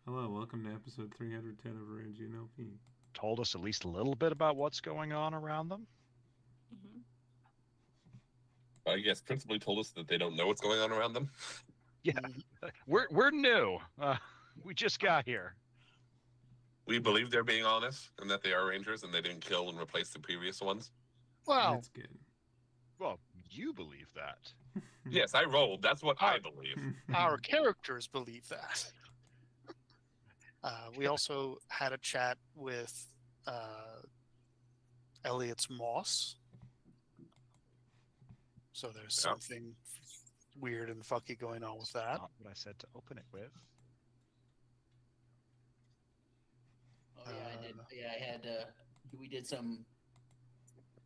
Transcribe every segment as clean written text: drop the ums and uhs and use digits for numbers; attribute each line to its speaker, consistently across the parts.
Speaker 1: Hello, welcome to episode 310 of VarangianLP.
Speaker 2: Told us at least a little bit about what's going on around them.
Speaker 3: Mm-hmm.
Speaker 4: Yes, principally told us that they don't know what's going on around them.
Speaker 2: Yeah, we're new. We just got here.
Speaker 4: We believe they're being honest and that they are rangers and they didn't kill and replace the previous ones.
Speaker 3: Well,
Speaker 1: That's good.
Speaker 2: Well, you believe that.
Speaker 4: Yes, I rolled. That's what I believe.
Speaker 3: our characters believe that. We also had a chat with Elliot's Moss. So there's something weird and fucky going on with that.
Speaker 2: Not what I said to open it with.
Speaker 5: Oh yeah, I did. Yeah, I had. We did some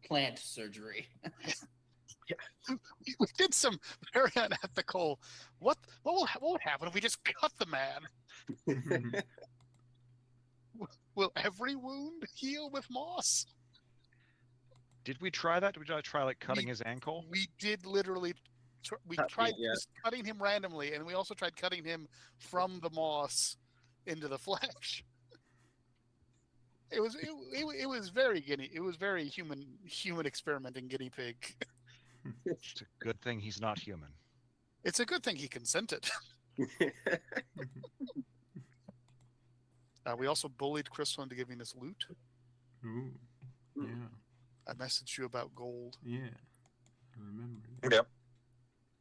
Speaker 5: plant surgery.
Speaker 3: We did some very unethical. What would happen if we just cut the man? Will every wound heal with moss?
Speaker 2: Did we try that? Did we try like cutting his ankle?
Speaker 3: We did literally. We tried just cutting him randomly, and we also tried cutting him from the moss into the flesh. It was very guinea. It was very human experimenting guinea pig.
Speaker 2: It's a good thing he's not human.
Speaker 3: It's a good thing he consented. We also bullied Crystal into giving us loot.
Speaker 1: Ooh, yeah,
Speaker 3: I messaged you about gold.
Speaker 1: yeah. I remember.
Speaker 4: Yep.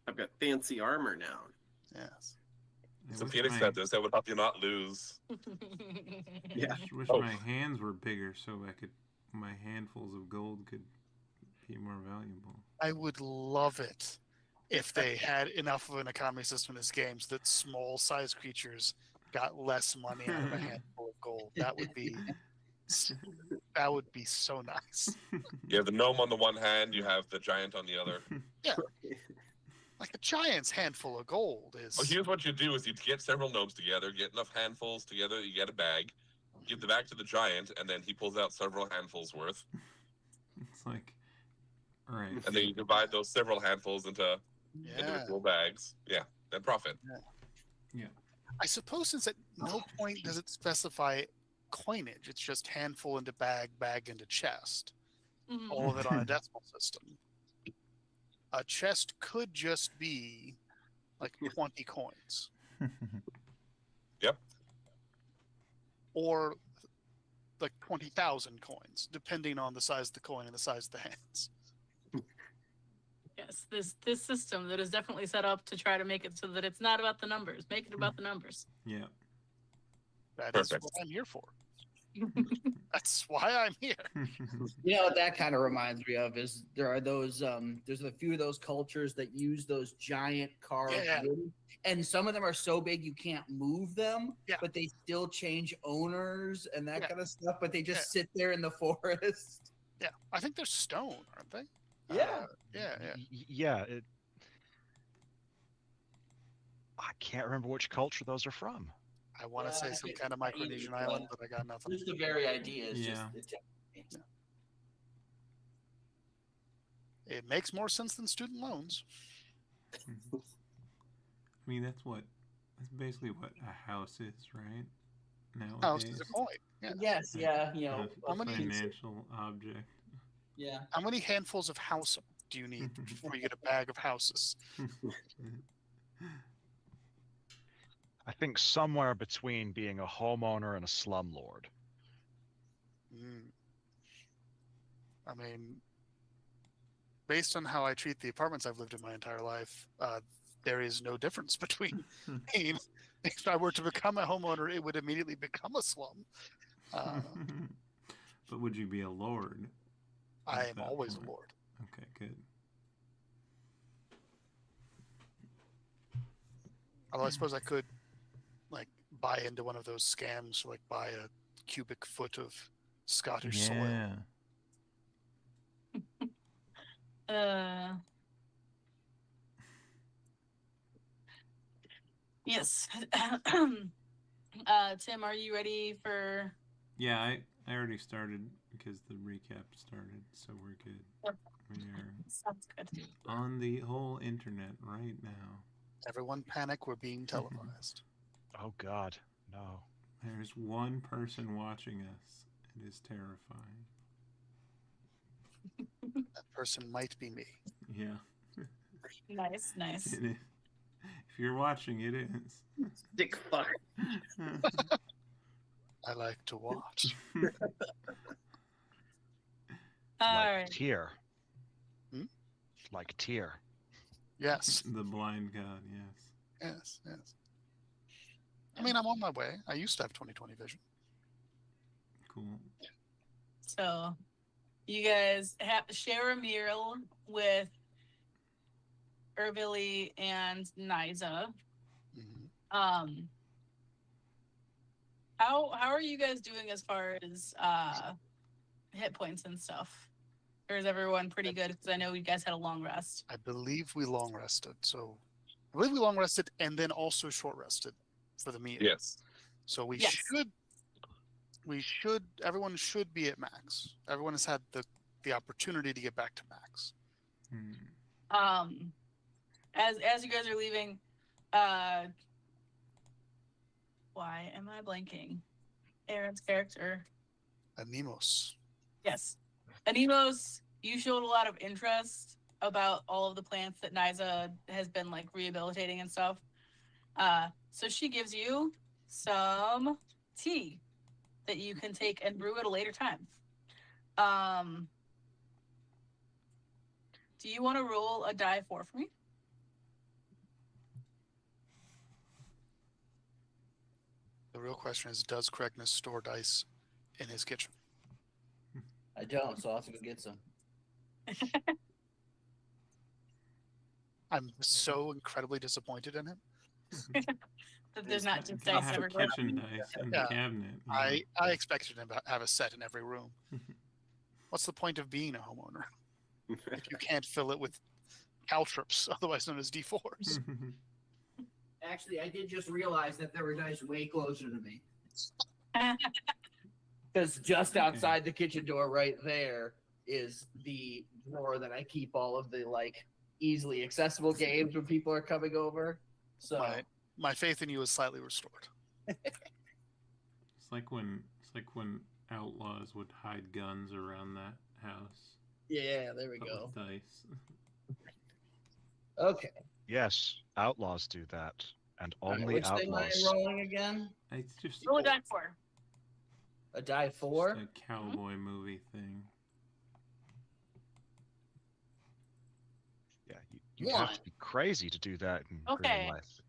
Speaker 6: I've got fancy armor now.
Speaker 3: Yes.
Speaker 4: So Phoenix said this, that would help you not lose.
Speaker 6: Yeah.
Speaker 1: I wish
Speaker 4: Oh.
Speaker 1: my hands were bigger so my handfuls of gold could be more valuable.
Speaker 3: I would love it if they had enough of an economy system in this game so that small sized creatures got less money out of a handful of gold. That would be so nice.
Speaker 4: You have the gnome on the one hand, you have the giant on the other.
Speaker 3: Yeah. Like a giant's handful of gold is.
Speaker 4: Well, here's what you do: is you get several gnomes together, get enough handfuls together, you get a bag, give the bag to the giant, and then he pulls out several handfuls worth,
Speaker 1: It's like, all right.
Speaker 4: and then you divide those several handfuls into individual bags. Yeah, then profit.
Speaker 1: Yeah.
Speaker 3: I suppose since at no point does it specify coinage, it's just handful into bag into chest.
Speaker 5: Mm-hmm.
Speaker 3: All of it on a decimal system. A chest could just be like 20 coins.
Speaker 4: Yep.
Speaker 3: Or like 20,000 coins, depending on the size of the coin and the size of the hands.
Speaker 7: Yes, this system that is definitely set up to try to make it so that it's not about the numbers. Make it about the numbers.
Speaker 1: Yeah.
Speaker 3: That is
Speaker 4: Perfect.
Speaker 3: what I'm here for. That's why I'm here.
Speaker 5: You know what that kind of reminds me of is there are those there's a few of those cultures that use those giant carved wood, and some of them are so big you can't move them, but they still change owners and that kind of stuff, but they just sit there in the forest.
Speaker 3: Yeah, I think they're stone, aren't they?
Speaker 5: Yeah.
Speaker 2: Yeah. I can't remember which culture those are from.
Speaker 3: I want to say some kind of Micronesian island, but I got nothing.
Speaker 5: Just the very idea is
Speaker 3: It makes more sense than student loans.
Speaker 1: I mean, that's basically what a house is, right? Nowadays.
Speaker 3: House is a coin. Yeah.
Speaker 5: Yes, yeah, you know.
Speaker 1: A financial object.
Speaker 5: Yeah.
Speaker 3: How many handfuls of house do you need before you get a bag of houses?
Speaker 2: I think somewhere between being a homeowner and a slumlord.
Speaker 3: I mean, based on how I treat the apartments I've lived in my entire life, there is no difference between being. If I were to become a homeowner, it would immediately become a slum.
Speaker 1: But would you be a lord?
Speaker 3: I am always a lord.
Speaker 1: Okay, good.
Speaker 3: Although I suppose I could, like, buy into one of those scams, like buy a cubic foot of Scottish soil.
Speaker 7: Yes. Tim, are you ready for?
Speaker 1: Yeah, I already started because the recap started, so we're good. We are
Speaker 7: Sounds good.
Speaker 1: on the whole internet right now.
Speaker 3: Everyone panic, we're being televised.
Speaker 2: Oh, God. no.
Speaker 1: There's one person watching us. It is terrifying.
Speaker 3: That person might be me.
Speaker 1: Yeah.
Speaker 7: Nice, nice.
Speaker 1: It is. If you're watching, it is.
Speaker 6: Dick fuck.
Speaker 3: I like to watch.
Speaker 7: All
Speaker 2: Like
Speaker 7: right.
Speaker 2: Tyr.
Speaker 3: Hmm?
Speaker 2: Like Tyr.
Speaker 3: Yes,
Speaker 1: The blind god, yes.
Speaker 3: yes, yes. I mean, I'm on my way. I used to have 20/20 vision.
Speaker 1: Cool.
Speaker 7: So, you guys share a meal with Ervili and Niza.
Speaker 3: Mhm.
Speaker 7: How are you guys doing as far as hit points and stuff? Or is everyone pretty good? Because I know you guys had a long rest.
Speaker 3: I believe we long rested. So I believe we long rested and then also short rested for the meal.
Speaker 4: Yes.
Speaker 3: So we
Speaker 7: Yes.
Speaker 3: everyone should be at max. Everyone has had the opportunity to get back to max.
Speaker 7: As you guys are leaving, why am I blanking? Aaron's character.
Speaker 3: Anemos.
Speaker 7: Yes. Anemos, you showed a lot of interest about all of the plants that Niza has been like rehabilitating and stuff. So she gives you some tea that you can take and brew at a later time. Do you want to roll a die 4 for me?
Speaker 3: The real question is, does Cragness store dice in his kitchen?
Speaker 5: I don't, so I'll have to go get some.
Speaker 3: I'm so incredibly disappointed in him.
Speaker 7: That there's not just
Speaker 1: Gotta
Speaker 7: dice
Speaker 1: have
Speaker 7: everywhere.
Speaker 1: kitchen dice in the
Speaker 3: Yeah.
Speaker 1: cabinet.
Speaker 3: I expected him to have a set in every room. What's the point of being a homeowner if you can't fill it with caltrops, otherwise known as D4s?
Speaker 5: Actually, I did just realize that there were dice way closer to me. Because just outside the kitchen door right there is the drawer that I keep all of the like easily accessible games when people are coming over. So
Speaker 3: My faith in you is slightly restored.
Speaker 1: It's like when outlaws would hide guns around that house.
Speaker 5: yeah, there we
Speaker 1: But
Speaker 5: go.
Speaker 1: with dice.
Speaker 5: Okay.
Speaker 2: Yes, outlaws do that. And
Speaker 5: Alright,
Speaker 2: only
Speaker 5: which thing am I
Speaker 2: outlaws.
Speaker 5: rolling again?
Speaker 1: It's just
Speaker 7: Roll a die 4.
Speaker 5: A die 4?
Speaker 1: a cowboy movie thing.
Speaker 2: Yeah, you have to be crazy to do that in
Speaker 7: Okay.
Speaker 2: real life.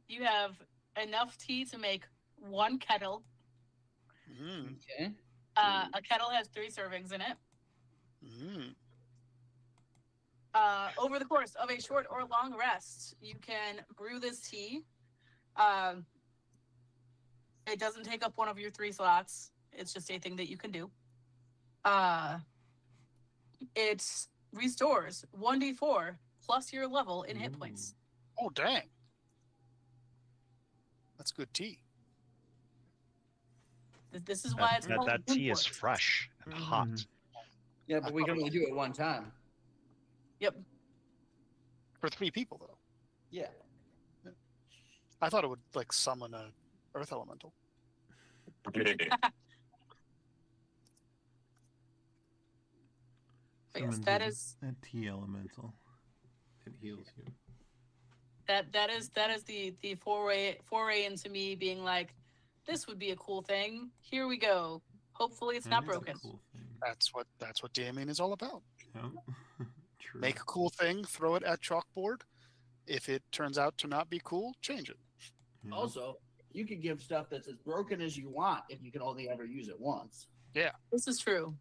Speaker 7: You have enough tea to make 1 kettle.
Speaker 3: Mm,
Speaker 5: Okay.
Speaker 7: A kettle has 3 servings in it.
Speaker 3: mm.
Speaker 7: Over the course of a short or long rest, you can brew this tea. It doesn't take up one of your 3 slots. It's just a thing that you can do. It restores 1d4 plus your level in hit points.
Speaker 3: Oh, dang. That's good tea.
Speaker 7: This is why it's called
Speaker 2: That tea is
Speaker 7: import.
Speaker 2: fresh and hot.
Speaker 5: Yeah, but we can only do it one time.
Speaker 7: Yep.
Speaker 3: For 3 people, though.
Speaker 5: Yeah.
Speaker 3: I thought it would, like, summon a earth elemental.
Speaker 7: But yes,
Speaker 1: Summons
Speaker 7: that
Speaker 1: a-
Speaker 7: is
Speaker 1: a tea elemental. It heals you.
Speaker 7: that is the foray into me being like, this would be a cool thing. Here we go. Hopefully it's not
Speaker 1: That is a
Speaker 7: broken.
Speaker 1: cool thing.
Speaker 3: That's what DMing is all about.
Speaker 1: Yeah. True.
Speaker 3: Make a cool thing, throw it at chalkboard. If it turns out to not be cool, change it.
Speaker 1: Yeah.
Speaker 5: Also, you can give stuff that's as broken as you want if you can only ever use it once.
Speaker 7: This is true.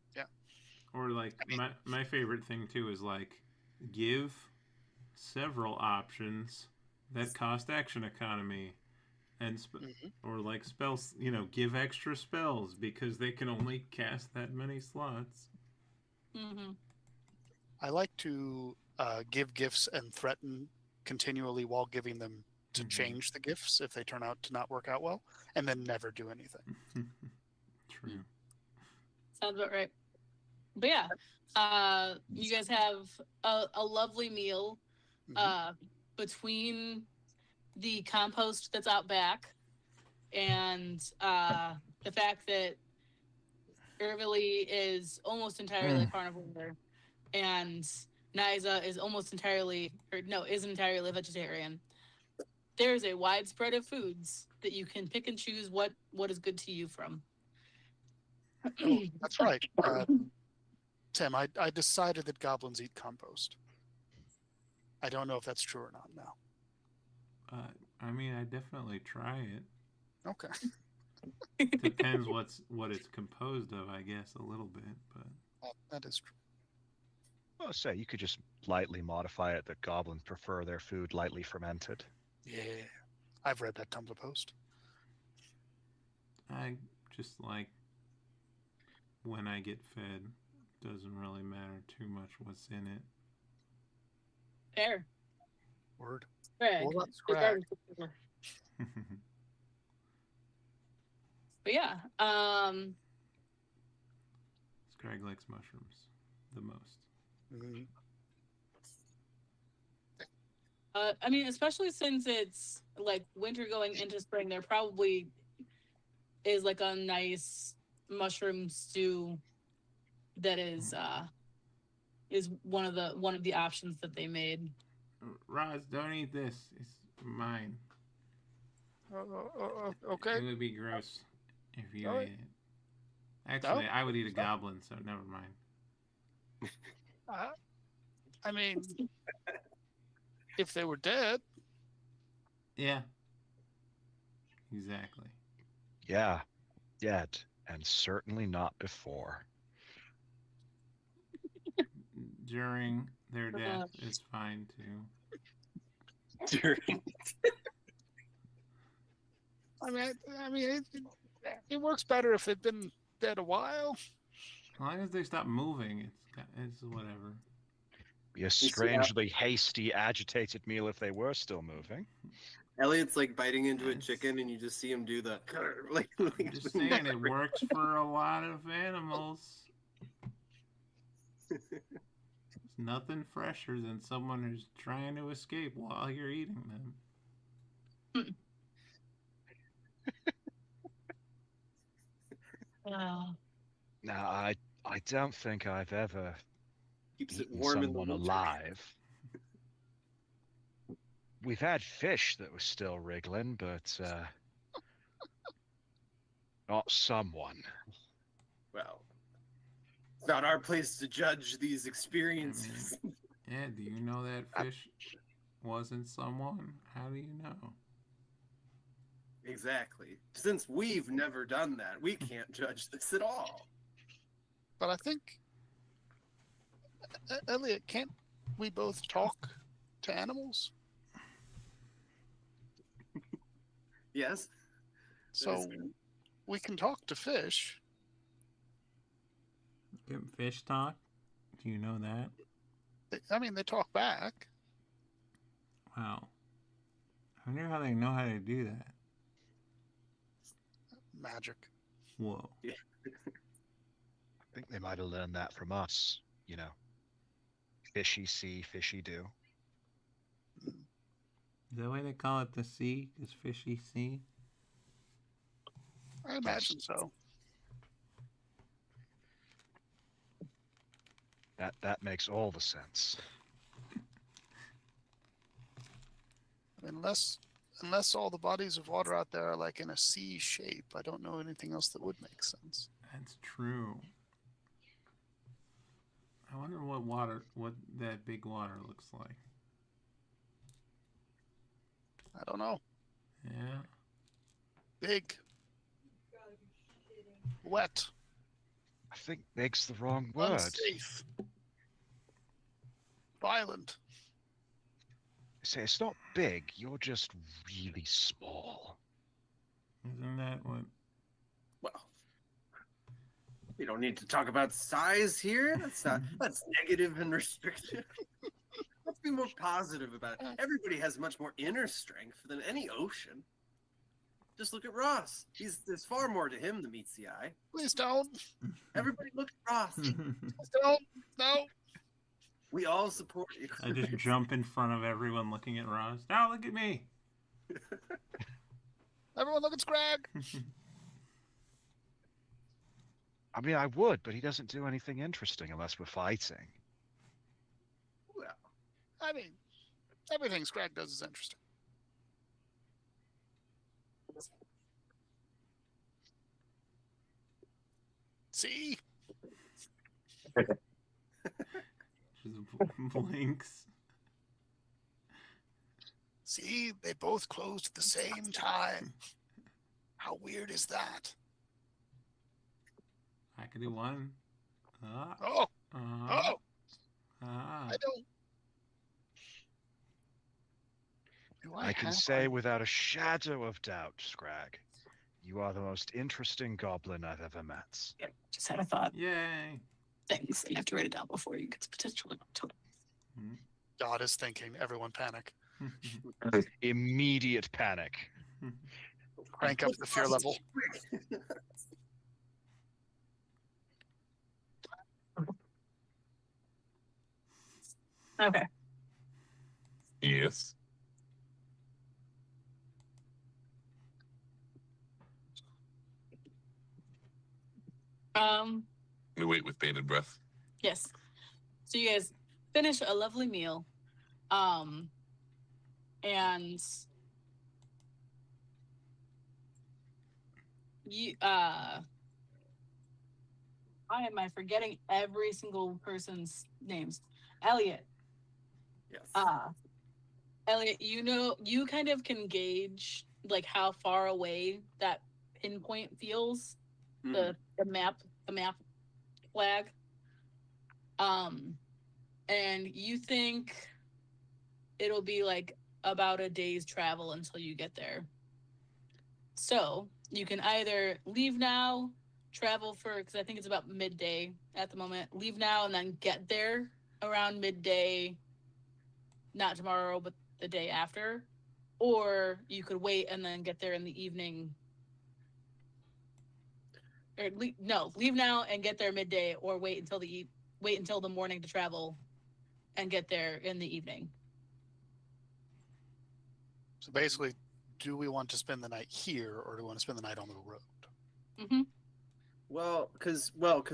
Speaker 1: Or like
Speaker 3: I mean-
Speaker 1: my favorite thing too is like give several options that cost action economy, and or like spells. Give extra spells because they can only cast that many slots.
Speaker 7: Mm-hmm.
Speaker 3: I like to give gifts and threaten continually while giving them to
Speaker 1: Mhm.
Speaker 3: change the gifts if they turn out to not work out well, and then never do anything.
Speaker 1: True.
Speaker 7: Sounds about right. But yeah, you guys have a lovely meal
Speaker 3: Mhm.
Speaker 7: between the compost that's out back, and the fact that Irvili is almost entirely carnivore, and Nyza is is entirely vegetarian. There's a wide spread of foods that you can pick and choose what is good to you from.
Speaker 3: Oh, that's right. Tim, I decided that goblins eat compost. I don't know if that's true or not now.
Speaker 1: I mean, I definitely try it.
Speaker 3: Okay.
Speaker 1: Depends what it's composed of, I guess, a little bit, but
Speaker 3: that is true.
Speaker 2: Well, say you could just lightly modify it that goblins prefer their food lightly fermented.
Speaker 3: Yeah, I've read that Tumblr post.
Speaker 1: I just like when I get fed, doesn't really matter too much what's in it.
Speaker 7: Fair.
Speaker 3: Word.
Speaker 7: Greg.
Speaker 3: Well, that's Greg.
Speaker 7: But yeah,
Speaker 1: Greg likes mushrooms the most.
Speaker 3: Mm-hmm.
Speaker 7: I mean, especially since it's like winter going into spring, there probably is like a nice mushroom stew that is one of the options that they made.
Speaker 1: Roz, don't eat this. It's mine.
Speaker 3: Okay.
Speaker 1: It would be gross if you
Speaker 3: All right.
Speaker 1: ate it. Actually, I would eat a goblin, so never mind.
Speaker 3: I mean, if they were dead.
Speaker 1: Yeah. Exactly.
Speaker 2: Yeah, dead, and certainly not before.
Speaker 1: During their death is fine too.
Speaker 6: During.
Speaker 3: I mean, it works better if they've been dead a while.
Speaker 1: As long as they stop moving, it's whatever.
Speaker 2: Be a strangely hasty, agitated meal if they were still moving.
Speaker 6: Elliot's like biting into a chicken, and you just see him do the like.
Speaker 1: I'm just saying, it works for a lot of animals. There's nothing fresher than someone who's trying to escape while you're eating them.
Speaker 2: Now, I don't think I've ever
Speaker 6: Keeps it
Speaker 2: eaten
Speaker 6: warm in the
Speaker 2: someone
Speaker 6: winter.
Speaker 2: alive. We've had fish that was still wriggling, but not someone.
Speaker 6: Well, it's not our place to judge these experiences.
Speaker 1: Yeah, do you know that fish wasn't someone? How do you know?
Speaker 6: Exactly. Since we've never done that, we can't judge this at all.
Speaker 3: But I think, Elliot, can't we both talk to animals?
Speaker 6: Yes.
Speaker 3: So we can talk to fish.
Speaker 1: Can fish talk? Do you know that?
Speaker 3: They talk back.
Speaker 1: Wow. I wonder how they know how to do that.
Speaker 3: Magic.
Speaker 1: Whoa.
Speaker 6: Yeah.
Speaker 2: I think they might have learned that from us. You know, fishy see, fishy do.
Speaker 1: Is that why they call it the sea? Is fishy sea?
Speaker 3: I imagine so.
Speaker 2: That makes all the sense.
Speaker 3: Unless all the bodies of water out there are like in a C shape, I don't know anything else that would make sense.
Speaker 1: That's true. I wonder what that big water looks like.
Speaker 3: I don't know.
Speaker 1: Yeah.
Speaker 3: Big. Wet.
Speaker 2: I think big's the wrong word.
Speaker 3: Unsafe. Violent.
Speaker 2: Say it's not big. You're just really small.
Speaker 1: Isn't that what?
Speaker 6: Well, we don't need to talk about size here. That's negative and restrictive. Let's be more positive about it. Everybody has much more inner strength than any ocean. Just look at Ross. There's far more to him than meets the eye.
Speaker 3: Please don't.
Speaker 6: Everybody look at Ross.
Speaker 3: Please don't. No.
Speaker 6: We all support you.
Speaker 1: I just jump in front of everyone looking at Ross. Now look at me.
Speaker 3: Everyone look at Scrag.
Speaker 2: I mean, I would, but he doesn't do anything interesting unless we're fighting.
Speaker 3: Well, I mean, everything Scrag does is interesting. See?
Speaker 1: Just blinks.
Speaker 3: See, they both closed at the same time. How weird is that?
Speaker 1: I can do one.
Speaker 3: Oh! I don't. Do
Speaker 2: I can say without a shadow of doubt, Scrag, you are the most interesting goblin I've ever met.
Speaker 7: Yeah, just had a thought.
Speaker 1: Yay.
Speaker 7: Things. You have to write it down before you get to potentially to it.
Speaker 3: God is thinking. Everyone panic.
Speaker 2: Immediate panic.
Speaker 3: Crank up the fear level.
Speaker 7: Okay.
Speaker 4: Yes. We wait with bated breath.
Speaker 7: Yes. So you guys finish a lovely meal. And you why am I forgetting every single person's names? Elliot.
Speaker 6: Yes.
Speaker 7: Elliot, you kind of can gauge like how far away that pinpoint feels. The map flag. And you think it'll be like about a day's travel until you get there. So you can either leave now, travel for, because I think it's about midday at the moment, leave now and then get there around midday, not tomorrow, but the day after. Or you could wait and then get there in the evening. Or leave now and get there midday, or wait until the morning to travel and get there in the evening.
Speaker 3: So basically, do we want to spend the night here, or do we want to spend the night on the road?
Speaker 7: Mm-hmm.
Speaker 6: Well, because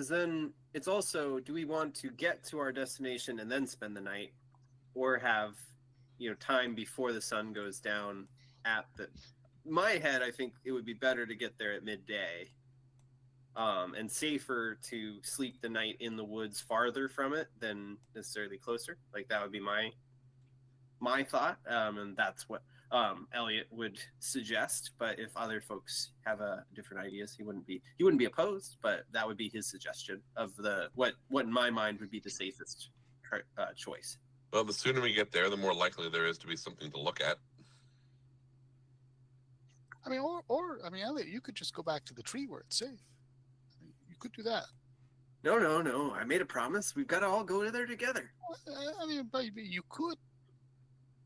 Speaker 6: then it's also, do we want to get to our destination and then spend the night, or have, time before the sun goes down at the... My head, I think it would be better to get there at midday, and safer to sleep the night in the woods farther from it than necessarily closer. Like, that would be my thought, and that's what Elliot would suggest. But if other folks have different ideas, he wouldn't be opposed. But that would be his suggestion of what in my mind would be the safest choice.
Speaker 4: Well, the sooner we get there, the more likely there is to be something to look at.
Speaker 3: I mean, Elliot, you could just go back to the tree where it's safe. You could do that.
Speaker 6: No. I made a promise. We've got to all go there together.
Speaker 3: I mean, baby, you could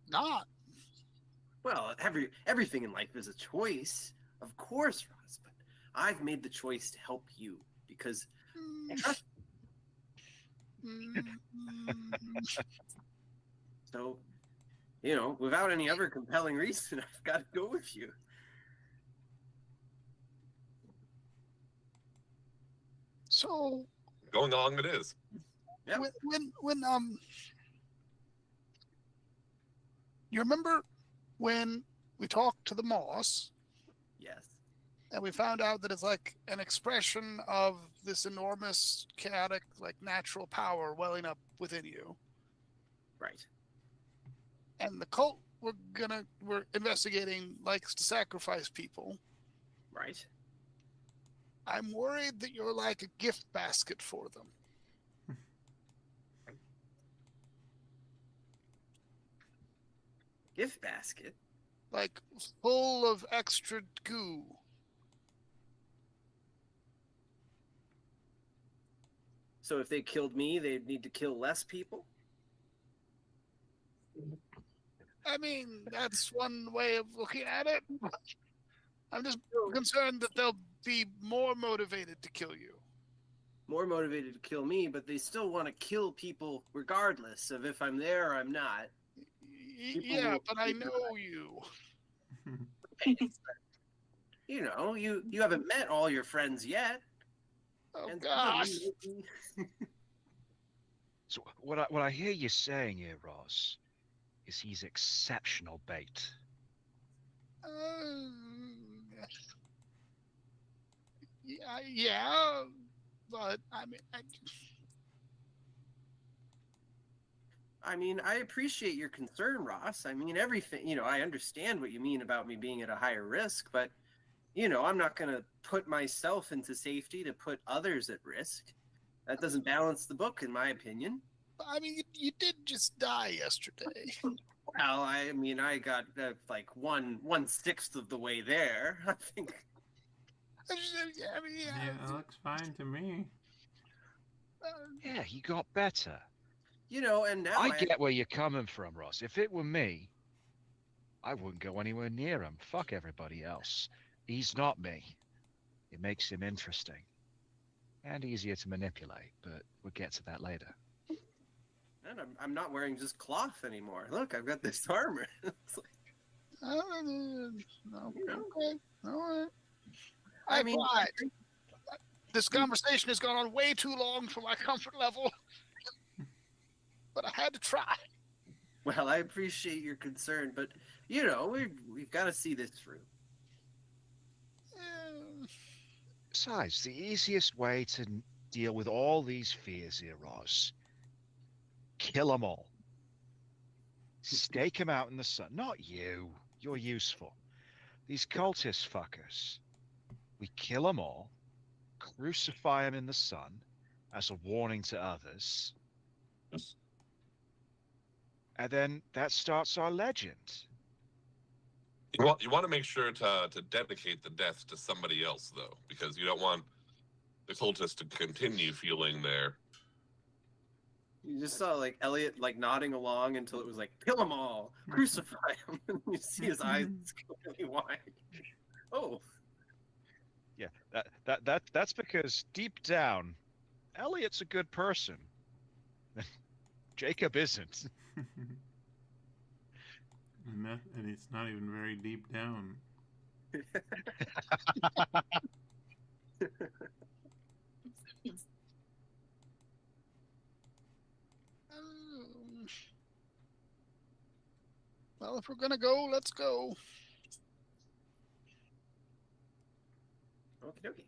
Speaker 3: not.
Speaker 6: Well, everything in life is a choice, of course, Ross. But I've made the choice to help you because. So, without any other compelling reason, I've got to go with you.
Speaker 3: So.
Speaker 4: Going along it is.
Speaker 3: Yep. When you remember when we talked to the moss?
Speaker 6: Yes.
Speaker 3: And we found out that it's like an expression of this enormous, chaotic, like natural power welling up within you.
Speaker 6: Right.
Speaker 3: And the cult we're investigating likes to sacrifice people.
Speaker 6: Right.
Speaker 3: I'm worried that you're like a gift basket for them.
Speaker 6: Gift basket?
Speaker 3: Like full of extra goo.
Speaker 6: So if they killed me, they'd need to kill less people?
Speaker 3: I mean, that's one way of looking at it. I'm just concerned that they'll be more motivated to kill you.
Speaker 6: More motivated to kill me, but they still want to kill people regardless of if I'm there or I'm not.
Speaker 3: Yeah, but I know you.
Speaker 6: You know, you haven't met all your friends yet.
Speaker 3: Oh
Speaker 6: And
Speaker 3: gosh.
Speaker 2: So what I hear you saying here, Ross, is he's exceptional bait.
Speaker 3: Yeah, but
Speaker 6: I mean, I appreciate your concern, Ross. I mean, everything, you know, I understand what you mean about me being at a higher risk, but, you know, I'm not going to put myself into safety to put others at risk. That doesn't balance the book, in my opinion.
Speaker 3: I mean, you did just die yesterday.
Speaker 6: Well, I mean, I got like 1/6 of the way there. I think.
Speaker 1: Yeah, that looks fine to me.
Speaker 2: Yeah, he got better.
Speaker 6: You know, and now
Speaker 2: I get where you're coming from, Ross. If it were me, I wouldn't go anywhere near him. Fuck everybody else. He's not me. It makes him interesting. And easier to manipulate, but we'll get to that later.
Speaker 6: And I'm not wearing just cloth anymore. Look, I've got this armor. It's like,
Speaker 3: okay. All right.
Speaker 6: I mean,
Speaker 3: this conversation has gone on way too long for my comfort level, but I had to try.
Speaker 6: Well, I appreciate your concern, but you know, we've got to see this through.
Speaker 2: Besides, the easiest way to deal with all these fears here, Ross, kill them all. Stake them out in the sun. Not you. You're useful. These cultist fuckers. We kill them all, crucify them in the sun as a warning to others, and then that starts our legend.
Speaker 4: You want to make sure to dedicate the death to somebody else, though, because you don't want the cultists to continue feeling their...
Speaker 6: You just saw like Elliot like nodding along until it was like, kill them all, crucify them. And you see his eyes go really wide. Oh.
Speaker 2: Yeah, that's because deep down, Elliot's a good person. Jacob isn't.
Speaker 1: And it's not even very deep down.
Speaker 3: Well, if we're gonna go, let's go.
Speaker 6: Okie dokie.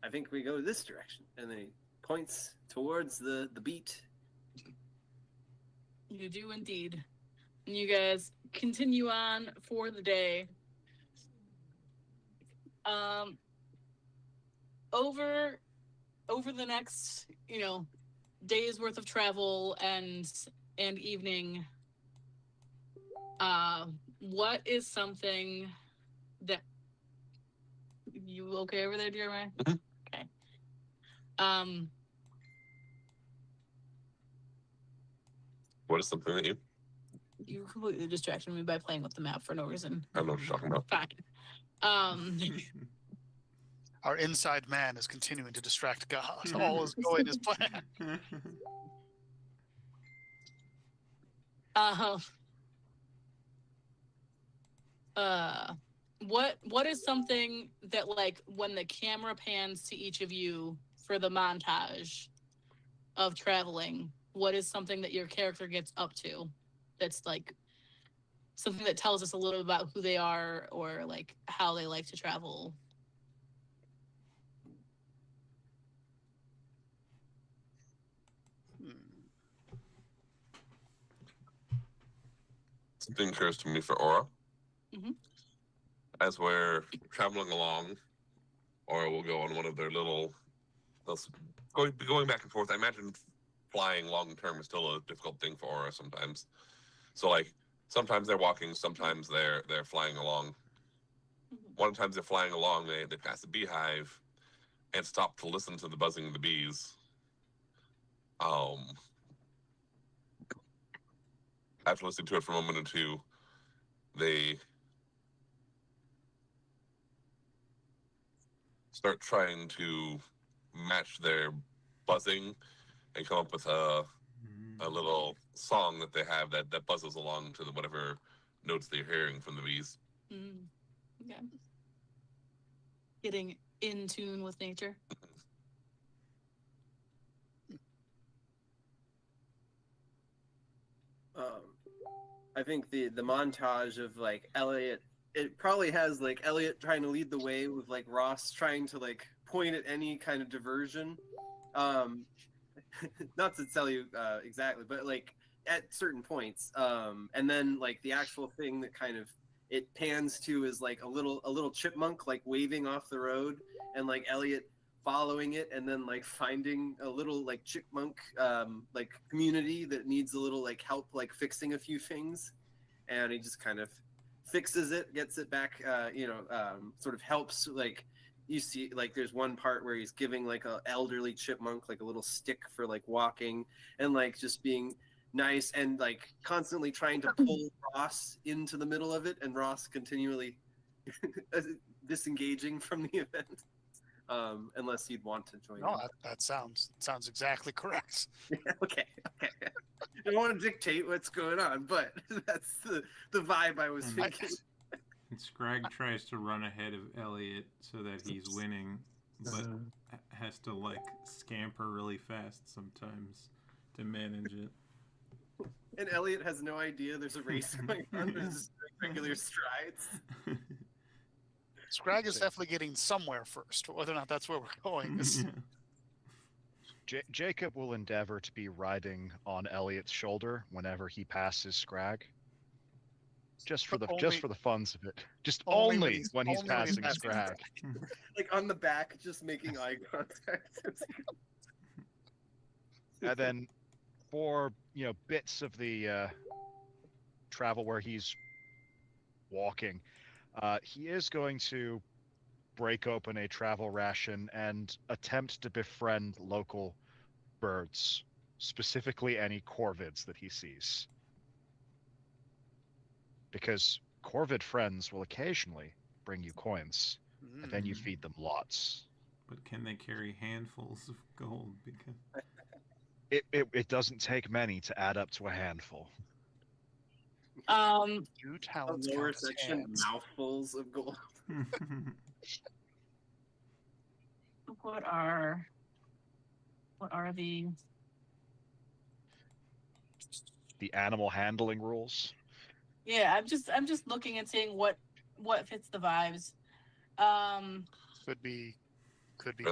Speaker 6: I think we go this direction. And then he points towards the beat.
Speaker 7: You do indeed. And you guys continue on for the day. Over the next, day's worth of travel and evening, what is something that you okay over there, Jeremiah?
Speaker 4: Mm-hmm.
Speaker 7: Okay.
Speaker 4: What is something that
Speaker 7: you completely distracted me by playing with the map for no reason.
Speaker 4: I don't know what you're talking about.
Speaker 7: Fine.
Speaker 3: Our inside man is continuing to distract God. All is going as planned.
Speaker 7: What is something that, like, when the camera pans to each of you for the montage of traveling, what is something that your character gets up to that's like something that tells us a little about who they are or like how they like to travel?
Speaker 4: Something occurs to me for Aura.
Speaker 7: Mm-hmm.
Speaker 4: As we're traveling along, Aura will go on one of their little... Going back and forth. I imagine flying long term is still a difficult thing for Aura sometimes. So, like, sometimes they're walking, sometimes they're flying along.
Speaker 7: Mm-hmm.
Speaker 4: One of the times they're flying along, they pass a beehive and stop to listen to the buzzing of the bees. After listening to it for a moment or two, they start trying to match their buzzing and come up with a little song that they have that buzzes along to whatever notes that you're hearing from the bees.
Speaker 7: Okay. Getting in tune with nature.
Speaker 6: I think the montage of like Elliot, it probably has like Elliot trying to lead the way with like Ross trying to like point at any kind of diversion. Not to tell you exactly, but like at certain points. And then like the actual thing that kind of it pans to is like a little chipmunk like waving off the road, and like Elliot following it, and then like finding a little like chipmunk like community that needs a little like help like fixing a few things, and he just kind of fixes it, gets it back, sort of helps. Like you see like there's one part where he's giving like a elderly chipmunk like a little stick for like walking, and like just being nice and like constantly trying to pull Ross into the middle of it, and Ross continually disengaging from the event. Unless you'd want to join.
Speaker 3: No, that sounds exactly correct.
Speaker 6: Yeah, okay. I don't want to dictate what's going on, but that's the vibe I was thinking.
Speaker 1: And Scrag tries to run ahead of Elliot so that he's winning, but has to like scamper really fast sometimes to manage it.
Speaker 6: And Elliot has no idea there's a race going on. There's just regular strides.
Speaker 3: Scrag is definitely getting somewhere first. Whether or not that's where we're going is...
Speaker 2: Jacob will endeavor to be riding on Elliot's shoulder whenever he passes Scrag. Just for the funs of it. Just only when he's passing Scrag.
Speaker 6: Like on the back, just making eye contact.
Speaker 2: And then for bits of the travel where he's walking, he is going to break open a travel ration and attempt to befriend local birds, specifically any corvids that he sees. Because corvid friends will occasionally bring you coins, and then you feed them lots.
Speaker 1: But can they carry handfuls of gold? Because
Speaker 2: it doesn't take many to add up to a handful.
Speaker 3: Two talents.
Speaker 6: Lower section, mouthfuls of gold.
Speaker 7: What are the
Speaker 2: animal handling rules?
Speaker 7: Yeah, I'm just looking and seeing what fits the vibes.
Speaker 3: Could be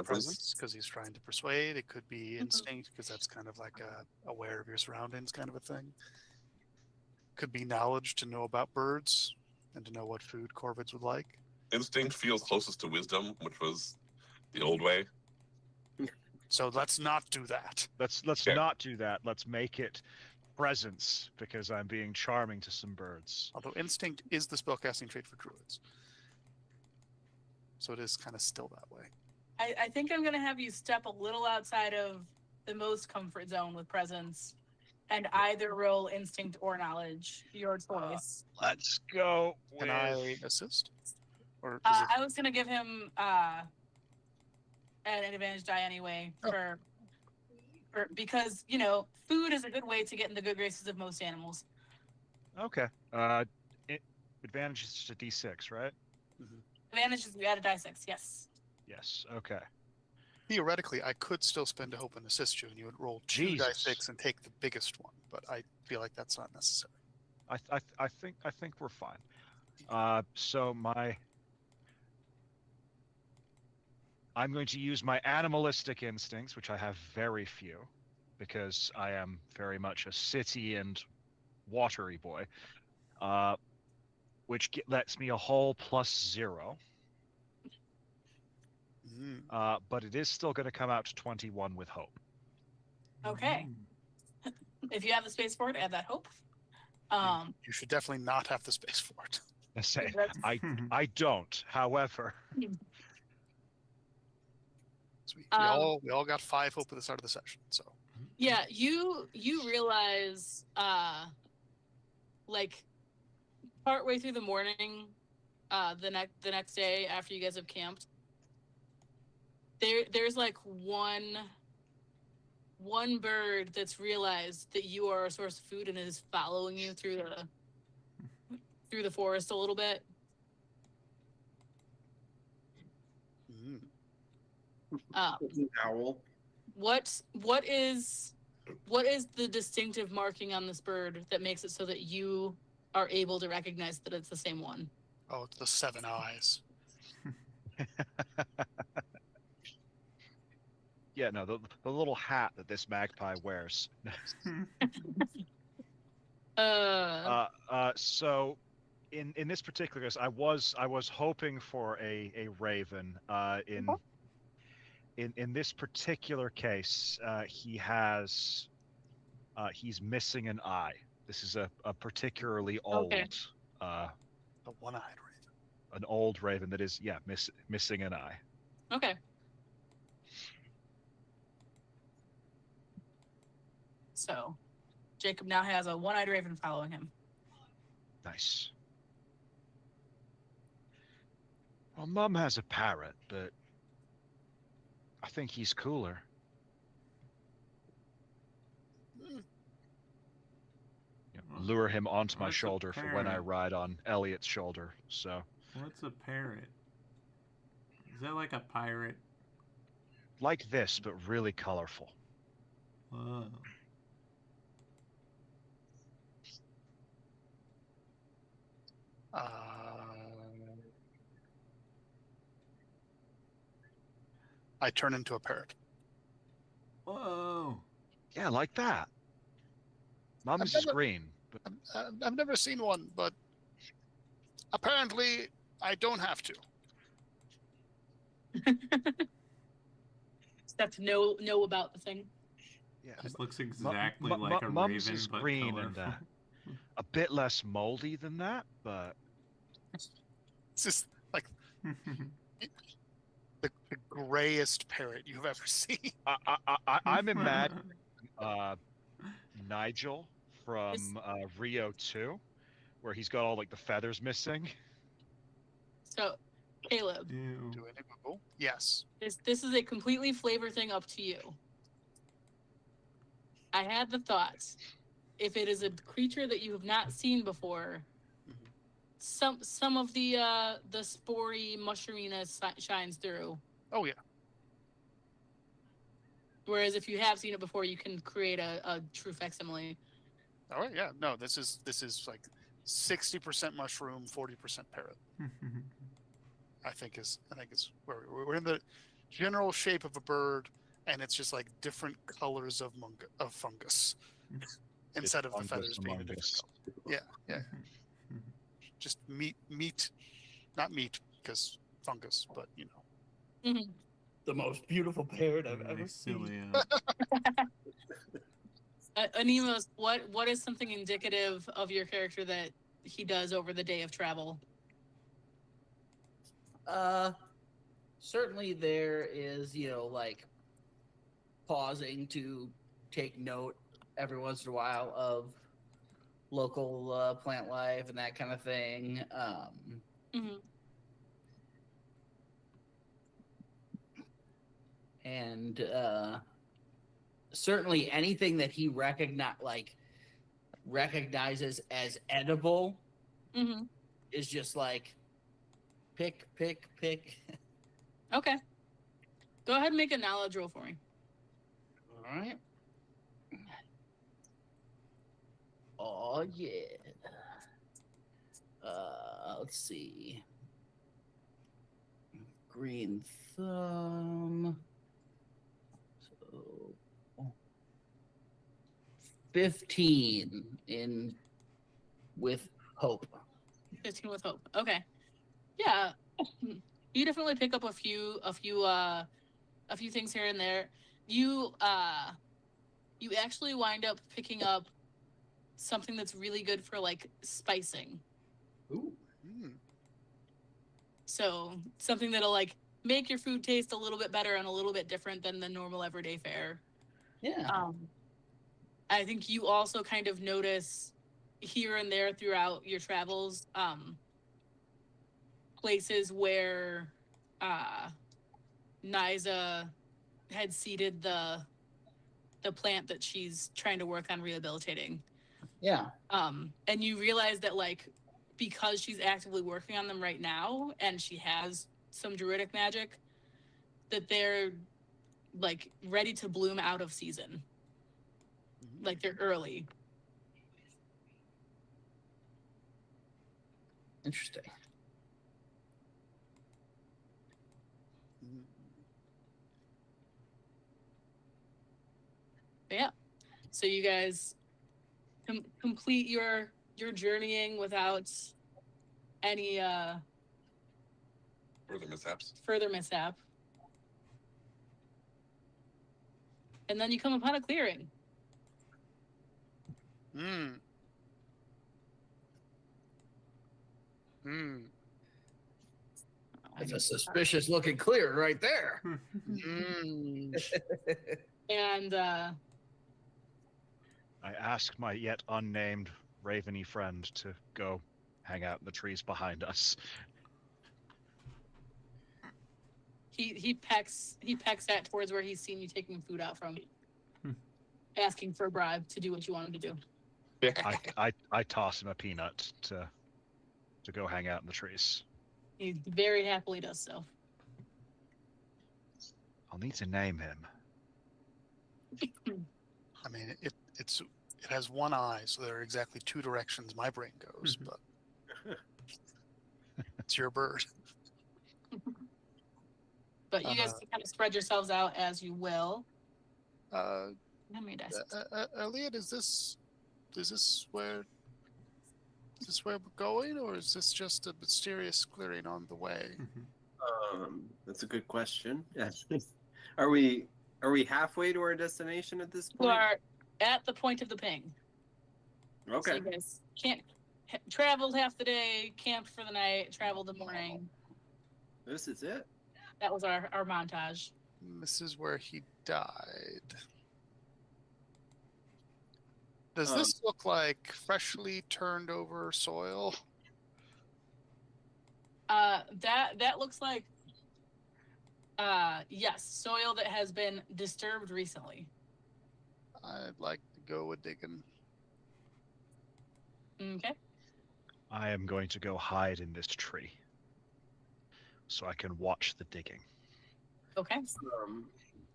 Speaker 3: presence because he's trying to persuade. It could be instinct because that's kind of like a aware of your surroundings kind of a thing. Could be knowledge to know about birds and to know what food corvids would like.
Speaker 4: Instinct feels closest to wisdom, which was the old way.
Speaker 3: So let's not do that.
Speaker 2: Let's not do that. Let's make it presence, because I'm being charming to some birds.
Speaker 3: Although instinct is the spellcasting trait for druids. So it is kind of still that way.
Speaker 7: I think I'm going to have you step a little outside of the most comfort zone with presence and either roll instinct or knowledge, your choice.
Speaker 2: Let's go.
Speaker 3: Can I assist? Or
Speaker 7: I was going to give him an advantage die anyway for because, food is a good way to get in the good graces of most animals.
Speaker 2: Okay. Advantage is to D6, right?
Speaker 3: Mm-hmm.
Speaker 7: Advantage is you add a die 6, yes.
Speaker 2: Yes, okay.
Speaker 3: Theoretically, I could still spend a hope and assist you, and you would roll 2 die 6 and take the biggest one, but I feel like that's not necessary.
Speaker 2: I think we're fine. So I'm going to use my animalistic instincts, which I have very few, because I am very much a city and watery boy, which lets me a whole +0. But it is still going to come out to 21 with hope.
Speaker 7: Okay. If you have the space for it, add that hope.
Speaker 3: You should definitely not have the space for it.
Speaker 2: I don't. However,
Speaker 3: So we all got 5 hope at the start of the session. So
Speaker 7: yeah, you realize like partway through the morning, the next day after you guys have camped, there's like one bird that's realized that you are a source of food and is following you through through the forest a little bit.
Speaker 6: Owl.
Speaker 7: What is the distinctive marking on this bird that makes it so that you are able to recognize that it's the same one?
Speaker 3: Oh, it's the 7 eyes.
Speaker 2: Yeah, no, the little hat that this magpie wears. So in this particular case, I was hoping for a raven. In this particular case, he's missing an eye. This is a particularly old,
Speaker 7: Okay.
Speaker 3: The one-eyed raven.
Speaker 2: An old raven that is missing an eye.
Speaker 7: Okay. So, Jacob now has a one-eyed raven following him.
Speaker 2: Nice. Well, Mum has a parrot, but I think he's cooler. Lure him onto my shoulder for when I ride on Elliot's shoulder. So.
Speaker 1: What's a parrot? Is that like a pirate?
Speaker 2: Like this, but really colorful.
Speaker 1: Whoa.
Speaker 3: I turn into a parrot.
Speaker 1: Whoa.
Speaker 2: Yeah, like that. Mum's is green. But...
Speaker 3: I've never seen one, but apparently I don't have to.
Speaker 7: Just have to know about the thing.
Speaker 2: Yeah,
Speaker 1: just looks exactly like a
Speaker 2: Mum's
Speaker 1: raven,
Speaker 2: is
Speaker 1: but
Speaker 2: green
Speaker 1: colorful.
Speaker 2: and a bit less moldy than that, but
Speaker 3: it's just like the grayest parrot you've ever seen.
Speaker 2: I'm imagining Nigel from Rio 2, where he's got all like the feathers missing.
Speaker 7: So, Caleb.
Speaker 3: Do I go? Yes.
Speaker 7: This is a completely flavor thing up to you. I had the thoughts. If it is a creature that you have not seen before, some of the spory mushroominess shines through.
Speaker 3: Oh yeah.
Speaker 7: Whereas if you have seen it before, you can create a true facsimile.
Speaker 3: All right, yeah. No, this is like 60% mushroom, 40% parrot. I think is where we're in the general shape of a bird, and it's just like different colors of fungus instead of the feathers being a different color. Yeah. Just meat, not meat because fungus, but you know.
Speaker 7: Mm-hmm.
Speaker 5: The most beautiful parrot I've ever seen.
Speaker 7: Animos, what is something indicative of your character that he does over the day of travel?
Speaker 5: Certainly there is, like pausing to take note every once in a while of local plant life and that kind of thing. And certainly anything that he recognizes as edible is just like pick.
Speaker 7: Okay. Go ahead and make a knowledge roll for me.
Speaker 5: All right. Oh, yeah. Let's see. Green thumb. So 15 with hope.
Speaker 7: 15 with hope. Okay. Yeah. You definitely pick up a few things here and there. You actually wind up picking up something that's really good for like spicing.
Speaker 5: Ooh.
Speaker 7: So something that'll like make your food taste a little bit better and a little bit different than the normal everyday fare.
Speaker 5: Yeah.
Speaker 7: I think you also kind of notice here and there throughout your travels, places where Nyza had seeded the plant that she's trying to work on rehabilitating.
Speaker 5: Yeah.
Speaker 7: And you realize that like because she's actively working on them right now, and she has some druidic magic, that they're like ready to bloom out of season. Like they're early.
Speaker 5: Interesting.
Speaker 7: But yeah. So you guys complete your journeying without any further mishap. And then you come upon a clearing.
Speaker 5: That's a suspicious looking clearing right there.
Speaker 7: And
Speaker 2: I ask my yet unnamed raveny friend to go hang out in the trees behind us.
Speaker 7: he pecks at towards where he's seen you taking food out from, asking for a bribe to do what you want him to do.
Speaker 2: I toss him a peanut to go hang out in the trees.
Speaker 7: He very happily does so.
Speaker 2: I'll need to name him.
Speaker 3: I mean, it has one eye, so there are exactly two directions my brain goes, but it's your bird.
Speaker 7: But you guys can kind of spread yourselves out as you will.
Speaker 3: Elliot, is this where we're going, or is this just a mysterious clearing on the way?
Speaker 6: That's a good question. Are we halfway to our destination at this point?
Speaker 7: You are at the point of the ping.
Speaker 6: Okay.
Speaker 7: So you guys traveled half the day, camped for the night, traveled the morning.
Speaker 6: This is it?
Speaker 7: That was our montage.
Speaker 3: This is where he died. Does this look like freshly turned over soil?
Speaker 7: That looks like yes, soil that has been disturbed recently.
Speaker 3: I'd like to go with digging.
Speaker 7: Okay.
Speaker 2: I am going to go hide in this tree so I can watch the digging.
Speaker 7: Okay.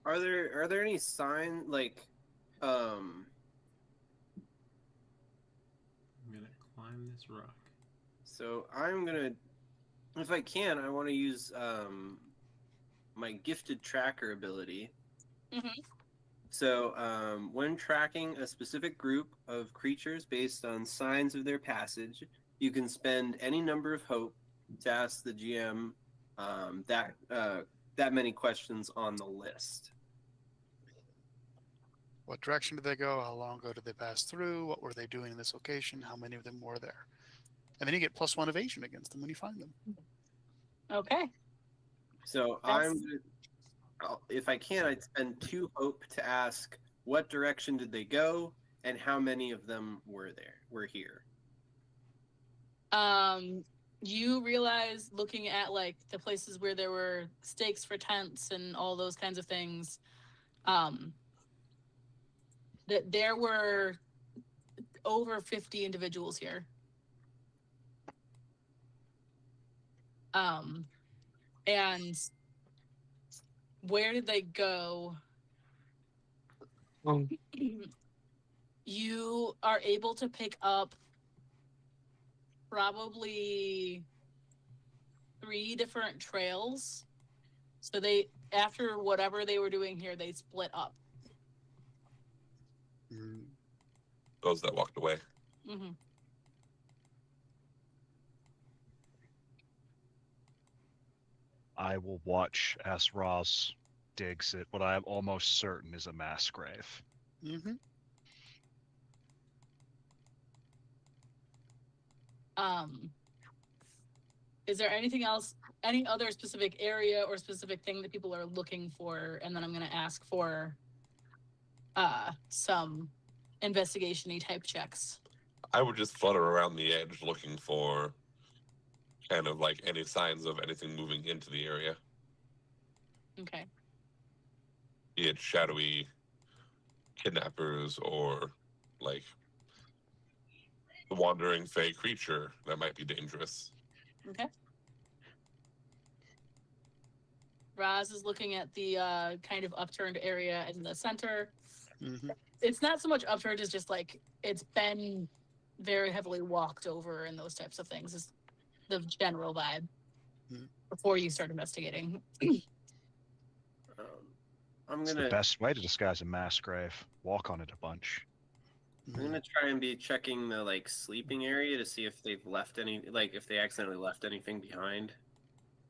Speaker 6: Are there any signs
Speaker 1: I'm gonna climb this rock.
Speaker 6: So I'm gonna, if I can, I want to use my gifted tracker ability. So when tracking a specific group of creatures based on signs of their passage, you can spend any number of hope to ask the GM that many questions on the list.
Speaker 3: What direction did they go? How long ago did they pass through? What were they doing in this location? How many of them were there? And then you get +1 evasion against them when you find them.
Speaker 7: Okay.
Speaker 6: So if I can, I'd spend 2 hope to ask what direction did they go and how many of them were here.
Speaker 7: You realize, looking at like the places where there were stakes for tents and all those kinds of things, that there were over 50 individuals here. And where did they go? You are able to pick up probably 3 different trails. So they, after whatever they were doing here, they split up.
Speaker 4: Those that walked away.
Speaker 7: Mm-hmm.
Speaker 2: I will watch as Roz digs at what I am almost certain is a mass grave.
Speaker 7: Is there anything else, any other specific area or specific thing that people are looking for? And then I'm going to ask for some investigation-y type checks.
Speaker 4: I would just flutter around the edge looking for kind of like any signs of anything moving into the area.
Speaker 7: Okay.
Speaker 4: Be it shadowy kidnappers or like wandering fey creature that might be dangerous.
Speaker 7: Okay. Raz is looking at the kind of upturned area in the center.
Speaker 3: Mm-hmm.
Speaker 7: It's not so much upturned as just like it's been very heavily walked over and those types of things is the general vibe before you start investigating.
Speaker 2: It's the best way to disguise a mass grave. Walk on it a bunch.
Speaker 6: I'm gonna try and be checking the like sleeping area to see if they've left any, like if they accidentally left anything behind.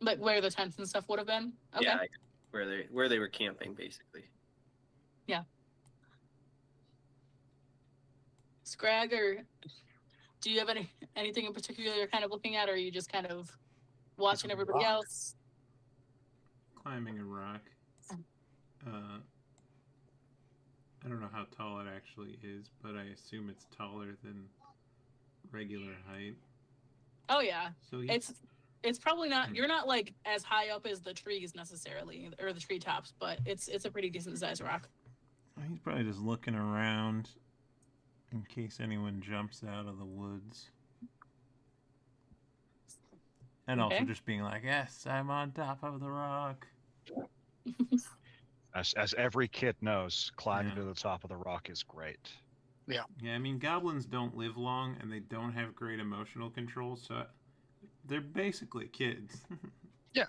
Speaker 7: Like where the tents and stuff would have been? Okay.
Speaker 6: Yeah, where they were camping, basically.
Speaker 7: Yeah. Scrag, or do you have anything in particular you're kind of looking at, or are you just kind of watching everybody else?
Speaker 1: Climbing a rock. I don't know how tall it actually is, but I assume it's taller than regular height.
Speaker 7: Oh yeah.
Speaker 1: So
Speaker 7: it's probably not. You're not like as high up as the trees necessarily, or the treetops, but it's a pretty decent sized rock.
Speaker 1: He's probably just looking around in case anyone jumps out of the woods. And also just being like, yes, I'm on top of the rock.
Speaker 2: As every kid knows, climbing to the top of the rock is great.
Speaker 3: Yeah.
Speaker 1: Yeah, I mean, goblins don't live long, and they don't have great emotional control, so they're basically kids.
Speaker 3: Yeah.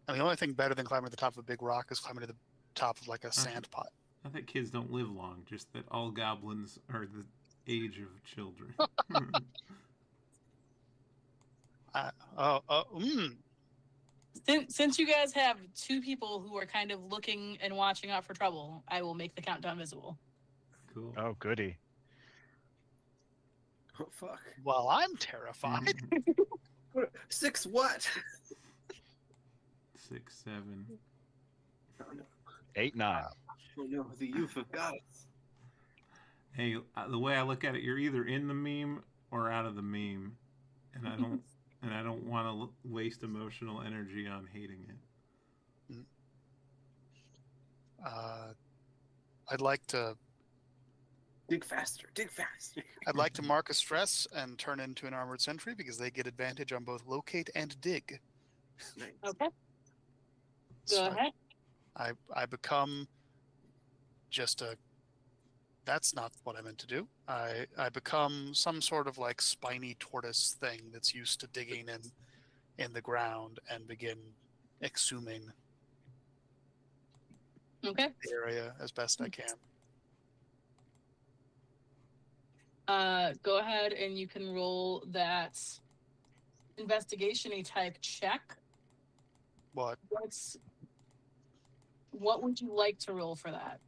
Speaker 3: And the only thing better than climbing to the top of a big rock is climbing to the top of like a sand pot.
Speaker 1: I think kids don't live long, just that all goblins are the age of children.
Speaker 7: Since you guys have two people who are kind of looking and watching out for trouble, I will make the countdown visible.
Speaker 1: Cool.
Speaker 2: Oh, goody.
Speaker 6: Oh, fuck.
Speaker 3: Well, I'm terrified.
Speaker 6: 6 what?
Speaker 1: 6, 7.
Speaker 6: Oh, no.
Speaker 2: 8, 9.
Speaker 6: Oh, no, the youth of gods.
Speaker 1: Hey, the way I look at it, you're either in the meme or out of the meme, and I don't want to waste emotional energy on hating it.
Speaker 3: I'd like to
Speaker 6: dig faster.
Speaker 3: I'd like to mark a stress and turn into an armored sentry because they get advantage on both locate and dig.
Speaker 6: Nice.
Speaker 7: Okay.
Speaker 3: So
Speaker 7: Go ahead.
Speaker 3: I become just a. That's not what I meant to do. I become some sort of like spiny tortoise thing that's used to digging in the ground and begin exhuming the area as best I can.
Speaker 7: Go ahead and you can roll that investigation-y type check.
Speaker 3: What?
Speaker 7: What would you like to roll for that?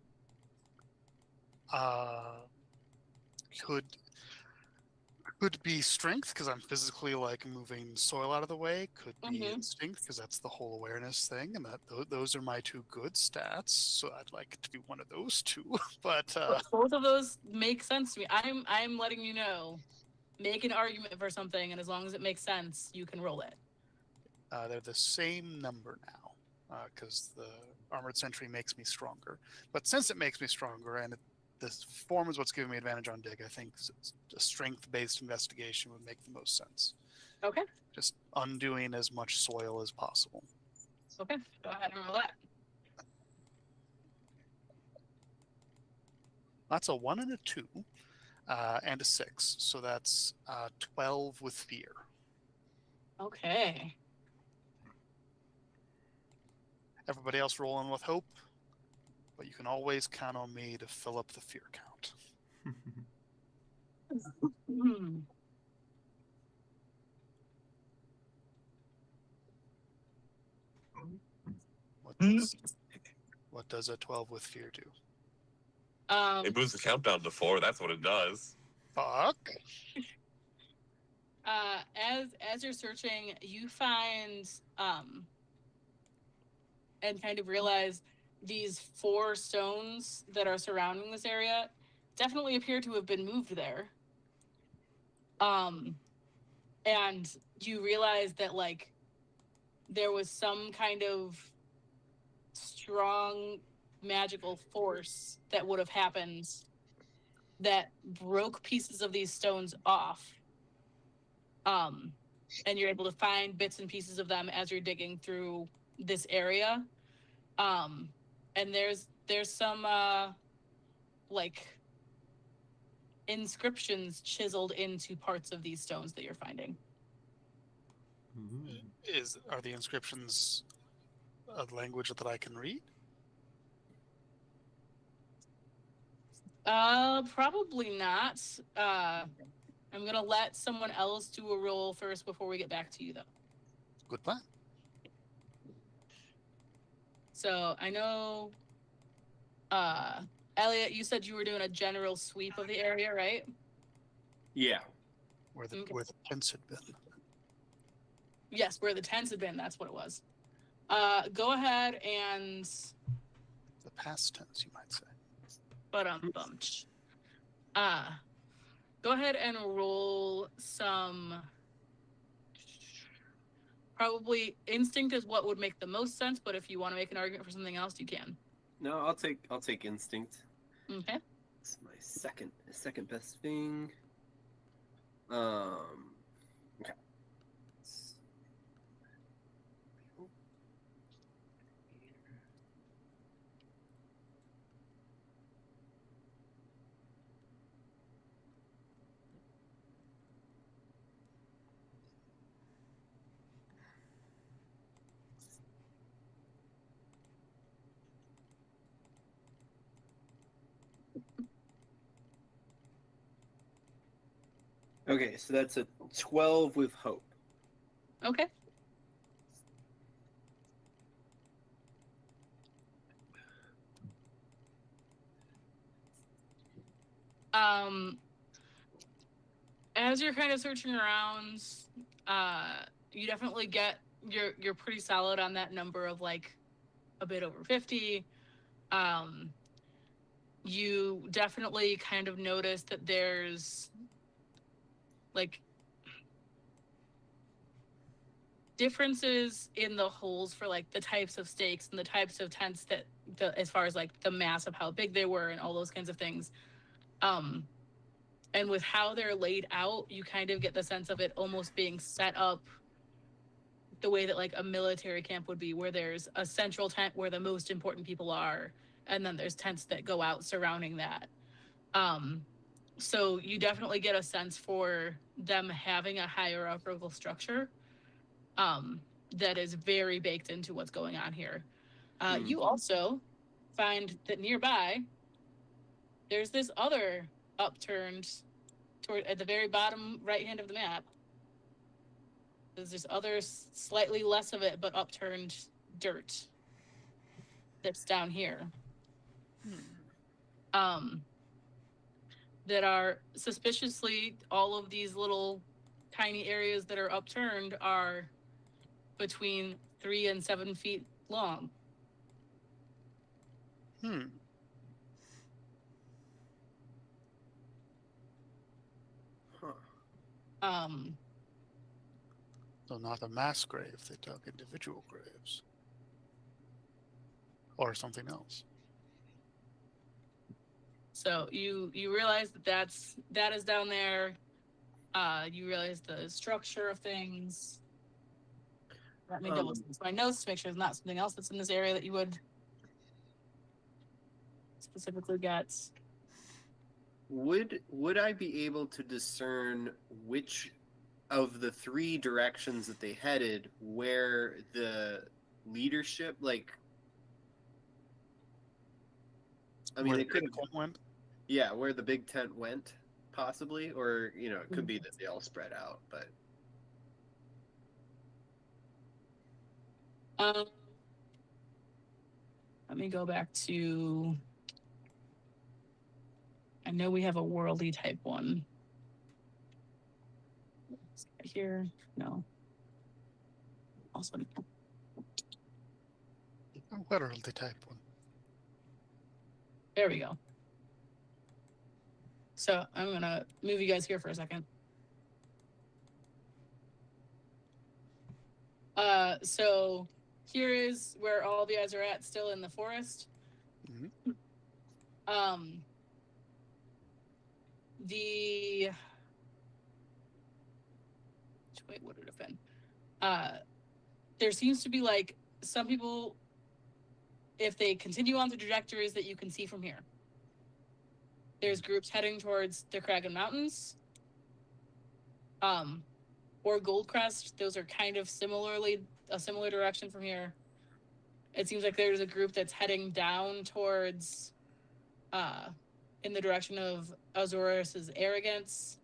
Speaker 3: Could be strength because I'm physically like moving soil out of the way. Could be instinct because that's the whole awareness thing, and that those are my 2 good stats. So I'd like it to be one of those 2. But
Speaker 7: both of those make sense to me. I'm letting you know. Make an argument for something, and as long as it makes sense, you can roll it.
Speaker 3: They're the same number now because the armored sentry makes me stronger. But since it makes me stronger and this form is what's giving me advantage on dig, I think a strength-based investigation would make the most sense.
Speaker 7: Okay.
Speaker 3: Just undoing as much soil as possible.
Speaker 7: Okay, go ahead and roll that.
Speaker 3: That's a 1 and a 2, and a 6. So that's 12 with fear.
Speaker 7: Okay.
Speaker 3: Everybody else rolling with hope. But you can always count on me to fill up the fear count. What does a 12 with fear do?
Speaker 4: It moves the countdown to 4. That's what it does.
Speaker 3: Fuck.
Speaker 7: As you're searching, you find and kind of realize these 4 stones that are surrounding this area definitely appear to have been moved there. And you realize that like there was some kind of strong magical force that would have happened that broke pieces of these stones off. And you're able to find bits and pieces of them as you're digging through this area. And there's some like inscriptions chiseled into parts of these stones that you're finding.
Speaker 3: Are the inscriptions a language that I can read?
Speaker 7: Probably not. I'm gonna let someone else do a roll first before we get back to you, though.
Speaker 3: Good plan.
Speaker 7: So I know, Elliot, you said you were doing a general sweep of the area, right?
Speaker 6: Yeah.
Speaker 3: Where the tents had been.
Speaker 7: Yes, where the tents had been. That's what it was. Go ahead and.
Speaker 3: The past tense, you might say.
Speaker 7: Go ahead and roll some. Probably instinct is what would make the most sense, but if you want to make an argument for something else, you can.
Speaker 6: No, I'll take instinct.
Speaker 7: Okay.
Speaker 6: It's my second best thing. Okay. Okay, so that's a 12 with hope.
Speaker 7: Okay. As you're kind of searching around, you definitely you're pretty solid on that number of like a bit over 50. You definitely kind of notice that there's like differences in the holes for like the types of stakes and the types of tents that as far as like the mass of how big they were and all those kinds of things. And with how they're laid out, you kind of get the sense of it almost being set up the way that like a military camp would be, where there's a central tent where the most important people are, and then there's tents that go out surrounding that. So you definitely get a sense for them having a hierarchical structure that is very baked into what's going on here. You also find that nearby, there's this other upturned toward at the very bottom right hand of the map. There's this other slightly less of it, but upturned dirt that's down here. That are suspiciously, all of these little tiny areas that are upturned are between 3 and 7 feet long.
Speaker 3: So not a mass grave, they dug individual graves. Or something else.
Speaker 7: So you realize that is down there. You realize the structure of things. Let me double check my notes to make sure there's not something else that's in this area that you would specifically get.
Speaker 6: Would I be able to discern which of the 3 directions that they headed where the leadership, like, I mean, it could have
Speaker 3: went.
Speaker 6: Yeah, where the big tent went, possibly, or it could be that they all spread out, but.
Speaker 7: Let me go back to. I know we have a worldy type one. Here, no. Also,
Speaker 3: What are the type one?
Speaker 7: There we go. So I'm gonna move you guys here for a second. So here is where all the guys are at, still in the forest. Wait, what did it been? There seems to be like some people, if they continue on the trajectories that you can see from here, there's groups heading towards the Kragan Mountains, or Goldcrest. Those are kind of a similar direction from here. It seems like there's a group that's heading down towards, in the direction of Azorus's Arrogance.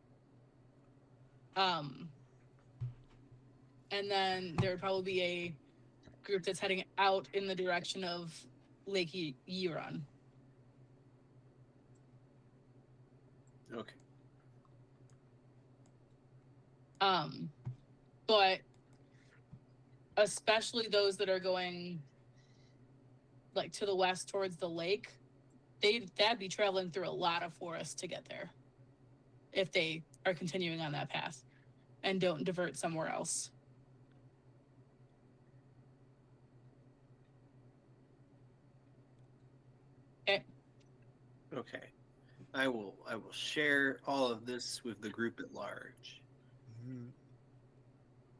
Speaker 7: And then there would probably be a group that's heading out in the direction of Lake Yiron.
Speaker 6: Okay.
Speaker 7: But especially those that are going like to the west towards the lake, that'd be traveling through a lot of forest to get there if they are continuing on that path and don't divert somewhere else.
Speaker 6: Okay. I will share all of this with the group at large,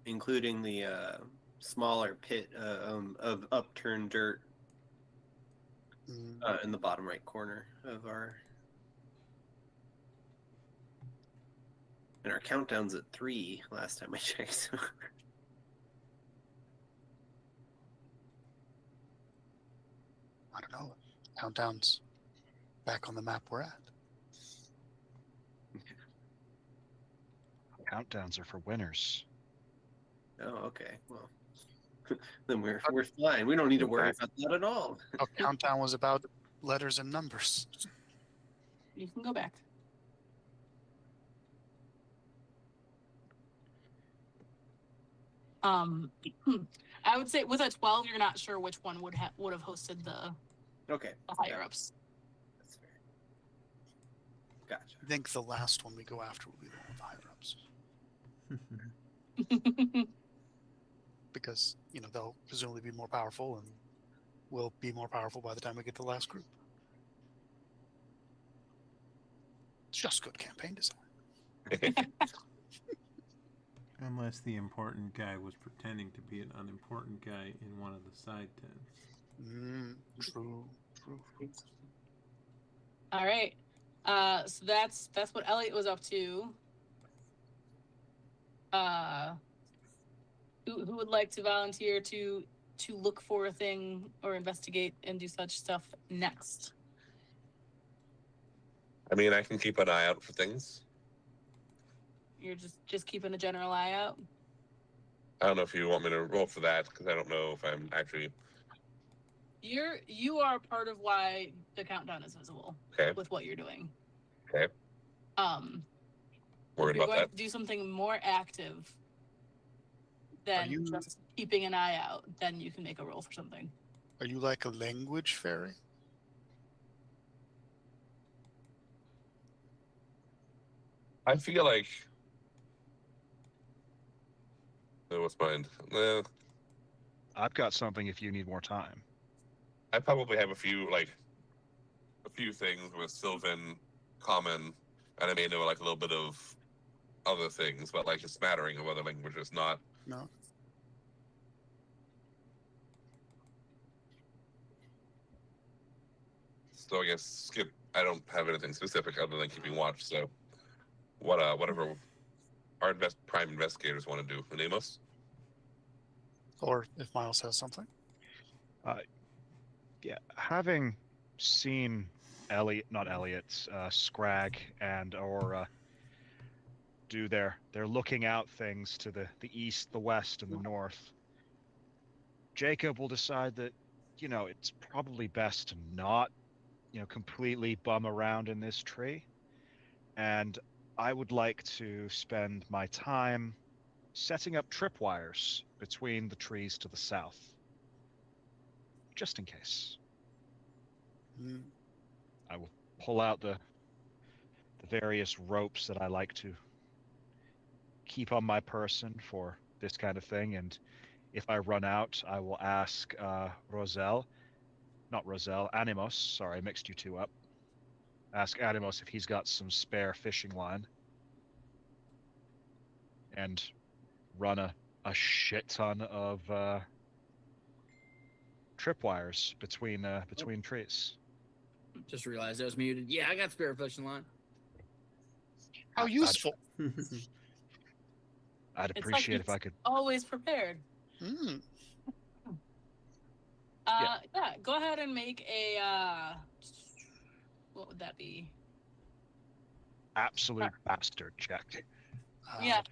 Speaker 6: including the smaller pit of upturned dirt in the bottom right corner of our. And our countdown's at 3 last time I checked.
Speaker 3: I don't know. Countdown's back on the map we're at.
Speaker 2: Countdowns are for winners.
Speaker 6: Oh, okay. Well, then we're fine. We don't need to worry about that at all.
Speaker 3: Oh, countdown was about letters and numbers.
Speaker 7: You can go back. I would say with a 12, you're not sure which one would have hosted the higher ups.
Speaker 6: That's fair. Gotcha.
Speaker 3: I think the last one we go after will be the one with the higher ups. Because, they'll presumably be more powerful and will be more powerful by the time we get to the last group. It's just good campaign design.
Speaker 1: Unless the important guy was pretending to be an unimportant guy in one of the side tents.
Speaker 3: True.
Speaker 7: All right. So that's what Elliot was up to. Who would like to volunteer to look for a thing or investigate and do such stuff next?
Speaker 4: I mean, I can keep an eye out for things.
Speaker 7: You're just keeping a general eye out?
Speaker 4: I don't know if you want me to roll for that, because I don't know if I'm actually...
Speaker 7: You are part of why the countdown is visible.
Speaker 4: Okay.
Speaker 7: With what you're doing.
Speaker 4: Okay. Worried
Speaker 7: you're
Speaker 4: about
Speaker 7: going
Speaker 4: that.
Speaker 7: to do something more active than just keeping an eye out, then you can make a roll for something.
Speaker 3: Are you like a language fairy?
Speaker 4: I feel like... What's mine?
Speaker 2: I've got something if you need more time.
Speaker 4: I probably have a few things with Sylvan, Common, and I may know like a little bit of other things, but like a smattering of other languages, not...
Speaker 3: No.
Speaker 4: So I guess skip. I don't have anything specific other than keeping watch, so whatever our prime investigators want to do. Anemos?
Speaker 3: Or if Miles has something.
Speaker 2: Yeah, having seen Scrag and Aurora do their looking out things to the east, the west, and the north, Jacob will decide that, it's probably best to not, completely bum around in this tree. And I would like to spend my time setting up tripwires between the trees to the south. Just in case. I will pull out the various ropes that I like to keep on my person for this kind of thing, and if I run out, I will ask Animos, sorry, I mixed you two up. ask Adamos if he's got some spare fishing line, and run a shit ton of tripwires between trees.
Speaker 5: Just realized I was muted. Yeah, I got spare fishing line.
Speaker 3: How useful.
Speaker 2: I'd appreciate if I could.
Speaker 7: Always prepared.
Speaker 3: Mm.
Speaker 7: Yeah, go ahead and make a what would that be?
Speaker 2: Absolute bastard check.
Speaker 7: Yeah,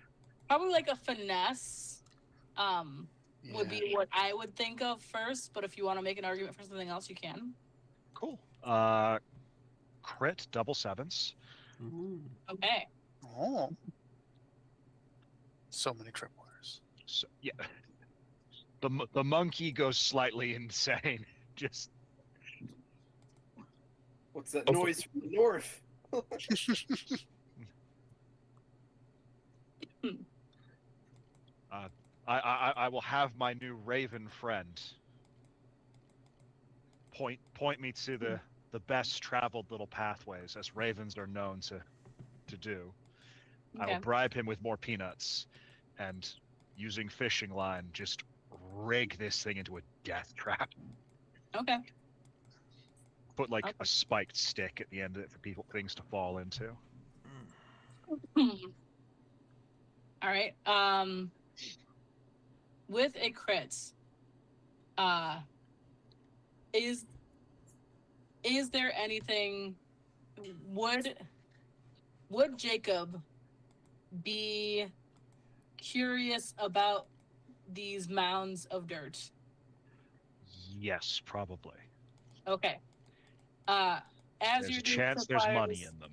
Speaker 7: probably like a finesse. Would be what I would think of first, but if you want to make an argument for something else, you can.
Speaker 2: Cool. Crit double sevens.
Speaker 1: Ooh.
Speaker 7: Okay.
Speaker 3: Oh. So many tripwires.
Speaker 2: So yeah, the monkey goes slightly insane. Just
Speaker 6: What's that noise from the north?
Speaker 2: I will have my new raven friend point me to the best traveled little pathways, as ravens are known to do.
Speaker 7: Okay.
Speaker 2: I will bribe him with more peanuts, and using fishing line, just rig this thing into a death trap.
Speaker 7: Okay.
Speaker 2: Put like a spiked stick at the end of it for things to fall into.
Speaker 7: All right. With a crit, is there anything? Would Jacob be curious about these mounds of dirt?
Speaker 2: Yes, probably.
Speaker 7: Okay.
Speaker 2: There's a chance there's money in them.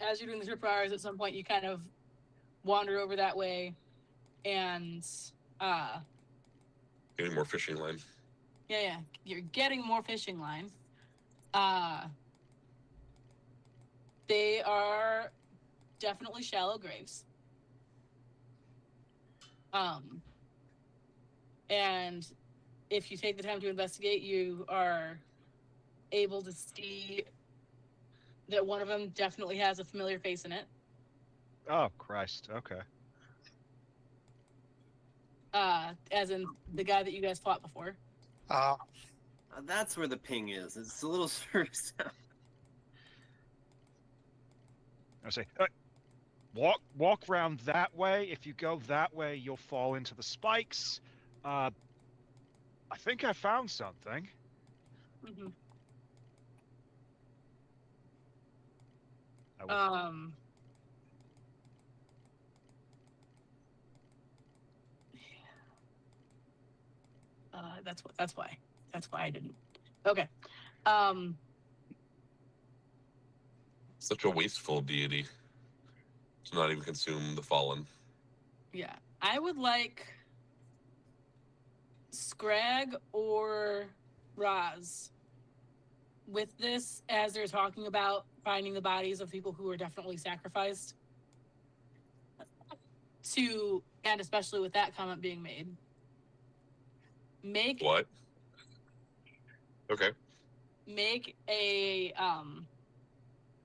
Speaker 7: As you're doing the tripwires, at some point you kind of wander over that way, and
Speaker 4: Getting more fishing line.
Speaker 7: yeah, you're getting more fishing line. They are definitely shallow graves. And if you take the time to investigate, you are able to see that one of them definitely has a familiar face in it.
Speaker 2: Oh, Christ. Okay.
Speaker 7: As in the guy that you guys fought before.
Speaker 6: That's where the ping is. It's a little serious.
Speaker 2: I say, walk round that way. If you go that way, you'll fall into the spikes. I think I found something.
Speaker 7: Mm-hmm. That's why I didn't. Okay.
Speaker 4: Such a wasteful deity to not even consume the fallen.
Speaker 7: Yeah, I would like Scrag or Raz with this, as they're talking about finding the bodies of people who were definitely sacrificed, and especially with that comment being made.
Speaker 4: What? Okay.
Speaker 7: Make a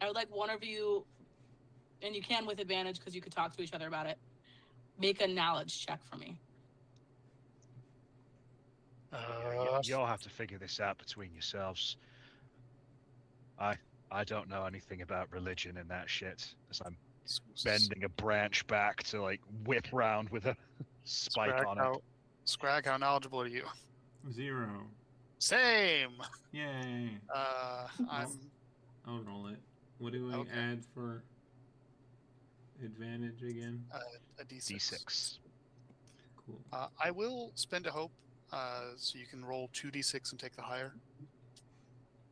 Speaker 7: I would like one of you, and you can with advantage because you could talk to each other about it. Make a knowledge check for me.
Speaker 2: You'll have to figure this out between yourselves. I don't know anything about religion and that shit, as I'm bending a branch back to like whip round with a spike on it.
Speaker 3: Scrag, how knowledgeable are you?
Speaker 1: 0.
Speaker 3: Same.
Speaker 1: Yay. I'll roll it. What do I add for advantage again?
Speaker 3: A D6.
Speaker 2: D6.
Speaker 1: Cool.
Speaker 3: I will spend a hope, so you can roll 2d6 and take the higher,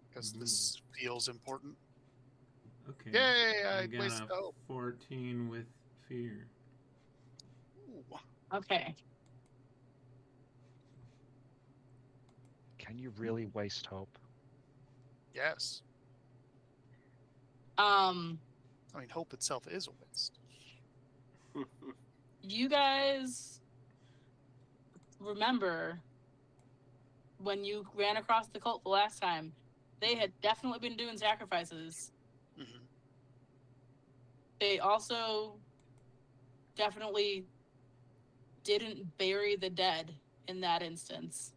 Speaker 3: because this feels important.
Speaker 1: Okay.
Speaker 3: Yay!
Speaker 1: I
Speaker 3: I
Speaker 1: got
Speaker 3: wasted hope.
Speaker 1: 14 with fear.
Speaker 3: Ooh.
Speaker 7: Okay.
Speaker 2: Can you really waste hope?
Speaker 3: Yes.
Speaker 7: I
Speaker 3: mean, hope itself is a waste.
Speaker 7: You guys remember when you ran across the cult the last time, they had definitely been doing sacrifices.
Speaker 3: Mm-hmm.
Speaker 7: They also definitely didn't bury the dead in that instance.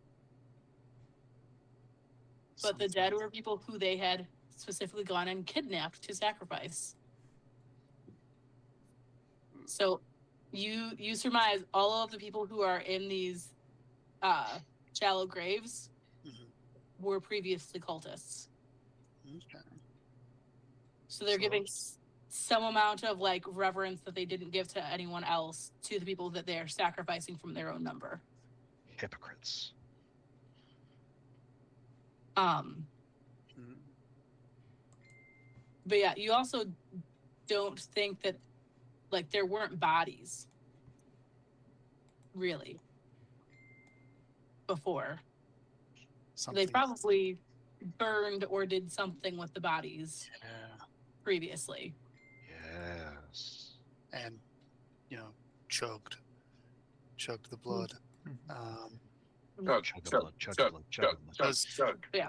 Speaker 7: But the dead were people who they had specifically gone and kidnapped to sacrifice. So you surmise all of the people who are in these shallow graves were previously cultists.
Speaker 3: Okay.
Speaker 7: So they're giving some amount of like reverence that they didn't give to anyone else to the people that they're sacrificing from their own number.
Speaker 2: Hypocrites.
Speaker 7: But yeah, you also don't think that like there weren't bodies really before. They probably burned or did something with the bodies previously.
Speaker 2: Yes.
Speaker 3: And, chugged the blood.
Speaker 4: Chug.
Speaker 7: Yeah.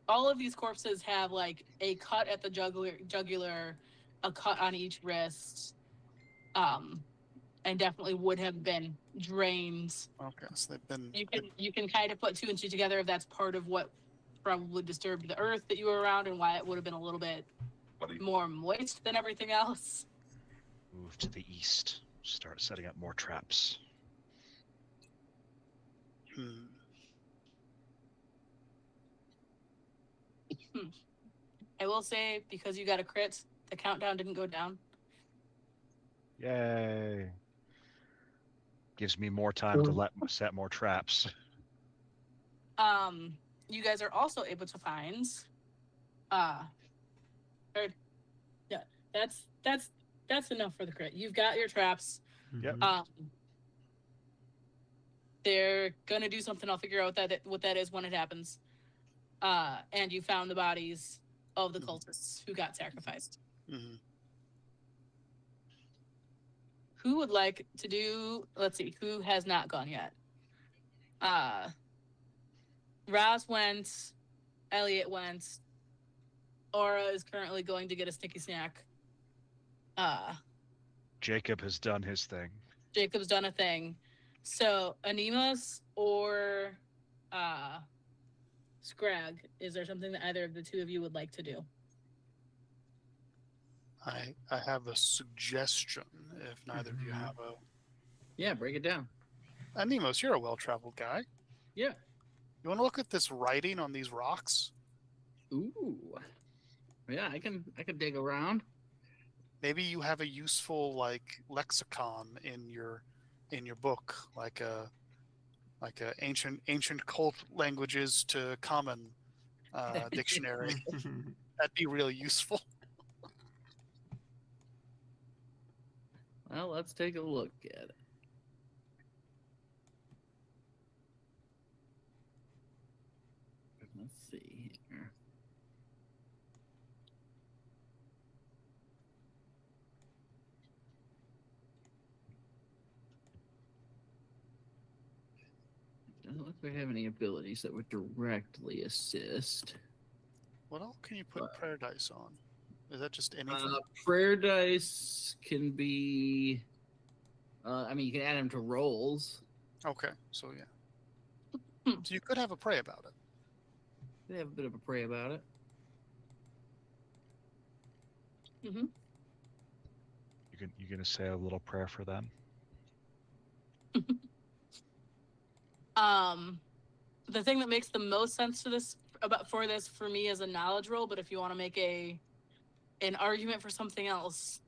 Speaker 7: All of these corpses have like a cut at the jugular, a cut on each wrist, and definitely would have been drained.
Speaker 3: Okay, so they've been.
Speaker 7: You can kind of put two and two together if that's part of what probably disturbed the earth that you were around and why it would have been a little bit more moist than everything else.
Speaker 2: Move to the east. Start setting up more traps.
Speaker 7: I will say, because you got a crit, the countdown didn't go down.
Speaker 2: Yay. Gives me more time to set more traps.
Speaker 7: You guys are also able to find that's enough for the crit. You've got your traps.
Speaker 2: Yep.
Speaker 7: They're gonna do something. I'll figure out what that is when it happens. And you found the bodies of the cultists who got sacrificed.
Speaker 3: Mm-hmm.
Speaker 7: Who would like to do? Let's see. Who has not gone yet? Raz went. Elliot went. Aura is currently going to get a sticky snack.
Speaker 2: Jacob has done his thing.
Speaker 7: Jacob's done a thing. So, Animas or Scrag, is there something that either of the two of you would like to do?
Speaker 3: I have a suggestion, if neither of you have a...
Speaker 5: Yeah, break it down.
Speaker 3: Animos, you're a well-traveled guy.
Speaker 5: Yeah.
Speaker 3: You want to look at this writing on these rocks?
Speaker 5: Ooh. Yeah, I can dig around.
Speaker 3: Maybe you have a useful lexicon in your book, like a ancient cult languages to common dictionary. That'd be really useful.
Speaker 5: Well, let's take a look at it. Let's see here. Doesn't look like we have any abilities that would directly assist.
Speaker 3: What else can you put prayer dice on? Is that just anything?
Speaker 5: Prayer dice can be. You can add them to rolls.
Speaker 3: Okay, so yeah. So you could have a pray about it.
Speaker 5: They have a bit of a pray about it.
Speaker 7: Mm-hmm.
Speaker 2: You gonna say a little prayer for them?
Speaker 7: The thing that makes the most sense for me is a knowledge roll, but if you want to make an argument for something else,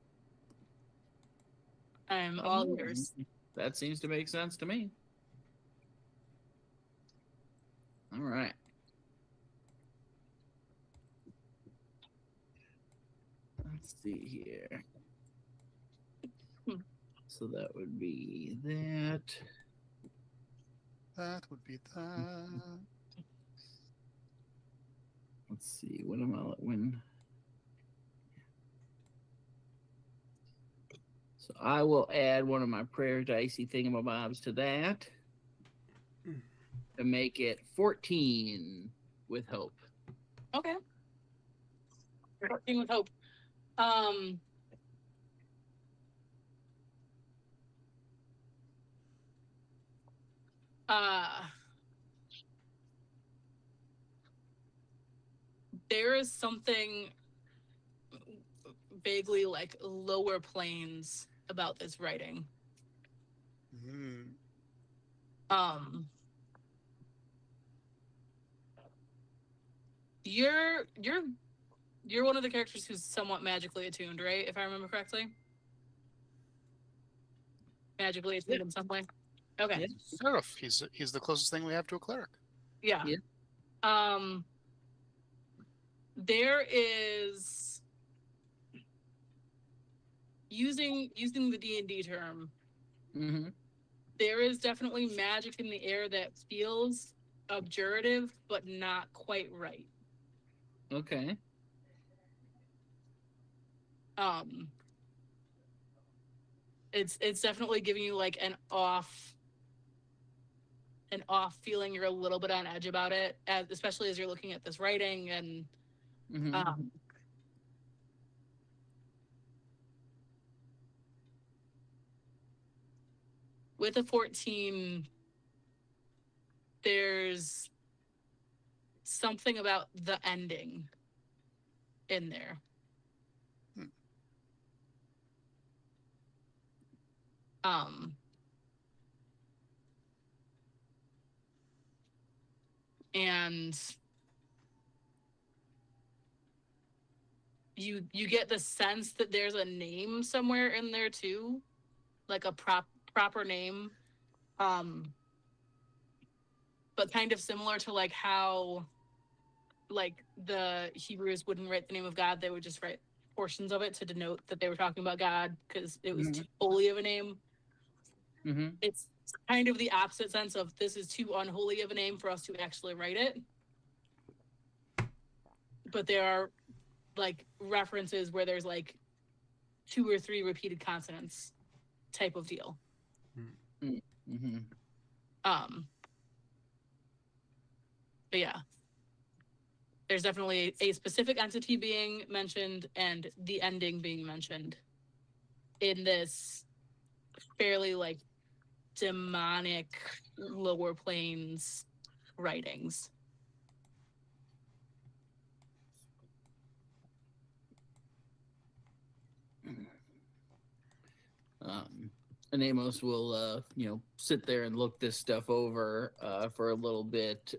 Speaker 7: I'm all ears.
Speaker 5: That seems to make sense to me. All right. Let's see here. So that would be that.
Speaker 3: That would be that.
Speaker 5: Let's see. When? So I will add one of my prayer dicey thingamabobs to that to make it 14. with hope.
Speaker 7: Okay. 14 with hope. There is something vaguely like lower planes about this writing. You're one of the characters who's somewhat magically attuned, right? If I remember correctly. Magically attuned in some way. Okay.
Speaker 5: Yeah.
Speaker 3: Sort of. He's the closest thing we have to a cleric.
Speaker 7: Yeah. There is using the D&D term.
Speaker 5: Mm-hmm.
Speaker 7: There is definitely magic in the air that feels abjurative, but not quite right.
Speaker 5: Okay.
Speaker 7: It's definitely giving you like an off feeling. You're a little bit on edge about it, especially as you're looking at this writing and with a 14, there's something about the ending in there. And you get the sense that there's a name somewhere in there too, like a proper name, but kind of similar to like how like the Hebrews wouldn't write the name of God, they would just write portions of it to denote that they were talking about God because it was too holy of a name. It's kind of the opposite sense of this is too unholy of a name for us to actually write it. But there are like references where there's like 2 or 3 repeated consonants type of deal. But yeah, there's definitely a specific entity being mentioned and the ending being mentioned in this fairly like demonic lower planes writings.
Speaker 5: And Amos will, sit there and look this stuff over for a little bit.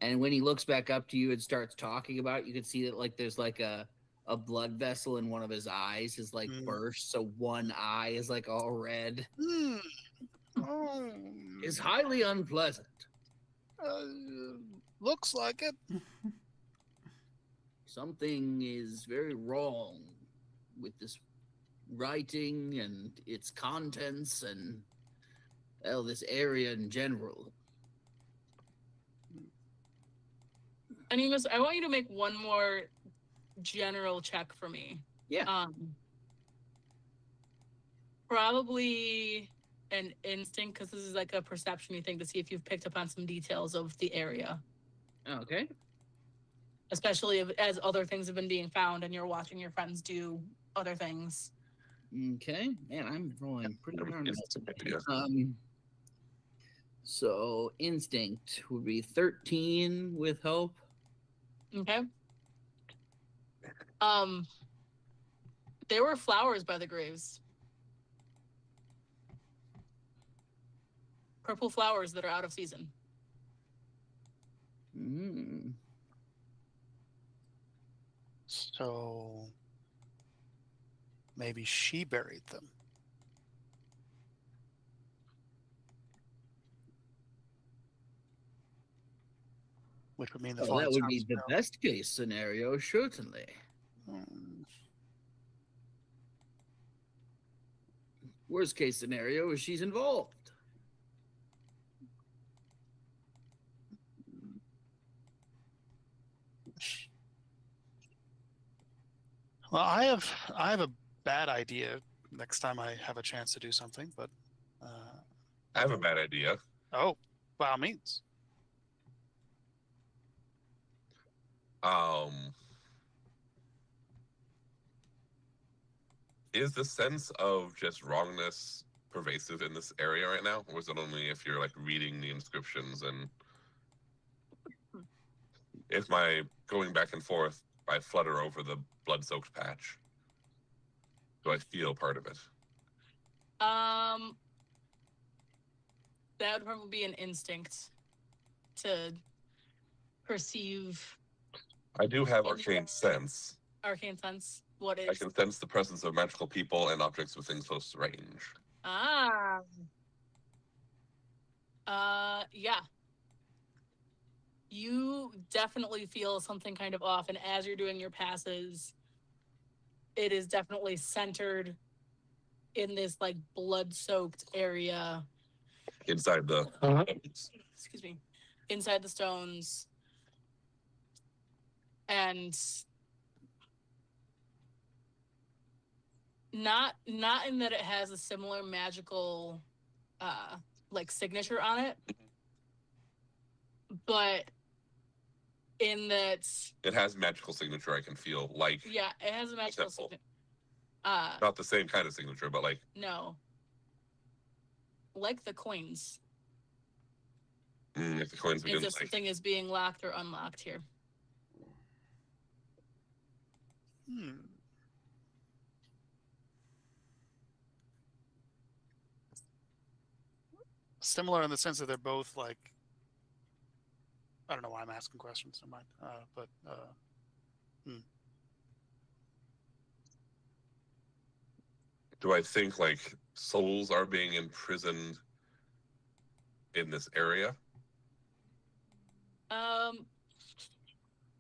Speaker 5: And when he looks back up to you and starts talking about it, you can see that like there's like a blood vessel in one of his eyes is like burst, so one eye is like all red. It's highly unpleasant.
Speaker 3: Looks like it.
Speaker 5: Something is very wrong with this writing and its contents and this area in general.
Speaker 7: Animus, I want you to make one more general check for me.
Speaker 5: Yeah.
Speaker 7: Probably an instinct, because this is like a perception-y thing to see if you've picked up on some details of the area.
Speaker 5: Okay.
Speaker 7: Especially as other things have been being found and you're watching your friends do other things.
Speaker 5: Okay. Man, I'm rolling pretty darn well. So instinct would be 13 with hope.
Speaker 7: Okay. There were flowers by the graves. Purple flowers that are out of season.
Speaker 3: So maybe she buried them. Which would mean the
Speaker 5: that would be the best case scenario, certainly. Worst case scenario is she's involved.
Speaker 3: Well, I have a bad idea next time I have a chance to do something, but
Speaker 4: I have a bad idea.
Speaker 3: Oh, by all means.
Speaker 4: Is the sense of just wrongness pervasive in this area right now, or is it only if you're like reading the inscriptions? And if my going back and forth, I flutter over the blood-soaked patch, do I feel part of it?
Speaker 7: That would probably be an instinct to perceive.
Speaker 4: I do have arcane sense.
Speaker 7: Arcane sense. What is?
Speaker 4: I can sense the presence of magical people and objects within close range.
Speaker 7: Yeah. You definitely feel something kind of off, and as you're doing your passes, it is definitely centered in this like blood-soaked area.
Speaker 4: Inside the
Speaker 7: excuse me. Inside the stones. And not in that it has a similar magical like signature on it, but in that
Speaker 4: it has magical signature. I can feel like
Speaker 7: it has a magical signature.
Speaker 4: Not the same kind of signature, but like
Speaker 7: no, like the coins.
Speaker 4: If the coins begin,
Speaker 7: if something is being locked or unlocked here.
Speaker 3: Similar in the sense that they're both like, I don't know why I'm asking questions, never mind.
Speaker 4: Do I think like souls are being imprisoned in this area?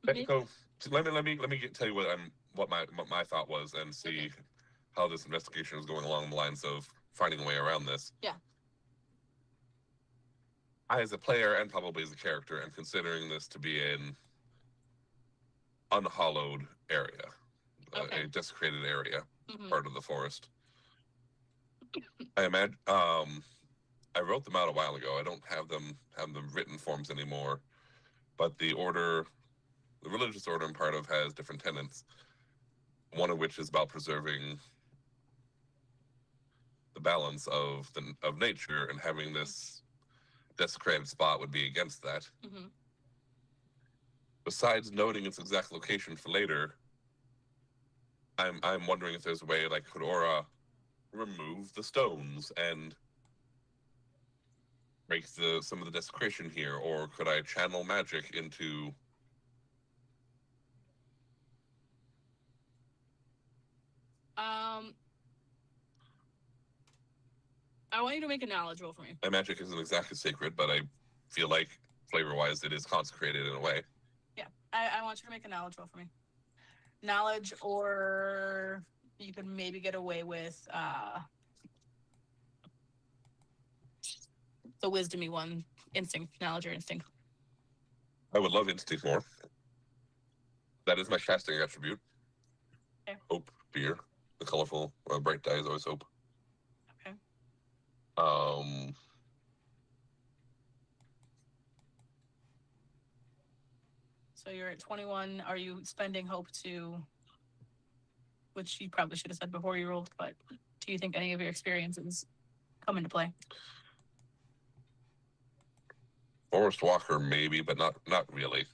Speaker 7: Maybe.
Speaker 4: So let me tell you what my thought was, and see how this investigation is going along the lines of finding a way around this.
Speaker 7: Yeah.
Speaker 4: I, as a player and probably as a character, am considering this to be an unhallowed area, a desecrated area, part of the forest. I imagine. I wrote them out a while ago. I don't have them written forms anymore, but the religious order I'm part of has different tenets. One of which is about preserving the balance of nature, and having this desecrated spot would be against that. Besides noting its exact location for later, I'm wondering if there's a way, like, could Aura remove the stones and break some of the desecration here, or could I channel magic into?
Speaker 7: I want you to make a knowledge roll for me.
Speaker 4: My magic isn't exactly sacred, but I feel like flavor-wise it is consecrated in a way.
Speaker 7: Yeah, I want you to make a knowledge roll for me. Knowledge, or you could maybe get away with the wisdom-y one. Instinct, knowledge, or instinct.
Speaker 4: I would love instinct more. That is my casting attribute.
Speaker 7: Okay.
Speaker 4: Hope, fear, the colorful, bright dye is always hope.
Speaker 7: Okay. So you're at 21. Are you spending hope to, which you probably should have said before you rolled, but do you think any of your experiences come into play?
Speaker 4: Forest Walker, maybe, but not really.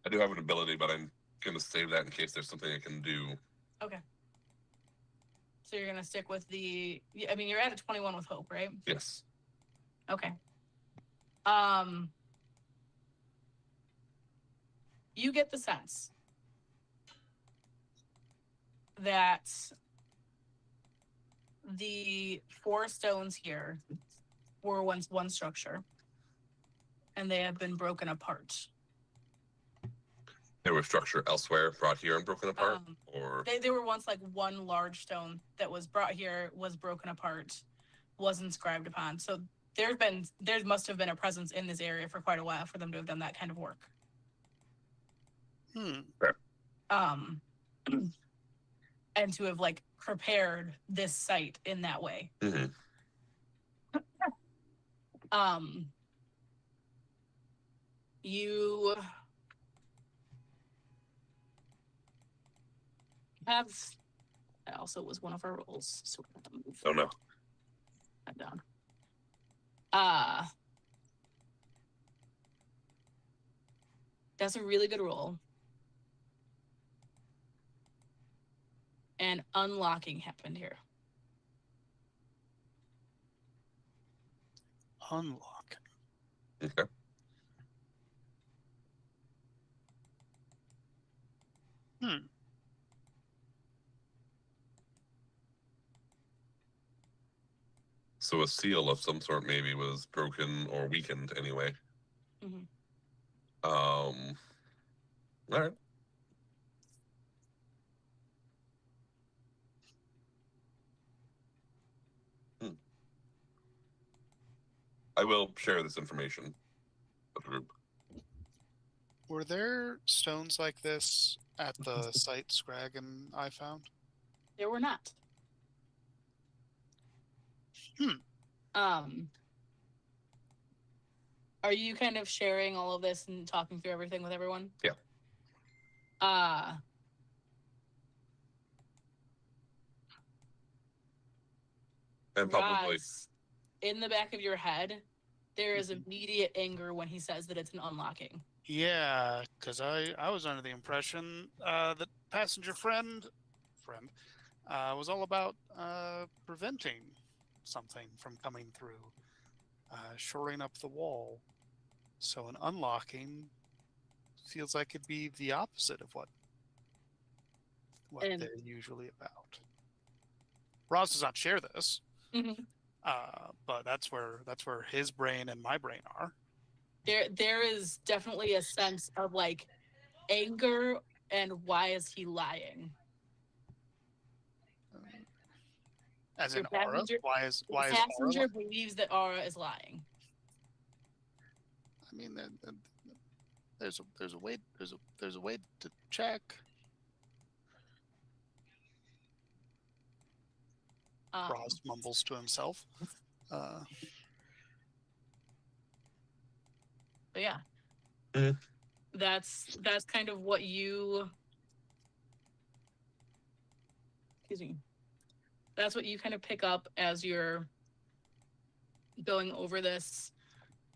Speaker 4: I do have an ability, but I'm going to save that in case there's something I can do.
Speaker 7: Okay. So you're going to stick with I mean, you're at a 21 with hope, right?
Speaker 4: Yes.
Speaker 7: Okay. You get the sense that the 4 stones here were once one structure, and they have been broken apart.
Speaker 4: There was structure elsewhere brought here and broken apart? Or
Speaker 7: they were once like one large stone that was brought here, was broken apart, was inscribed upon. So there must have been a presence in this area for quite a while for them to have done that kind of work.
Speaker 4: Okay.
Speaker 7: And to have like prepared this site in that way. You have. That also was one of our rolls, so we have to move.
Speaker 4: Oh no.
Speaker 7: That down. That's a really good roll. And unlocking happened here.
Speaker 3: Unlock.
Speaker 4: Okay. So a seal of some sort maybe was broken or weakened anyway.
Speaker 7: Mm-hmm.
Speaker 4: All right. I will share this information with the group.
Speaker 3: Were there stones like this at the site Scrag and I found?
Speaker 7: There were not. Are you kind of sharing all of this and talking through everything with everyone?
Speaker 4: Yeah. And probably
Speaker 7: Roz, in the back of your head, there is immediate anger when he says that it's an unlocking.
Speaker 3: Yeah, because I was under the impression that passenger friend was all about preventing something from coming through, shoring up the wall. So an unlocking feels like it'd be the opposite of what they're usually about. Roz does not share this, but that's where his brain and my brain are.
Speaker 7: There is definitely a sense of like anger and why is he lying?
Speaker 3: As in Aura? Why is
Speaker 7: passenger believes that Aura is lying?
Speaker 3: I mean, there's a way to check. Ross mumbles to himself.
Speaker 7: But yeah, that's kind of what you. Excuse me. That's what you kind of pick up as you're going over this.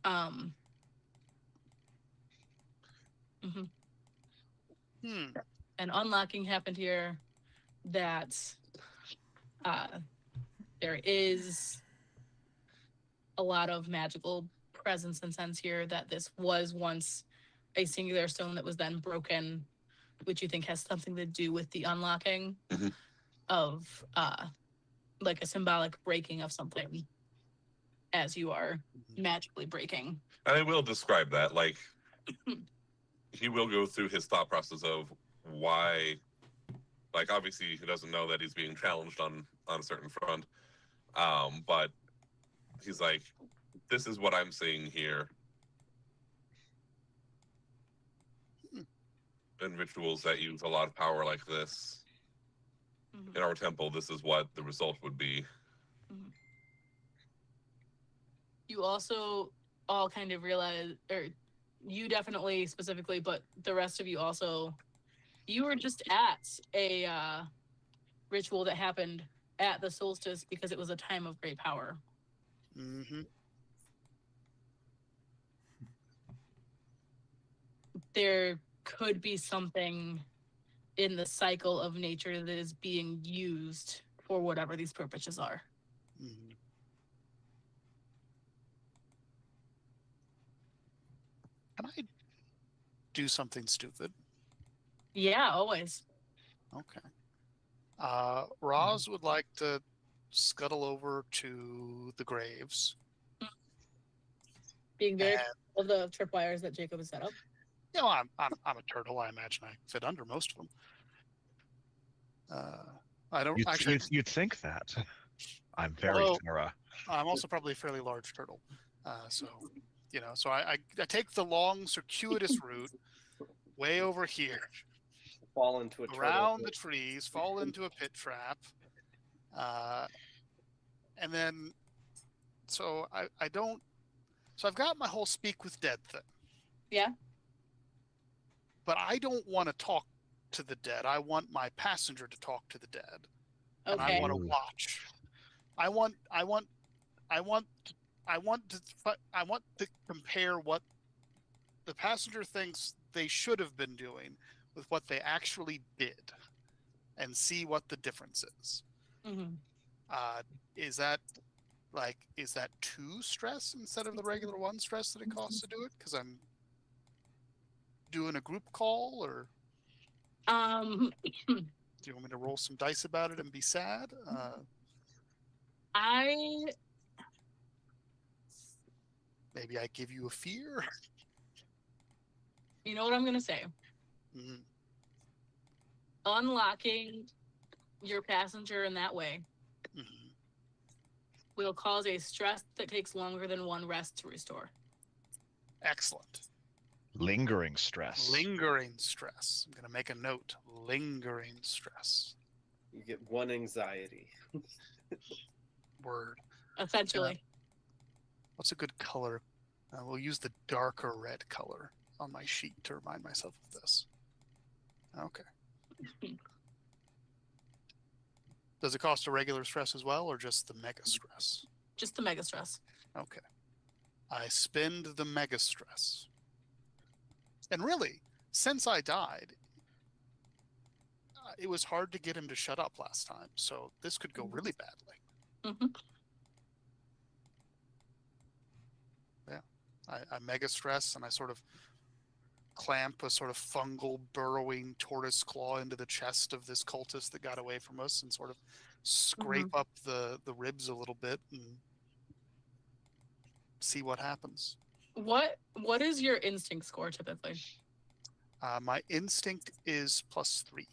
Speaker 7: An unlocking happened here that there is a lot of magical presence and sense here, that this was once a singular stone that was then broken, which you think has something to do with the unlocking of like a symbolic breaking of something as you are magically breaking.
Speaker 4: And I will describe that, like he will go through his thought process of why, like obviously he doesn't know that he's being challenged on a certain front, but he's like, this is what I'm seeing here in rituals that use a lot of power like this. In our temple, this is what the result would be.
Speaker 7: You also all kind of realize, or you definitely specifically, but the rest of you also, you were just at a ritual that happened at the solstice because it was a time of great power. There could be something in the cycle of nature that is being used for whatever these purposes are.
Speaker 3: Can I do something stupid?
Speaker 7: Yeah, always.
Speaker 3: Okay. Roz would like to scuttle over to the graves.
Speaker 7: Being very of the tripwires that Jacob has set up.
Speaker 3: You know, I'm a turtle. I imagine I fit under most of them. I don't actually.
Speaker 2: You'd think that. I'm very thorough.
Speaker 3: I'm also probably a fairly large turtle, so you know. So I take the long, circuitous route way over here,
Speaker 6: fall into a
Speaker 3: around the trees, fall into a pit trap, and then so I don't. So I've got my whole speak with dead thing.
Speaker 7: Yeah.
Speaker 3: But I don't want to talk to the dead. I want my passenger to talk to the dead,
Speaker 7: Okay.
Speaker 3: and I want to watch. I want to compare what the passenger thinks they should have been doing with what they actually did, and see what the difference is.
Speaker 7: Mm-hmm.
Speaker 3: Is that 2 stress instead of the regular 1 stress that it costs to do it? Because I'm doing a group call, or do you want me to roll some dice about it and be sad? Maybe I give you a fear.
Speaker 7: You know what I'm gonna say?
Speaker 3: Mm-hmm.
Speaker 7: Unlocking your passenger in that way will cause a stress that takes longer than 1 rest to restore.
Speaker 3: Excellent.
Speaker 2: Lingering stress.
Speaker 3: Lingering stress. I'm going to make a note. Lingering stress.
Speaker 6: You get 1 anxiety.
Speaker 3: Word.
Speaker 7: Essentially.
Speaker 3: What's a good color? We'll use the darker red color on my sheet to remind myself of this. Okay. Does it cost a regular stress as well, or just the mega stress?
Speaker 7: Just the mega stress.
Speaker 3: Okay. I spend the mega stress. And really, since I died, it was hard to get him to shut up last time, so this could go really badly.
Speaker 7: Mm-hmm.
Speaker 3: Yeah. I mega stress, and I sort of clamp a sort of fungal burrowing tortoise claw into the chest of this cultist that got away from us, and sort of scrape up the ribs a little bit and see what happens.
Speaker 7: What is your instinct score typically?
Speaker 3: My instinct is +3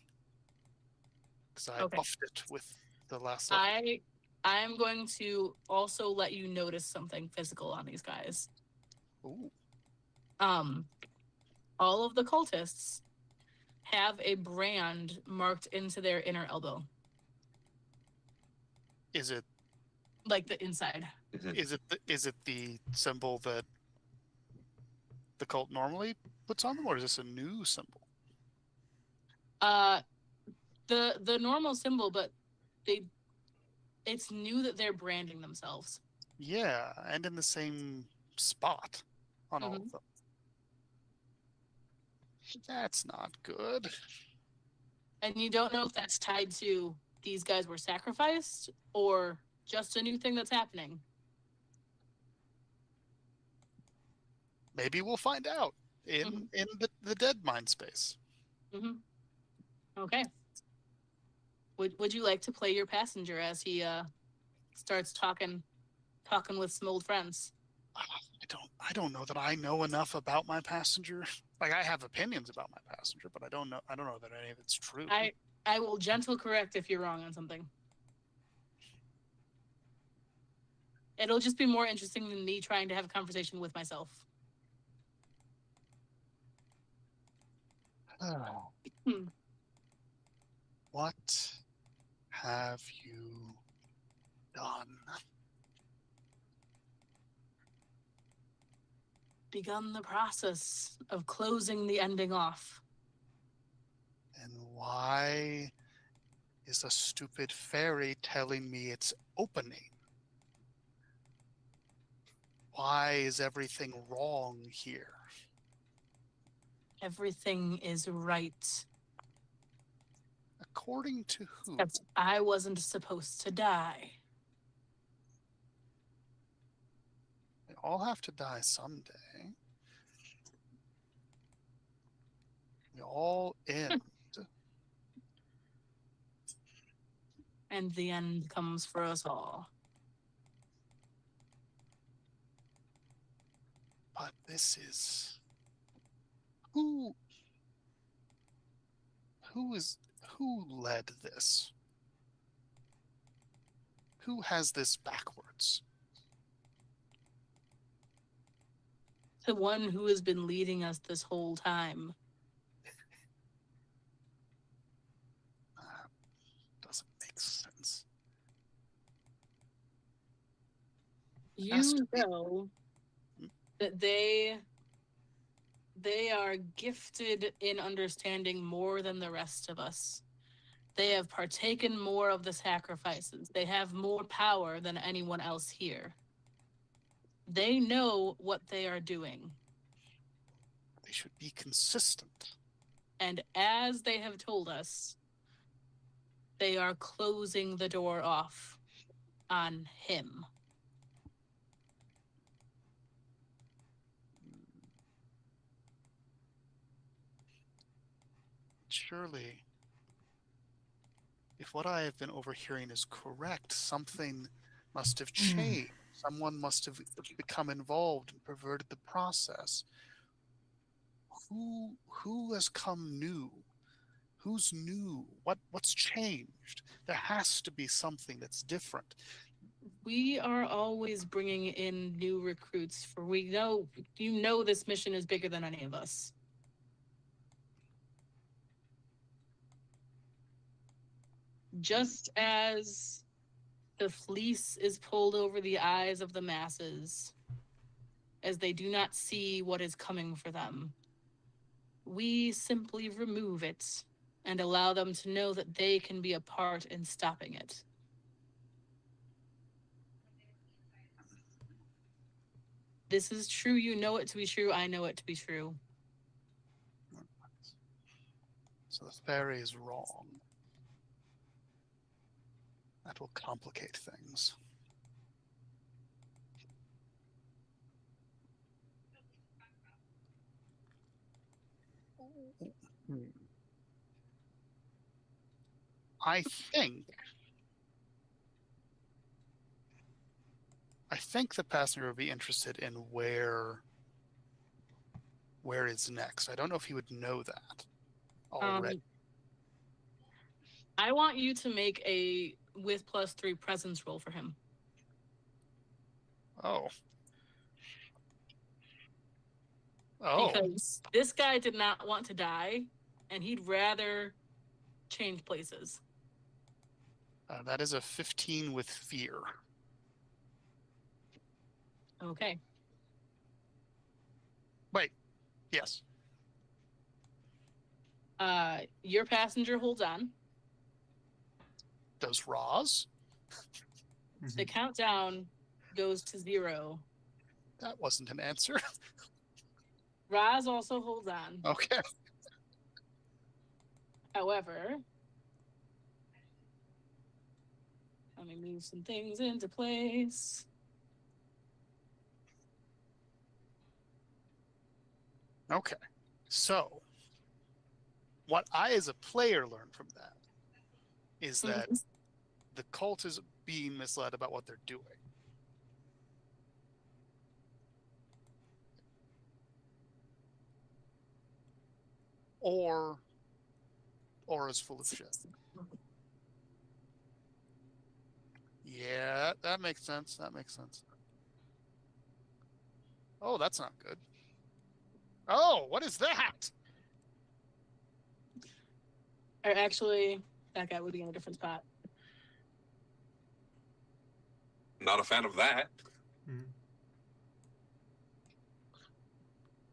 Speaker 3: because I buffed it with the last level.
Speaker 7: I'm going to also let you notice something physical on these guys.
Speaker 3: Ooh.
Speaker 7: All of the cultists have a brand marked into their inner elbow.
Speaker 3: Is it
Speaker 7: like the inside?
Speaker 3: Is it the symbol that the cult normally puts on them, or is this a new symbol?
Speaker 7: The normal symbol, but it's new that they're branding themselves.
Speaker 3: Yeah, and in the same spot on all of them. That's not good.
Speaker 7: And you don't know if that's tied to these guys were sacrificed or just a new thing that's happening.
Speaker 3: Maybe we'll find out in the dead mind space.
Speaker 7: Mm-hmm. Okay. Would you like to play your passenger as he starts talking with some old friends?
Speaker 3: I don't know that I know enough about my passenger. Like, I have opinions about my passenger, but I don't know that any of it's true.
Speaker 7: I will gentle correct if you're wrong on something. It'll just be more interesting than me trying to have a conversation with myself.
Speaker 3: What have you done?
Speaker 7: Begun the process of closing the ending off.
Speaker 3: And why is a stupid fairy telling me it's opening? Why is everything wrong here?
Speaker 7: Everything is right.
Speaker 3: According to who?
Speaker 7: Except I wasn't supposed to die.
Speaker 3: We all have to die someday. We all end.
Speaker 7: And the end comes for us all.
Speaker 3: But this is... Who led this? Who has this backwards?
Speaker 7: The one who has been leading us this whole time.
Speaker 3: Doesn't make sense.
Speaker 7: You know that they they are gifted in understanding more than the rest of us. They have partaken more of the sacrifices. They have more power than anyone else here. They know what they are doing.
Speaker 3: They should be consistent.
Speaker 7: And as they have told us, they are closing the door off on him.
Speaker 3: Surely, if what I have been overhearing is correct, something must have changed. Someone must have become involved and perverted the process. Who has come new? Who's new? What's changed? There has to be something that's different.
Speaker 7: We are always bringing in new recruits, for we know, you know, this mission is bigger than any of us. Just as the fleece is pulled over the eyes of the masses, as they do not see what is coming for them, we simply remove it and allow them to know that they can be a part in stopping it. This is true. You know it to be true. I know it to be true.
Speaker 3: So the fairy is wrong. That will complicate things. I think the passenger would be interested in where is next. I don't know if he would know that already.
Speaker 7: I want you to make a with +3 presence roll for him.
Speaker 3: Oh.
Speaker 7: Because this guy did not want to die, and he'd rather change places.
Speaker 3: That is a 15 with fear.
Speaker 7: Okay.
Speaker 3: Wait. Yes.
Speaker 7: Your passenger holds on.
Speaker 3: Does Roz?
Speaker 7: The countdown goes to 0.
Speaker 3: That wasn't an answer.
Speaker 7: Roz also holds on.
Speaker 3: Okay.
Speaker 7: However, let me move some things into place.
Speaker 3: Okay. So, what I as a player learned from that is that the cult is being misled about what they're doing. Or is full of shit. Yeah, that makes sense. Oh, that's not good. Oh, what is that?
Speaker 7: Or actually, that guy would be in a different spot.
Speaker 4: Not a fan of that.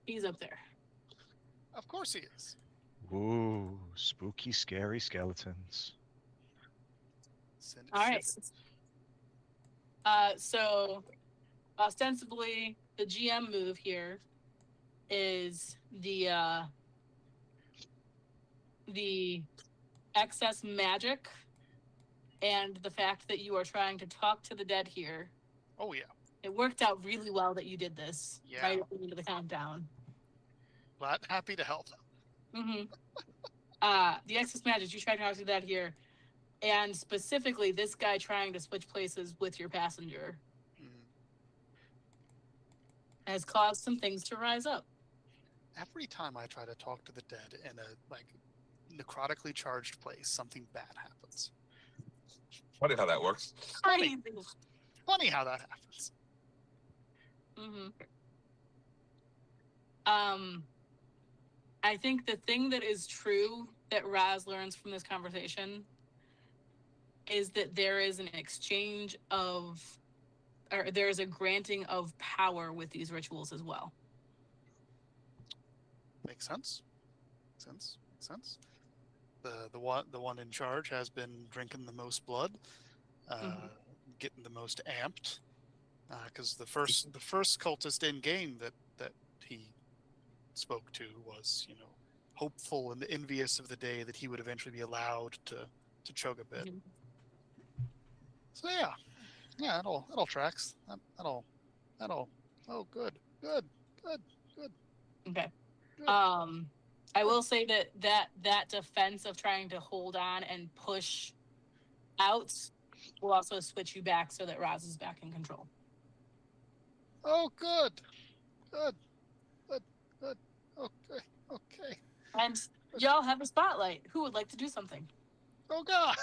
Speaker 7: He's up there.
Speaker 3: Of course he is.
Speaker 2: Ooh, spooky, scary skeletons.
Speaker 7: All right. So, ostensibly, the GM move here is the excess magic and the fact that you are trying to talk to the dead here.
Speaker 3: Oh, yeah.
Speaker 7: It worked out really well that you did this right into the countdown.
Speaker 3: Glad, happy to help.
Speaker 7: The excess magic, you tried to talk to that here. And specifically, this guy trying to switch places with your passenger has caused some things to rise up.
Speaker 3: Every time I try to talk to the dead in a necrotically charged place, something bad happens.
Speaker 4: Funny how that works.
Speaker 3: Funny how that happens.
Speaker 7: I think the thing that is true that Raz learns from this conversation is that there is an exchange of, or there is a granting of power with these rituals as well.
Speaker 3: Makes sense. Makes sense. The one in charge has been drinking the most blood, getting the most amped, because the first cultist in game that he spoke to was, hopeful and envious of the day that he would eventually be allowed to chug a bit. So yeah, it all tracks. That all. Oh, good.
Speaker 7: Okay. I will say that defense of trying to hold on and push out will also switch you back so that Roz is back in control.
Speaker 3: Oh, good. Okay.
Speaker 7: And y'all have a spotlight. Who would like to do something?
Speaker 3: Oh God.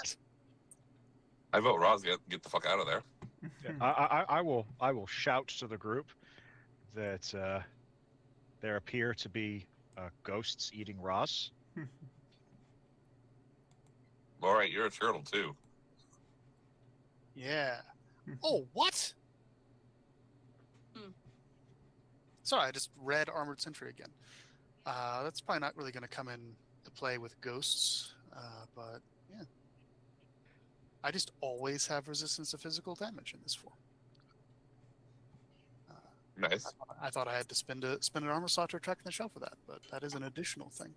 Speaker 4: I vote Roz get the fuck out of there.
Speaker 2: I will shout to the group that there appear to be ghosts eating Roz.
Speaker 4: All right, you're a turtle too.
Speaker 3: Yeah. Oh, what? Sorry, I just read Armored Sentry again. That's probably not really going to come into play with ghosts, but yeah. I just always have resistance to physical damage in this form.
Speaker 4: Nice.
Speaker 3: I thought I had to spend an armor slot to attack the shell for that, but that is an additional thing.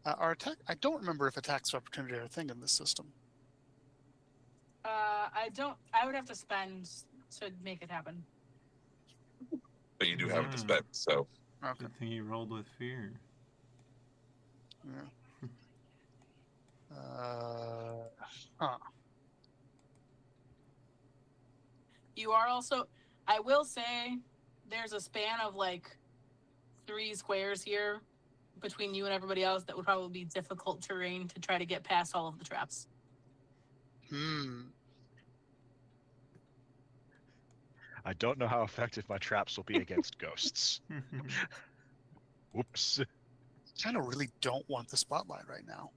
Speaker 3: Our attack. I don't remember if attacks of opportunity are a thing in this system.
Speaker 7: I don't. I would have to spend to make it happen.
Speaker 4: But you do have it to spend, so.
Speaker 3: Okay.
Speaker 1: Good thing you rolled with fear.
Speaker 3: Yeah.
Speaker 7: You are also. I will say, there's a span of like 3 squares here between you and everybody else that would probably be difficult terrain to try to get past all of the traps.
Speaker 2: I don't know how effective my traps will be against ghosts. Whoops.
Speaker 3: Kind of really don't want the spotlight right now.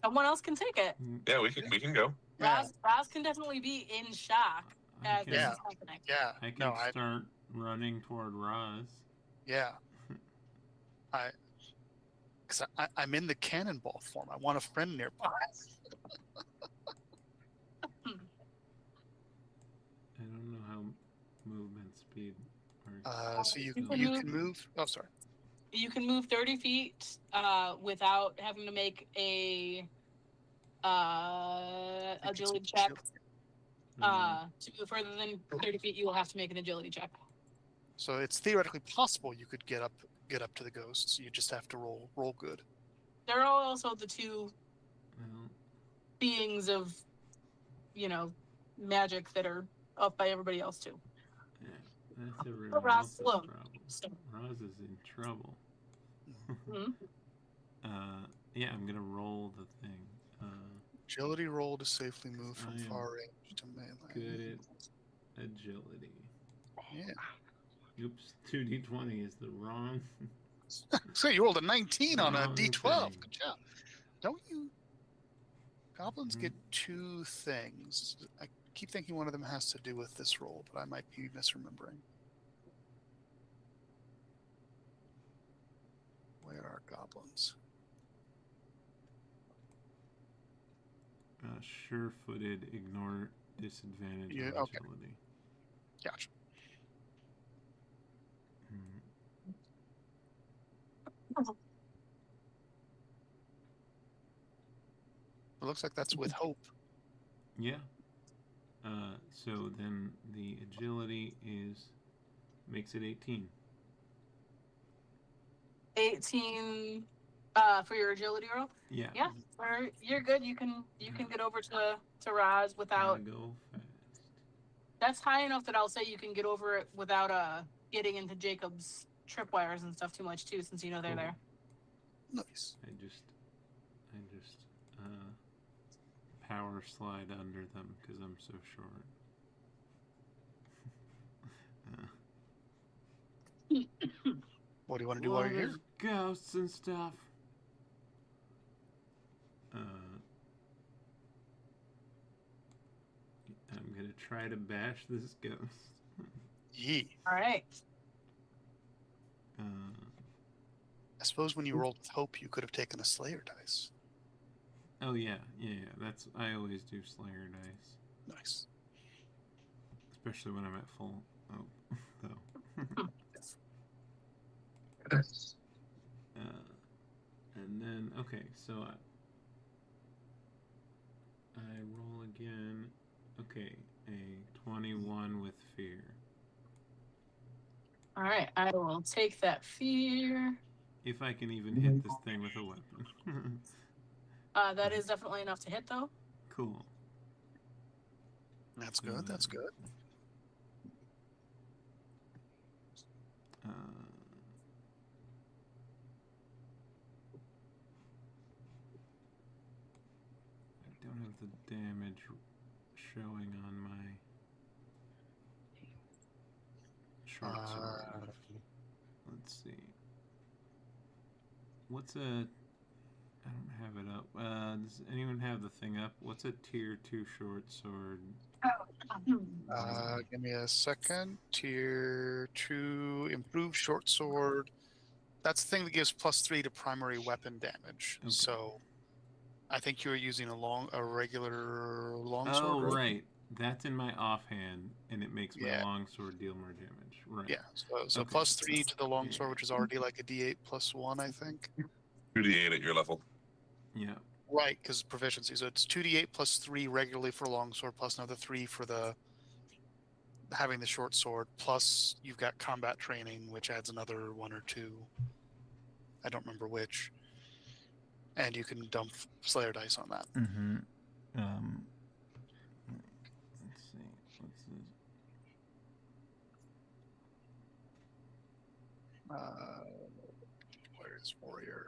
Speaker 7: Someone else can take it.
Speaker 4: Yeah, we can go.
Speaker 7: Roz can definitely be in shock as this is happening.
Speaker 3: Yeah.
Speaker 1: I can start running toward Roz.
Speaker 3: Yeah. Because I'm in the cannonball form. I want a friend nearby.
Speaker 1: I don't know how movement speed works.
Speaker 3: So you can move. Oh, sorry.
Speaker 7: You can move 30 feet without having to make a agility check. To move further than 30 feet, you will have to make an agility check.
Speaker 3: So it's theoretically possible you could get up to the ghosts. You just have to roll good.
Speaker 7: There are also the 2 beings of, magic that are up by everybody else too.
Speaker 1: Yeah, that's everyone else's problem. Roz is in trouble. Yeah, I'm gonna roll the thing.
Speaker 3: Agility roll to safely move from far range to melee.
Speaker 1: Good at agility.
Speaker 3: Yeah.
Speaker 1: Oops, 2d20 is the wrong.
Speaker 3: So you rolled a 19 on a d12.
Speaker 1: Thing.
Speaker 3: Good job. Don't you? Goblins get 2 things. I keep thinking one of them has to do with this roll, but I might be misremembering. Where are goblins?
Speaker 1: Sure-footed, ignore disadvantage on agility.
Speaker 3: Gotcha. It looks like that's with hope.
Speaker 1: Yeah. So then the agility makes it 18.
Speaker 7: 18 for your agility roll?
Speaker 1: Yeah.
Speaker 7: Yeah. You're good. You can get over to Roz without.
Speaker 1: Go fast.
Speaker 7: That's high enough that I'll say you can get over it without getting into Jacob's tripwires and stuff too much too, since they're there.
Speaker 3: Nice.
Speaker 1: I just power slide under them because I'm so short.
Speaker 3: What do you want to do while you're here?
Speaker 1: Ghosts and stuff. I'm gonna try to bash this ghost.
Speaker 3: Yee.
Speaker 7: All right.
Speaker 3: I suppose when you rolled with hope, you could have taken a Slayer dice.
Speaker 1: Oh yeah. That's I always do Slayer dice,
Speaker 3: Nice.
Speaker 1: especially when I'm at full. Oh, though. And then okay, so I roll again. Okay, a 21 with fear.
Speaker 7: All right, I will take that fear.
Speaker 1: If I can even hit this thing with a weapon.
Speaker 7: That is definitely enough to hit, though.
Speaker 1: Cool.
Speaker 3: That's good. That's good.
Speaker 1: I don't have the damage showing on my short sword. Let's see. What's a... I don't have it up. Does anyone have the thing up? What's a tier 2 short sword?
Speaker 3: Give me a second. Tier 2 improved short sword. That's the thing that gives +3 to primary weapon damage.
Speaker 1: Okay.
Speaker 3: So I think you were using a regular longsword.
Speaker 1: Oh, right. That's in my offhand, and it makes my longsword deal more damage. Right.
Speaker 3: Yeah. So
Speaker 1: okay.
Speaker 3: +3 to the longsword, which is already like a D8 +1, I think.
Speaker 4: 2d8 at your level.
Speaker 1: Yeah.
Speaker 3: Right, because proficiency. So it's 2d8 +3 regularly for longsword, plus another 3 for having the short sword. Plus you've got combat training, which adds another 1 or 2. I don't remember which. And you can dump Slayer dice on that.
Speaker 1: Mm-hmm. Let's see. What's this?
Speaker 3: Where is warrior?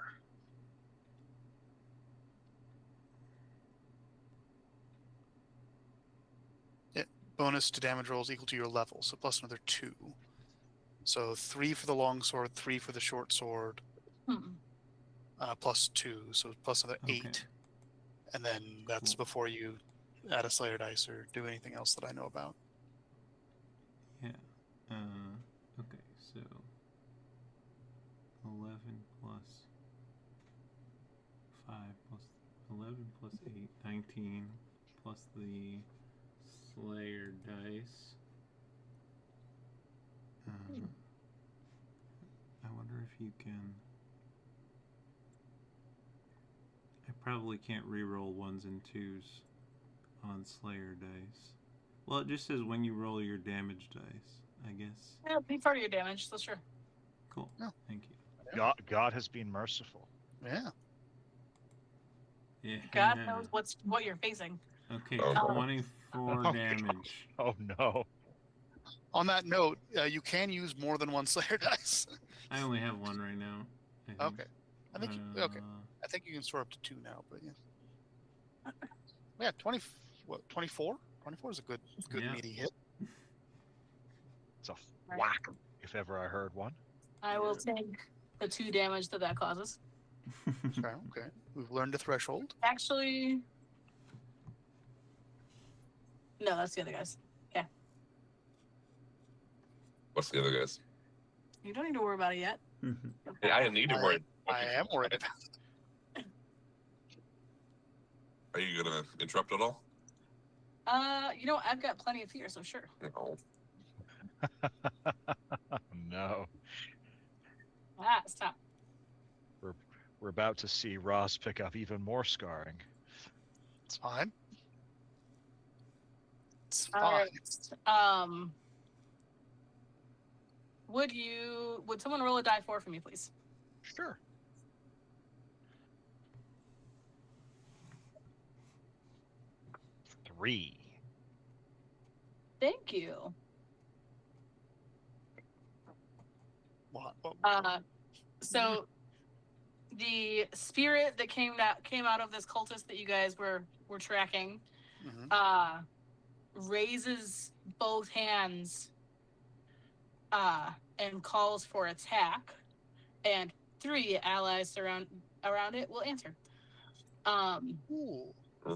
Speaker 3: Bonus to damage rolls equal to your level, so plus another 2. So 3 for the longsword, 3 for the short sword, plus 2, so plus another 8. And then that's before you add a Slayer dice or do anything else that I know about.
Speaker 1: Yeah. Okay, so 11 plus 5 plus 11 plus 8, 19 plus the Slayer dice. I wonder if you can... I probably can't reroll 1s and 2s on Slayer dice. Well, it just says when you roll your damage dice, I guess.
Speaker 7: Yeah, it'll be part of your damage, so sure.
Speaker 1: Cool.
Speaker 3: Yeah.
Speaker 1: Thank you.
Speaker 2: God has been merciful.
Speaker 3: Yeah.
Speaker 1: Yeah.
Speaker 7: God knows what you're facing.
Speaker 1: Okay, 24 damage.
Speaker 2: Oh no.
Speaker 3: On that note, you can use more than 1 Slayer dice.
Speaker 1: I only have 1 right now.
Speaker 3: Okay. I think I think you can store up to 2 now, but yeah. Yeah, 24? 24 is a good meaty hit.
Speaker 2: It's a whack, if ever I heard one.
Speaker 7: I will take the 2 damage that causes.
Speaker 3: Okay. We've learned the threshold.
Speaker 7: Actually, no, that's the other guys. Yeah.
Speaker 4: What's the other guys?
Speaker 7: You don't need to worry about it yet.
Speaker 4: Yeah, I need to worry.
Speaker 3: I am worried about it.
Speaker 4: Are you gonna interrupt at all?
Speaker 7: I've got plenty of fear, so sure.
Speaker 4: No.
Speaker 2: No.
Speaker 7: Stop.
Speaker 2: We're about to see Ross pick up even more scarring.
Speaker 3: It's fine. It's fine.
Speaker 7: All right. Would someone roll a die 4 for me, please?
Speaker 2: Sure. Three.
Speaker 7: Thank you.
Speaker 3: What?
Speaker 7: So the spirit that came out of this cultist that you guys were tracking, raises both hands, and calls for attack, and 3 allies around it will answer.
Speaker 3: Ooh.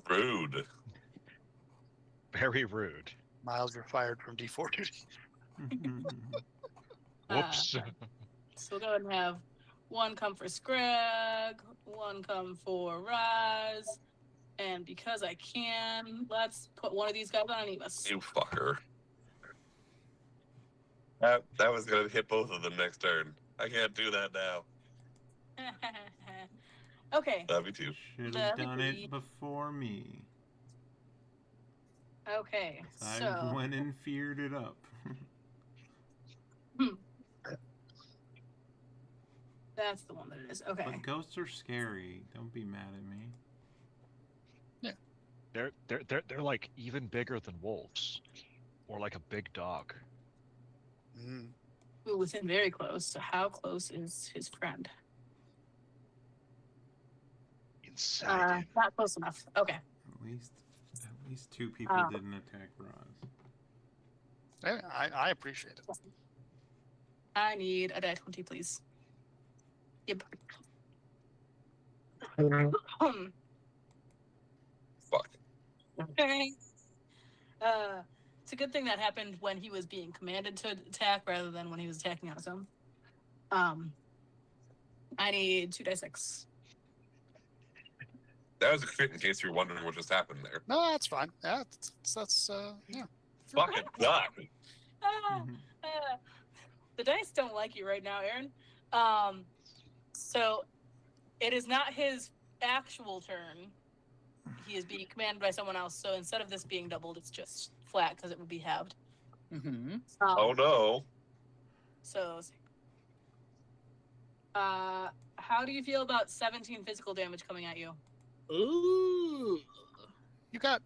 Speaker 4: Rude.
Speaker 2: Very rude.
Speaker 3: Miles, you're fired from D4 duty.
Speaker 2: Whoops.
Speaker 7: So we'll go ahead and have one come for Scrag, one come for Raz, and because I can, let's put one of these guys on Emus.
Speaker 4: You fucker. That was gonna hit both of them next turn. I can't do that now.
Speaker 7: Okay.
Speaker 4: Love you too.
Speaker 1: Should have done it before me.
Speaker 7: Okay,
Speaker 1: I went and feared it up.
Speaker 7: That's the one that it is. Okay.
Speaker 1: But ghosts are scary. Don't be mad at me.
Speaker 2: Yeah. They're like even bigger than wolves, or like a big dog.
Speaker 7: Ooh, within very close. So how close is his friend?
Speaker 2: Inside.
Speaker 7: Not close enough. Okay.
Speaker 1: At least two people didn't attack Roz.
Speaker 3: I appreciate it.
Speaker 7: I need a die 20, please. Yep.
Speaker 4: Fuck.
Speaker 7: Okay. It's a good thing that happened when he was being commanded to attack rather than when he was attacking on his own. I need 2d6.
Speaker 4: That was a crit in case you're wondering what just happened there.
Speaker 3: No, that's fine. Yeah, that's yeah.
Speaker 4: Fucking God.
Speaker 7: The dice don't like you right now, Aaron. So it is not his actual turn. He is being commanded by someone else. So instead of this being doubled, it's just flat because it would be halved.
Speaker 4: Oh no.
Speaker 7: So, how do you feel about 17 physical damage coming at you?
Speaker 5: Ooh,
Speaker 3: You got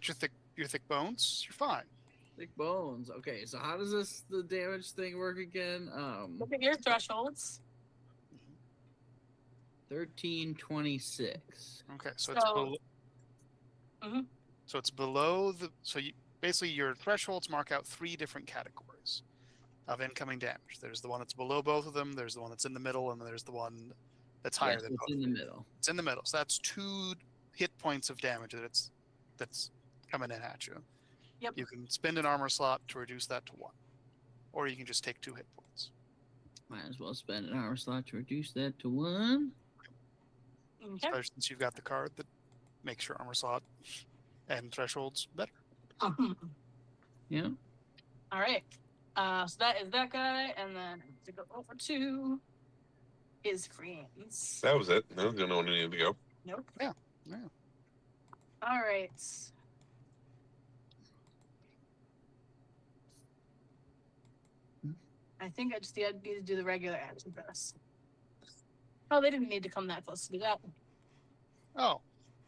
Speaker 3: your thick bones. You're fine.
Speaker 5: thick bones. Okay, so how does the damage thing work again?
Speaker 7: Look at your thresholds.
Speaker 5: 1326.
Speaker 3: Okay, so it's below. So it's below the. So you basically your thresholds mark out 3 different categories of incoming damage. There's the one that's below both of them. There's the one that's in the middle, and then there's the one that's higher than both.
Speaker 5: It's in the middle.
Speaker 3: It's in the middle. So that's 2 hit points of damage that's coming in at you.
Speaker 7: Yep.
Speaker 3: You can spend an armor slot to reduce that to 1, or you can just take 2 hit points.
Speaker 5: Might as well spend an armor slot to reduce that to 1.
Speaker 7: Okay.
Speaker 3: Especially since you've got the card that makes your armor slot and thresholds better.
Speaker 5: Yeah.
Speaker 7: All right. So that is that guy, and then to go over to his friends.
Speaker 4: That was it. I was gonna know when you needed to go.
Speaker 7: Nope.
Speaker 3: Yeah.
Speaker 7: All right. I think I just need to do the regular action first. Oh, they didn't need to come that close to do that.
Speaker 3: Oh.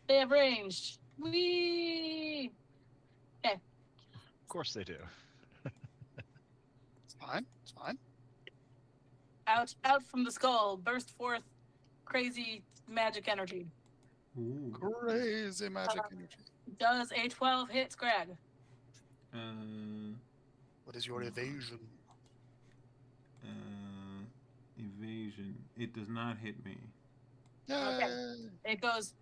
Speaker 7: They have ranged. Whee! Okay.
Speaker 2: Of course they do.
Speaker 3: It's fine. It's fine.
Speaker 7: Out from the skull, burst forth crazy magic energy.
Speaker 1: Ooh.
Speaker 3: Crazy magic energy.
Speaker 7: Does a 12 hit Scrag?
Speaker 3: What is your evasion?
Speaker 1: Evasion. It does not hit me.
Speaker 7: Okay. It goes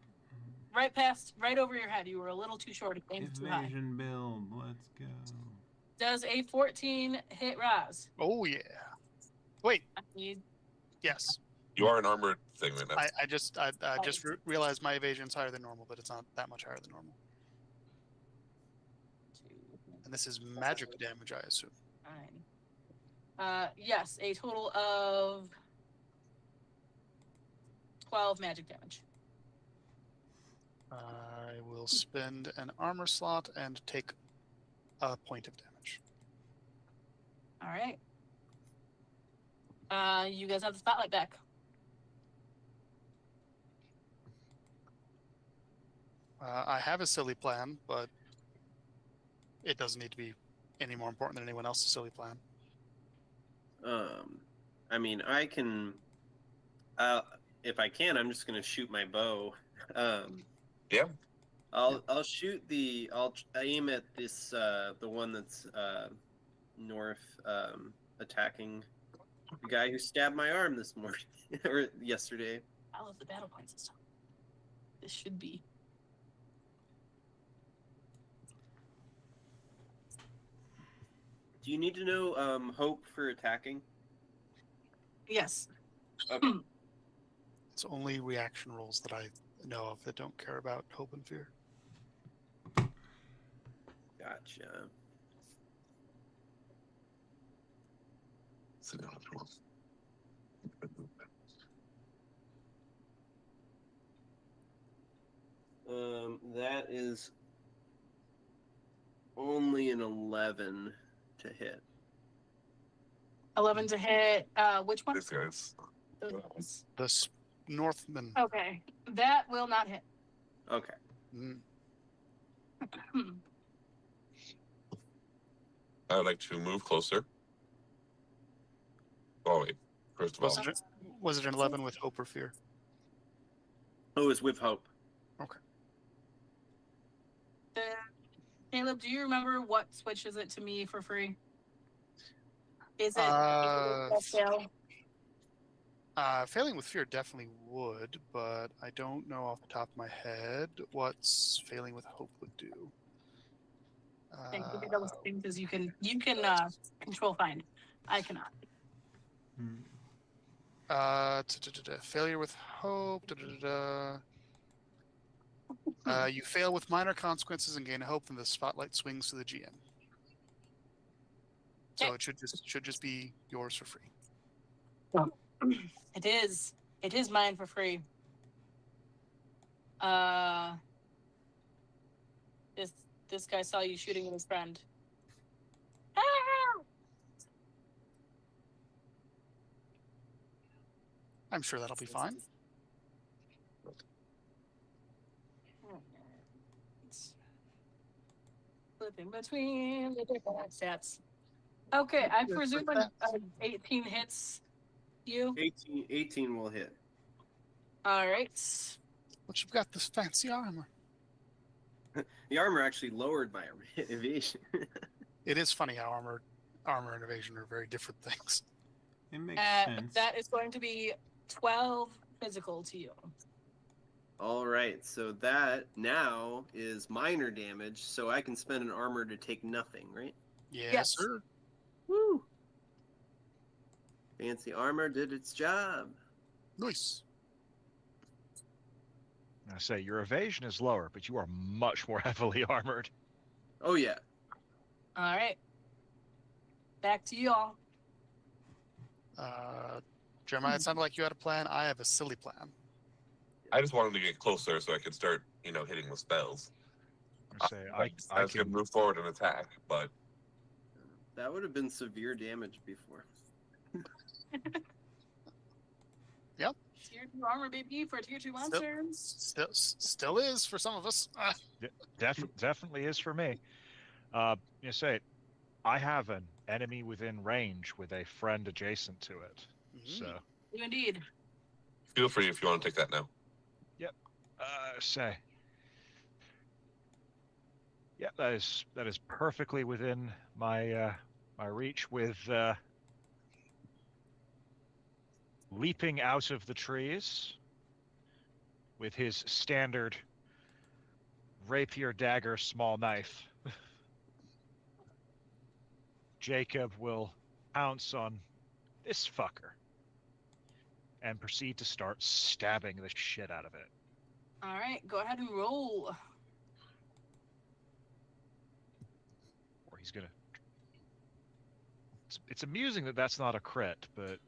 Speaker 7: right over your head. You were a little too short. It came too high.
Speaker 1: Evasion build. Let's go.
Speaker 7: Does a 14 hit Raz?
Speaker 3: Oh yeah. Wait. Yes.
Speaker 4: You are an armored thing right now.
Speaker 3: I just realized my evasion's higher than normal, but it's not that much higher than normal. And this is magic damage, I assume.
Speaker 7: 9. Yes, a total of 12 magic damage.
Speaker 3: I will spend an armor slot and take a point of damage.
Speaker 7: All right. You guys have the spotlight back.
Speaker 3: I have a silly plan, but it doesn't need to be any more important than anyone else's silly plan.
Speaker 6: I mean, I can. If I can, I'm just gonna shoot my bow.
Speaker 4: Yeah.
Speaker 6: I'll shoot the. I'll aim at this. The one that's north, attacking the guy who stabbed my arm this morning or yesterday.
Speaker 7: I love the battle point system. This should be.
Speaker 6: Do you need to know hope for attacking?
Speaker 7: Yes.
Speaker 6: Okay.
Speaker 3: It's only reaction rolls that I know of that don't care about hope and fear.
Speaker 6: Gotcha.
Speaker 4: Sit down if you want.
Speaker 6: That is only an 11 to hit.
Speaker 7: 11 to hit. Which one?
Speaker 4: This guy's.
Speaker 3: The Northman.
Speaker 7: Okay. That will not hit.
Speaker 6: Okay.
Speaker 3: Mm.
Speaker 4: I would like to move closer. Oh wait, first of all,
Speaker 3: Was it an 11 with hope or fear?
Speaker 6: Oh, it's with hope.
Speaker 3: Okay.
Speaker 7: Caleb, do you remember what switches it to me for free? Is it fail?
Speaker 3: Failing with fear definitely would, but I don't know off the top of my head what's failing with hope would do.
Speaker 7: I think those things is you can control find. I cannot.
Speaker 3: Failure with hope. You fail with minor consequences and gain hope, and the spotlight swings to the GM. So it should just be yours for free.
Speaker 7: It is. It is mine for free. This guy saw you shooting with his friend. Ah!
Speaker 3: I'm sure that'll be fine.
Speaker 7: Flipping between the different stats. Okay, I presume 18 hits you.
Speaker 6: 18 will hit.
Speaker 7: All right.
Speaker 3: But you've got this fancy armor.
Speaker 6: The armor actually lowered my evasion.
Speaker 3: It is funny how armor and evasion are very different things.
Speaker 1: It makes sense.
Speaker 7: That is going to be 12 physical to you.
Speaker 6: All right, so that now is minor damage, so I can spend an armor to take nothing, right?
Speaker 3: Yes, sir.
Speaker 6: Woo! Fancy armor did its job.
Speaker 3: Nice.
Speaker 2: I say your evasion is lower, but you are much more heavily armored.
Speaker 6: Oh yeah.
Speaker 7: All right. Back to you all.
Speaker 3: Jeremiah, it sounded like you had a plan. I have a silly plan.
Speaker 4: I just wanted to get closer so I could start, hitting with spells.
Speaker 2: I
Speaker 4: was going to move forward and attack, but
Speaker 6: that would have been severe damage before.
Speaker 3: Yep.
Speaker 7: Tier 2 armor, baby, for tier 2 monsters.
Speaker 3: Still is for some of us.
Speaker 2: Definitely is for me. I have an enemy within range with a friend adjacent to it. So.
Speaker 7: You indeed.
Speaker 4: Feel free if you want to take that now.
Speaker 2: Yep. Yep, that is perfectly within my my reach with leaping out of the trees with his standard rapier, dagger, small knife. Jacob will pounce on this fucker and proceed to start stabbing the shit out of it.
Speaker 7: All right, go ahead and roll.
Speaker 2: Or he's gonna. It's amusing that that's not a crit, but.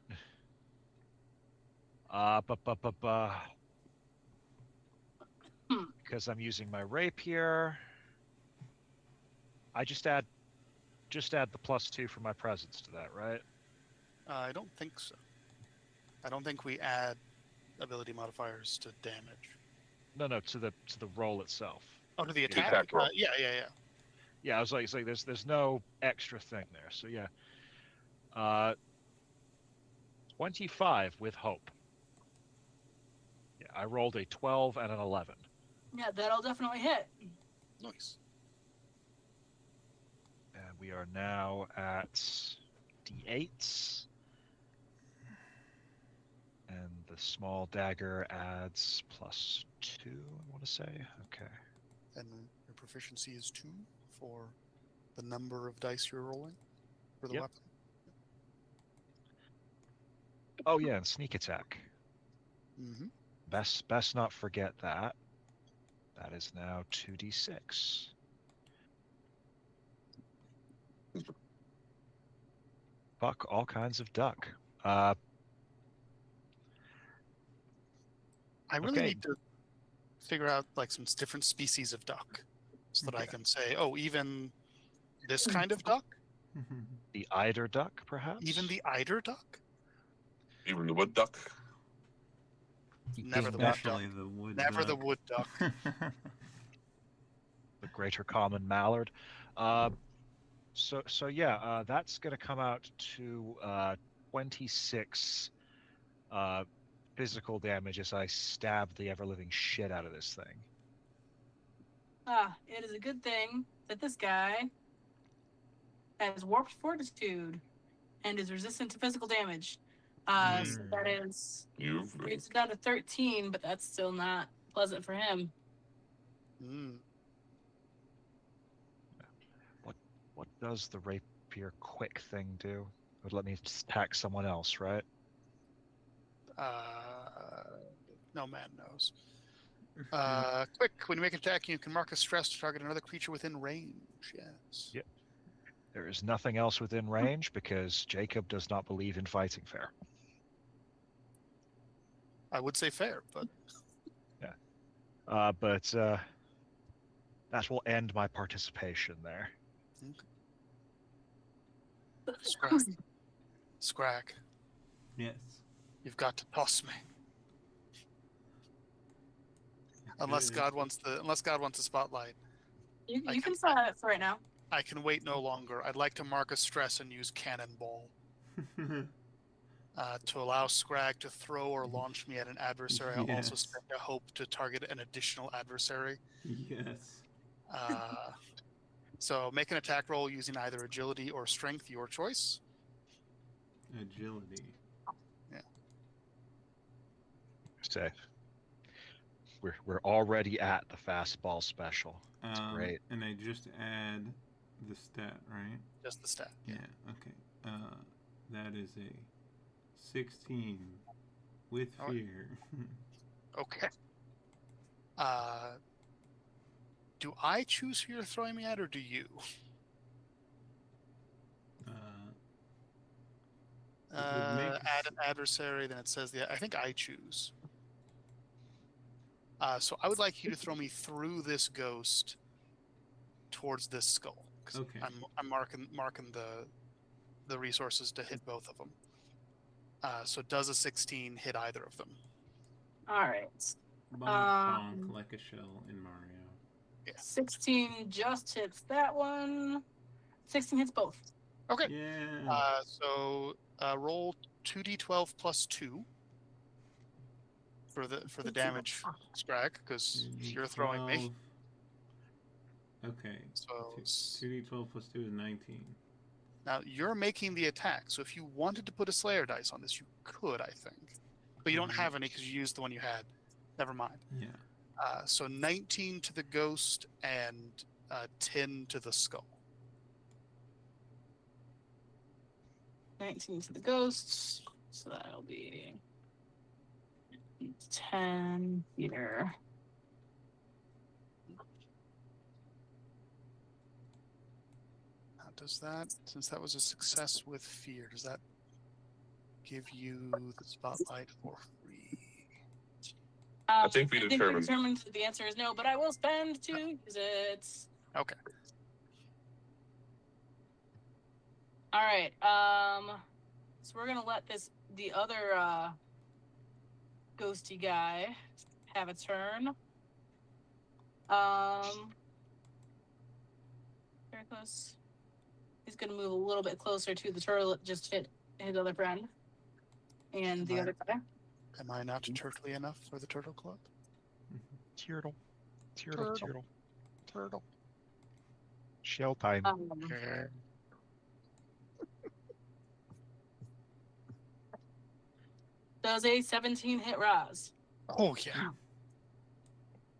Speaker 2: Because I'm using my rapier, I just add the +2 for my presence to that, right?
Speaker 3: I don't think so. I don't think we add ability modifiers to damage.
Speaker 2: No, to the roll itself.
Speaker 3: Oh, to the
Speaker 4: The
Speaker 3: attack?
Speaker 4: attack roll.
Speaker 3: Yeah.
Speaker 2: Yeah, I was like, there's no extra thing there. So yeah, 25 with hope. Yeah, I rolled a 12 and an 11.
Speaker 7: Yeah, that'll definitely hit.
Speaker 3: Nice.
Speaker 2: And we are now at D8s. And the small dagger adds +2, I want to say. Okay.
Speaker 3: And your proficiency is 2 for the number of dice you're rolling for the weapon.
Speaker 2: Oh yeah, and sneak attack.
Speaker 3: Mm-hmm.
Speaker 2: Best not forget that. That is now 2d6. Fuck all kinds of duck.
Speaker 3: I really
Speaker 2: Okay.
Speaker 3: need to figure out like some different species of duck, so that I can say, oh, even this kind of duck,
Speaker 2: The eider duck, perhaps.
Speaker 3: even the eider duck,
Speaker 4: Even the wood duck.
Speaker 3: never the wood duck,
Speaker 1: Especially the wood
Speaker 3: never
Speaker 1: duck.
Speaker 3: the wood duck.
Speaker 2: The greater common mallard. So yeah, that's going to come out to 26 physical damage as I stab the ever-living shit out of this thing.
Speaker 7: It is a good thing that this guy has warped fortitude and is resistant to physical damage. So that is it's down to 13, but that's still not pleasant for him.
Speaker 2: What does the rapier quick thing do? It would let me attack someone else, right?
Speaker 3: No man knows. Quick, when you make an attack, you can mark a stress to target another creature within range. Yes.
Speaker 2: Yep. There is nothing else within range because Jacob does not believe in fighting fair.
Speaker 3: I would say fair, but
Speaker 2: yeah. But that will end my participation there.
Speaker 3: Okay. Scrag.
Speaker 1: Yes.
Speaker 3: You've got to toss me. Unless God wants the spotlight.
Speaker 7: You can sign it for right now.
Speaker 3: I can wait no longer. I'd like to mark a stress and use cannonball. To allow Scrag to throw or launch me at an adversary. I'll also spend a hope to target an additional adversary.
Speaker 1: Yes.
Speaker 3: So make an attack roll using either agility or strength, your choice.
Speaker 1: Agility.
Speaker 3: Yeah.
Speaker 2: Safe. We're already at the fastball special. That's great.
Speaker 1: And I just add the stat, right?
Speaker 3: Just the stat.
Speaker 1: Yeah. Okay. That is a 16 with fear.
Speaker 3: Okay. Do I choose who you're throwing me at, or do you? Add an adversary, then it says I think I choose. So I would like you to throw me through this ghost towards this skull.
Speaker 1: Okay.
Speaker 3: I'm marking the resources to hit both of them. So does a 16 hit either of them?
Speaker 7: All right.
Speaker 1: Bonk, bonk, like a shell in Mario.
Speaker 3: Yeah.
Speaker 7: 16 just hits that one. 16 hits both.
Speaker 3: Okay.
Speaker 1: Yeah.
Speaker 3: So roll 2d12 plus 2 for the damage, Scrag, because you're throwing me.
Speaker 1: Okay.
Speaker 3: So
Speaker 1: 2d12 plus 2 is 19.
Speaker 3: Now you're making the attack, so if you wanted to put a Slayer dice on this, you could, I think, but you don't have any because you used the one you had. Never mind.
Speaker 1: Yeah.
Speaker 3: So 19 to the ghost and 10 to the skull.
Speaker 7: 19 to the ghosts, so that'll be 10 here.
Speaker 3: Now, does that, since that was a success with fear, does that give you the spotlight for free?
Speaker 4: I think we determined.
Speaker 7: The answer is no, but I will spend to use it.
Speaker 3: Okay.
Speaker 7: All right. So we're gonna let the other ghosty guy have a turn. Very close. He's gonna move a little bit closer to the turtle that just hit his other friend and the other guy.
Speaker 3: Am I not turtly enough for the turtle club?
Speaker 2: Turtle. Shell time.
Speaker 7: Does a 17 hit Raz?
Speaker 3: Oh, yeah.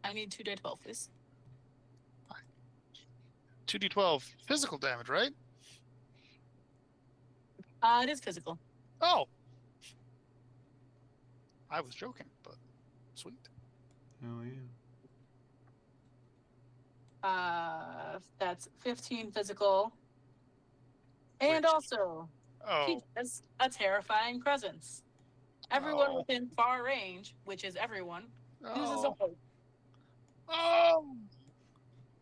Speaker 7: I need 2d12, please.
Speaker 3: 2d12 physical damage, right?
Speaker 7: It is physical.
Speaker 3: Oh. I was joking, but sweet.
Speaker 1: Hell yeah.
Speaker 7: That's 15 physical. And also, he has a terrifying presence. Everyone within far range, which is everyone, uses a hope.
Speaker 3: Oh!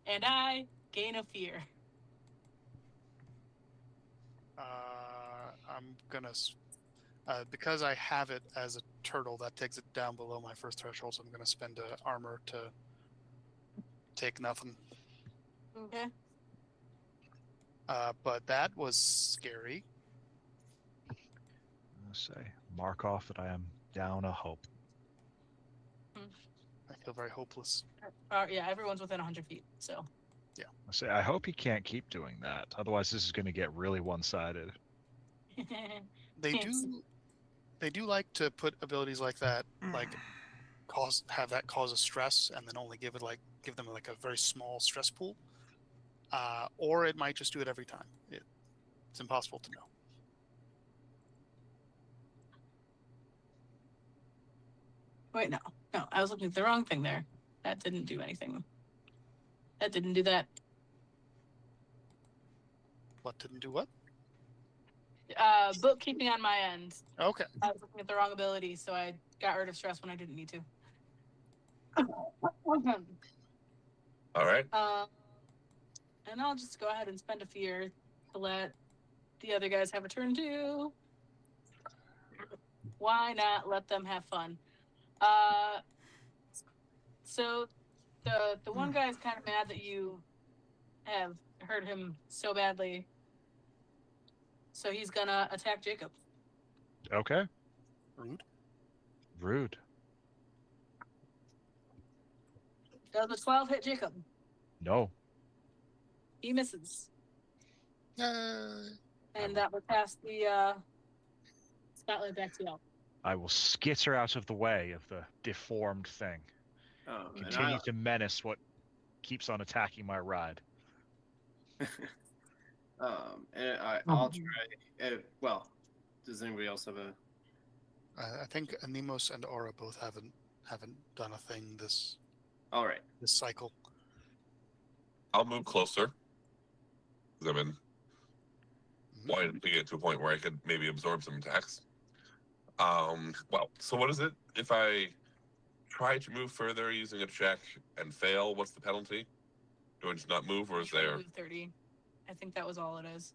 Speaker 7: And I gain a fear.
Speaker 3: I'm gonna, because I have it as a turtle, that takes it down below my first threshold, so I'm gonna spend armor to take nothing.
Speaker 7: Okay.
Speaker 3: But that was scary.
Speaker 2: I'll say, mark off that I am down a hope.
Speaker 3: I feel very hopeless.
Speaker 7: Yeah, everyone's within 100 feet, so.
Speaker 3: Yeah.
Speaker 2: I say, I hope he can't keep doing that. Otherwise, this is going to get really one-sided.
Speaker 3: They do like to put abilities like that, like have that cause a stress, and then only give them like a very small stress pool. Or it might just do it every time. It's impossible to know.
Speaker 7: Wait, no, I was looking at the wrong thing there. That didn't do anything. That didn't do that.
Speaker 3: What didn't do what?
Speaker 7: Bookkeeping on my end.
Speaker 3: Okay.
Speaker 7: I was looking at the wrong ability, so I got rid of stress when I didn't need to.
Speaker 4: All right.
Speaker 7: And I'll just go ahead and spend a fear to let the other guys have a turn too. Why not let them have fun? So the one guy is kind of mad that you have hurt him so badly. So he's gonna attack Jacob.
Speaker 2: Okay.
Speaker 3: Rude.
Speaker 7: Does the 12 hit Jacob?
Speaker 2: No.
Speaker 7: He misses. And that would pass the spotlight back to y'all.
Speaker 2: I will skitter out of the way of the deformed thing. Continue to menace what keeps on attacking my ride.
Speaker 6: I'll try. Well, does anybody else have a?
Speaker 3: I think Anemos and Aura both haven't done a thing this.
Speaker 6: All right.
Speaker 3: This cycle.
Speaker 4: I'll move closer. I've been wanting to get to a point where I could maybe absorb some attacks. Well, so what is it? If I try to move further using a check and fail, what's the penalty? Do I just not move, or is there?
Speaker 7: Move 30. I think that was all it is.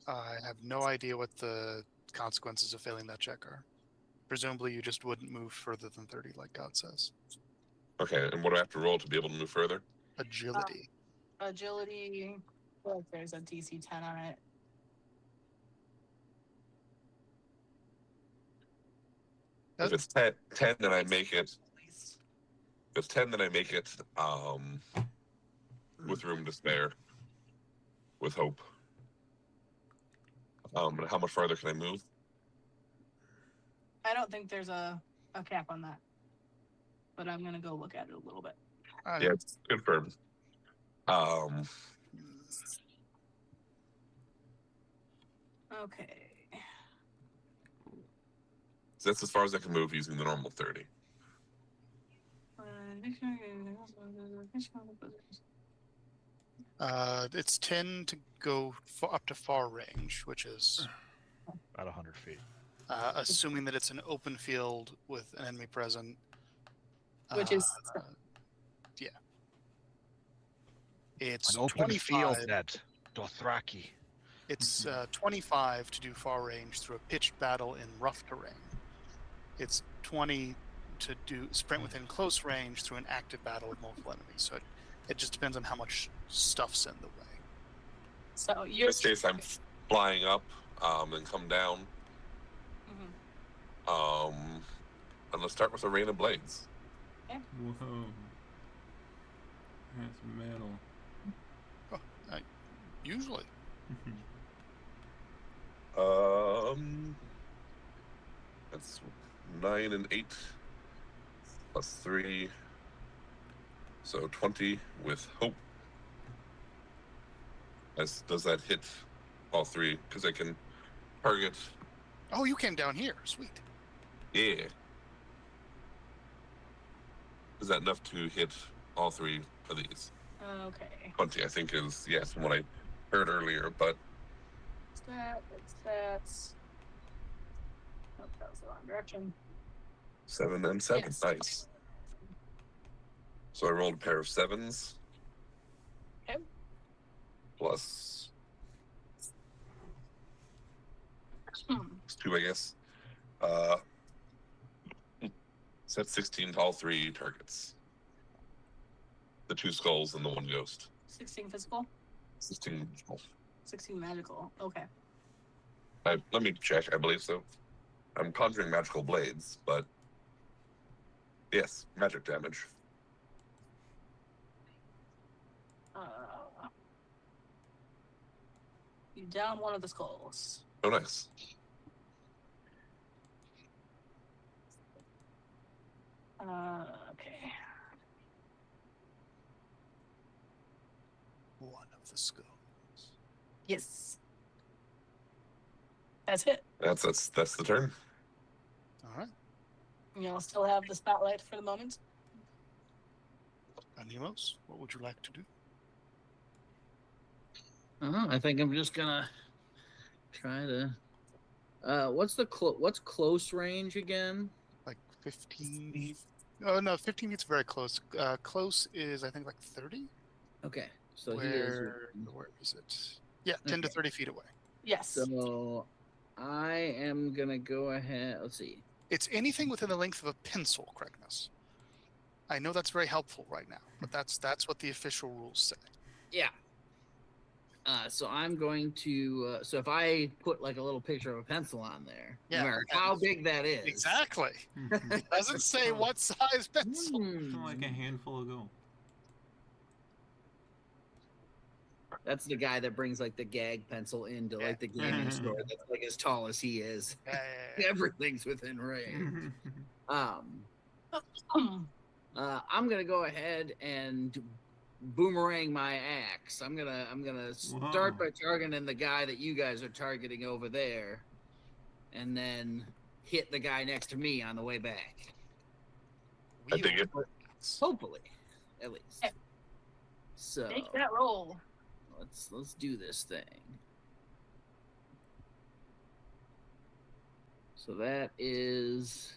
Speaker 3: I have no idea what the consequences of failing that check are. Presumably, you just wouldn't move further than 30, like God says.
Speaker 4: Okay, and what do I have to roll to be able to move further?
Speaker 3: Agility.
Speaker 7: Agility. Well, there's a DC 10 on it.
Speaker 4: If it's 10, then I make it. If it's 10, then I make it with room to spare, with hope. And how much farther can I move?
Speaker 7: I don't think there's a cap on that, but I'm gonna go look at it a little bit.
Speaker 4: Yeah, it's confirmed.
Speaker 7: Okay.
Speaker 4: So that's as far as I can move using the normal 30.
Speaker 3: It's 10 to go up to far range, which is
Speaker 2: about 100 feet.
Speaker 3: Assuming that it's an open field with an enemy present.
Speaker 7: Which is
Speaker 3: yeah. It's
Speaker 2: an open
Speaker 3: 25.
Speaker 2: field at Dothraki.
Speaker 3: It's 25 to do far range through a pitched battle in rough terrain. It's 20 to do sprint within close range through an active battle with multiple enemies. So it just depends on how much stuff's in the way.
Speaker 7: So
Speaker 4: In this case, I'm flying up and come down. And let's start with a rain of blades.
Speaker 7: Okay.
Speaker 1: Whoa. That's metal.
Speaker 3: Oh, usually.
Speaker 4: That's 9 and 8 plus 3, so 20 with hope. Does that hit all three? Because I can target.
Speaker 3: Oh, you came down here. Sweet.
Speaker 4: Yeah. Is that enough to hit all 3 of these?
Speaker 7: Okay.
Speaker 4: 20, I think, is, yes, from what I heard earlier, but...
Speaker 7: That's... Oh, that was the wrong direction.
Speaker 4: 7 and 7,
Speaker 7: Yes.
Speaker 4: nice. So I rolled a pair of 7s.
Speaker 7: Okay.
Speaker 4: Plus 2, I guess. Set 16 to all 3 targets. The 2 skulls and the 1 ghost.
Speaker 7: 16 physical?
Speaker 4: 16 magical.
Speaker 7: 16 magical. Okay.
Speaker 4: Let me check. I believe so. I'm conjuring magical blades, but yes, magic damage.
Speaker 7: You down one of the skulls.
Speaker 4: Oh, nice.
Speaker 7: Okay.
Speaker 3: One of the skulls.
Speaker 7: Yes. That's it.
Speaker 4: That's the turn.
Speaker 3: All right.
Speaker 7: You'll still have the spotlight for the moment.
Speaker 3: Animos, what would you like to do?
Speaker 5: I think I'm just gonna try to. What's close range again?
Speaker 3: Like 15. Oh no, 15 feet's very close. Close is I think like 30.
Speaker 5: Okay, so
Speaker 3: where is it? Yeah, 10 to 30 feet away.
Speaker 7: Yes.
Speaker 5: So I am gonna go ahead. Let's see.
Speaker 3: It's anything within the length of a pencil, correctness. I know that's very helpful right now, but that's what the official rules say.
Speaker 5: Yeah. So I'm going to. So if I put like a little picture of a pencil on there,
Speaker 3: Yeah,
Speaker 5: no matter how big that is,
Speaker 3: exactly. It doesn't say what size pencil.
Speaker 1: Like a handful of gold.
Speaker 5: That's the guy that brings like the gag pencil into like the gaming store. That's like as tall as he is.
Speaker 3: Yeah.
Speaker 5: Everything's within range. I'm gonna go ahead and boomerang my axe. I'm gonna start by targeting the guy that you guys are targeting over there, and then hit the guy next to me on the way back.
Speaker 4: I dig it.
Speaker 5: Hopefully, at least. So
Speaker 7: take that roll.
Speaker 5: Let's do this thing. So that is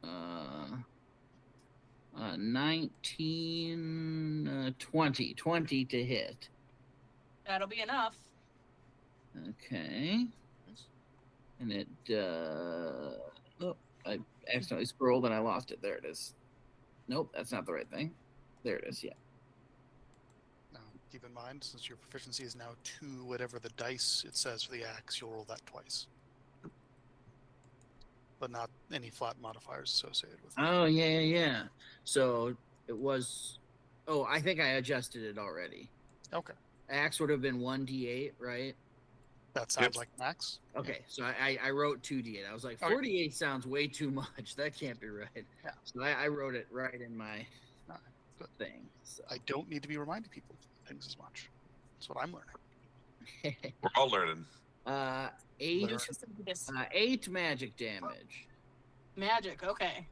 Speaker 5: 19, 20 to hit.
Speaker 7: That'll be enough.
Speaker 5: Okay. And it, I accidentally scrolled and I lost it. There it is. Nope, that's not the right thing. There it is, yeah.
Speaker 3: Now, keep in mind, since your proficiency is now 2, whatever the dice it says for the axe, you'll roll that twice. But not any flat modifiers associated with it.
Speaker 5: Oh, yeah. So it was, I think I adjusted it already.
Speaker 3: Okay.
Speaker 5: Axe would have been 1d8, right?
Speaker 3: That sounds like max.
Speaker 5: Okay, so I wrote 2d8. I was like, 48 sounds way too much. That can't be right.
Speaker 3: Yeah.
Speaker 5: So I wrote it right in my thing. So.
Speaker 3: I don't need to be reminding people things as much. That's what I'm learning.
Speaker 4: We're all learning.
Speaker 5: 8 magic damage.
Speaker 7: Magic, okay.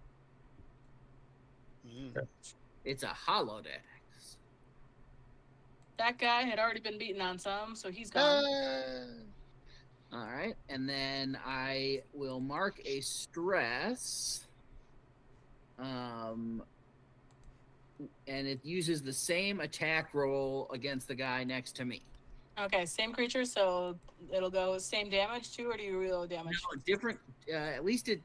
Speaker 5: It's a hollow axe.
Speaker 7: That guy had already been beaten on some, so he's gone.
Speaker 5: All right, and then I will mark a stress. And it uses the same attack roll against the guy next to me.
Speaker 7: Okay, same creature, so it'll go same damage too, or do you reload damage?
Speaker 5: No, different. At least it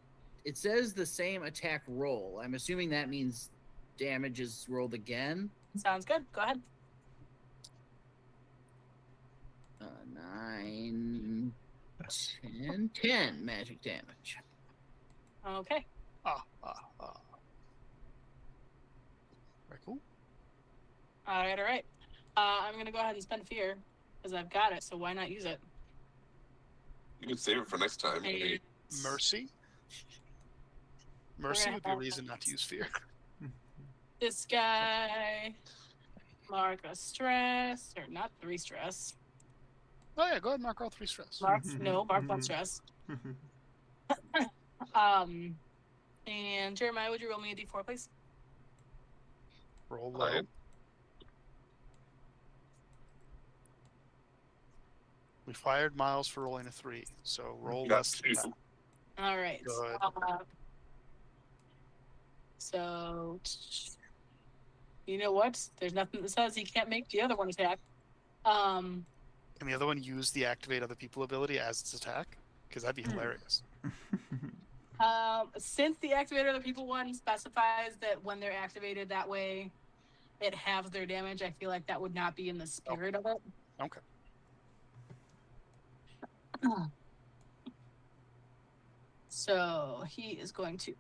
Speaker 5: says the same attack roll. I'm assuming that means damage is rolled again.
Speaker 7: Sounds good. Go ahead.
Speaker 5: 9, 10 magic damage.
Speaker 7: Okay.
Speaker 3: Very cool.
Speaker 7: All right. I'm going to go ahead and spend fear, because I've got it, so why not use it?
Speaker 4: You can save it for next time.
Speaker 7: And
Speaker 3: Mercy? Mercy would be a reason not to use fear.
Speaker 7: this guy, mark a stress, or not 3 stress.
Speaker 3: Oh yeah, go ahead and mark all 3 stress.
Speaker 7: Mark 1 stress. And Jeremiah, would you roll me a d4, please?
Speaker 3: Roll low. We fired Miles for rolling a 3, so roll less than that.
Speaker 7: All right.
Speaker 3: Good.
Speaker 7: So, you know what? There's nothing that says he can't make the other one attack.
Speaker 3: Can the other one use the activate other people ability as its attack? Because that'd be hilarious.
Speaker 7: Since the activate other people one specifies that when they're activated that way, it halves their damage, I feel like that would not be in the spirit of it.
Speaker 3: Okay.
Speaker 7: So he is going to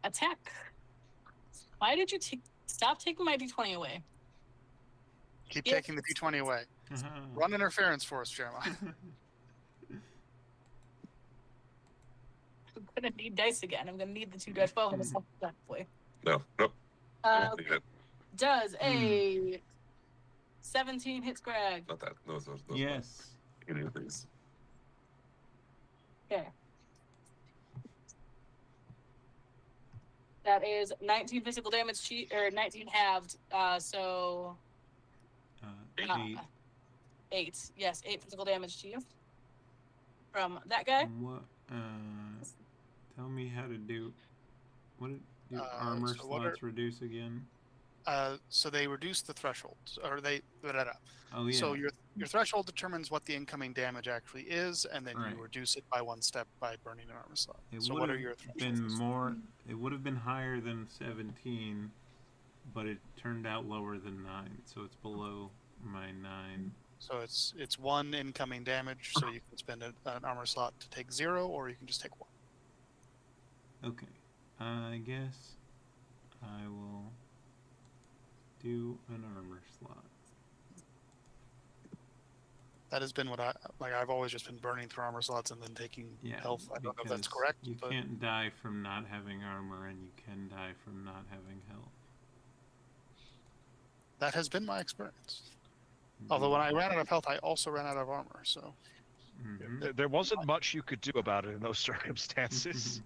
Speaker 7: attack. Why did you stop taking my d20 away?
Speaker 3: Keep taking the d20 away. Run interference for us, Jeremiah.
Speaker 7: I'm gonna need dice again. I'm gonna need the 2 dice. Well, I'm gonna play.
Speaker 4: No, nope.
Speaker 7: Does a 17 hit Scrag?
Speaker 4: Not that. Those
Speaker 1: yes.
Speaker 4: Any of these.
Speaker 7: Okay. That is 19 physical damage, or 19 halved. So
Speaker 1: 8.
Speaker 7: 8. Yes, 8 physical damage to you from that guy.
Speaker 1: What? Tell me how to do. What did armor slots reduce again?
Speaker 3: So they reduce the thresholds, or they.
Speaker 1: Oh yeah.
Speaker 3: So your threshold determines what the incoming damage actually is, and then you reduce it by 1 step by burning an armor slot. So what are your thresholds?
Speaker 1: It would have been higher than 17, but it turned out lower than 9, so it's below my 9.
Speaker 3: So it's 1 incoming damage, so you can spend an armor slot to take 0, or you can just take 1.
Speaker 1: Okay, I guess I will do an armor slot.
Speaker 3: That has been what I've always just been burning through armor slots and then taking health. I don't know if that's correct.
Speaker 1: You can't die from not having armor, and you can die from not having health.
Speaker 3: That has been my experience. Although when I ran out of health, I also ran out of armor. So
Speaker 2: there wasn't much you could do about it in those circumstances.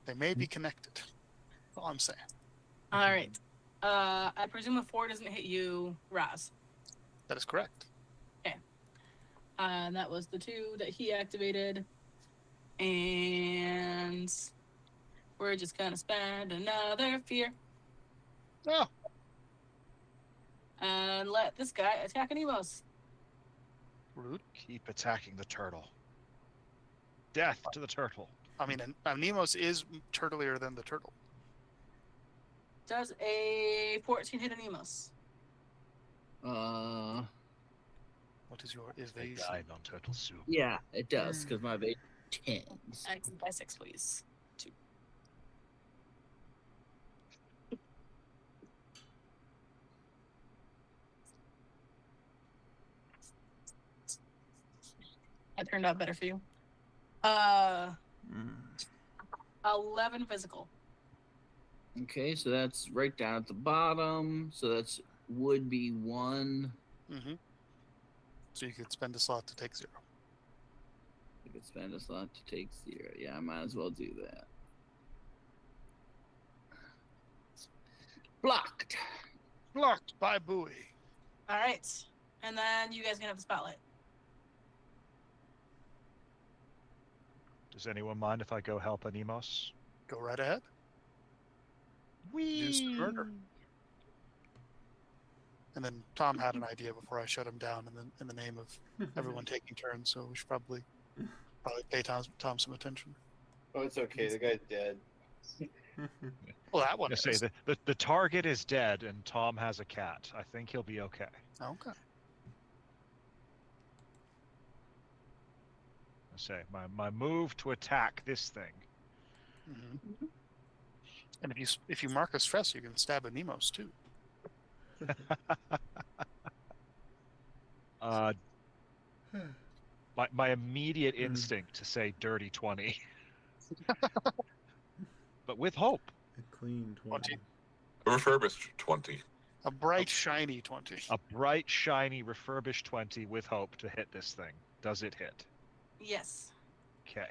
Speaker 3: They may be connected. That's all I'm saying.
Speaker 7: All right. I presume a 4 doesn't hit you, Raz.
Speaker 3: That is correct.
Speaker 7: Okay. That was the 2 that he activated. And we're just going to spend another fear.
Speaker 3: Oh.
Speaker 7: And let this guy attack Anemos.
Speaker 3: Rude.
Speaker 2: Keep attacking the turtle. Death to the turtle.
Speaker 3: I mean, Anemos is turtlier than the turtle.
Speaker 7: Does a 14 hit Anemos?
Speaker 3: What is your evasion?
Speaker 2: Died on turtle soup.
Speaker 5: Yeah, it does, because my evasion 10s.
Speaker 7: I can buy 6, please. 2. That turned out better for you. 11 physical.
Speaker 5: Okay, so that's right down at the bottom. So that's would be 1.
Speaker 3: Mm-hmm. So you could spend a slot to take 0.
Speaker 5: You could spend a slot to take 0. Yeah, I might as well do that. Blocked.
Speaker 3: Blocked by buoy.
Speaker 7: All right. And then you guys can have the spotlight.
Speaker 2: Does anyone mind if I go help Anemos?
Speaker 3: Go right ahead. Use murder. And then Tom had an idea before I shut him down in the name of everyone taking turns, so we should probably pay Tom some attention.
Speaker 6: Oh, it's okay. The guy's dead.
Speaker 3: Well, that one
Speaker 2: I say the target is dead, and Tom has a cat. I think he'll be okay.
Speaker 3: Okay.
Speaker 2: I say my move to attack this thing.
Speaker 3: Mm-hmm. And if you mark a stress, you can stab Anemos too.
Speaker 2: My immediate instinct to say dirty 20. But with hope.
Speaker 1: A clean 20.
Speaker 4: A refurbished 20.
Speaker 3: A bright, shiny 20.
Speaker 2: A bright, shiny, refurbished 20 with hope to hit this thing. Does it hit?
Speaker 7: Yes.
Speaker 2: Okay.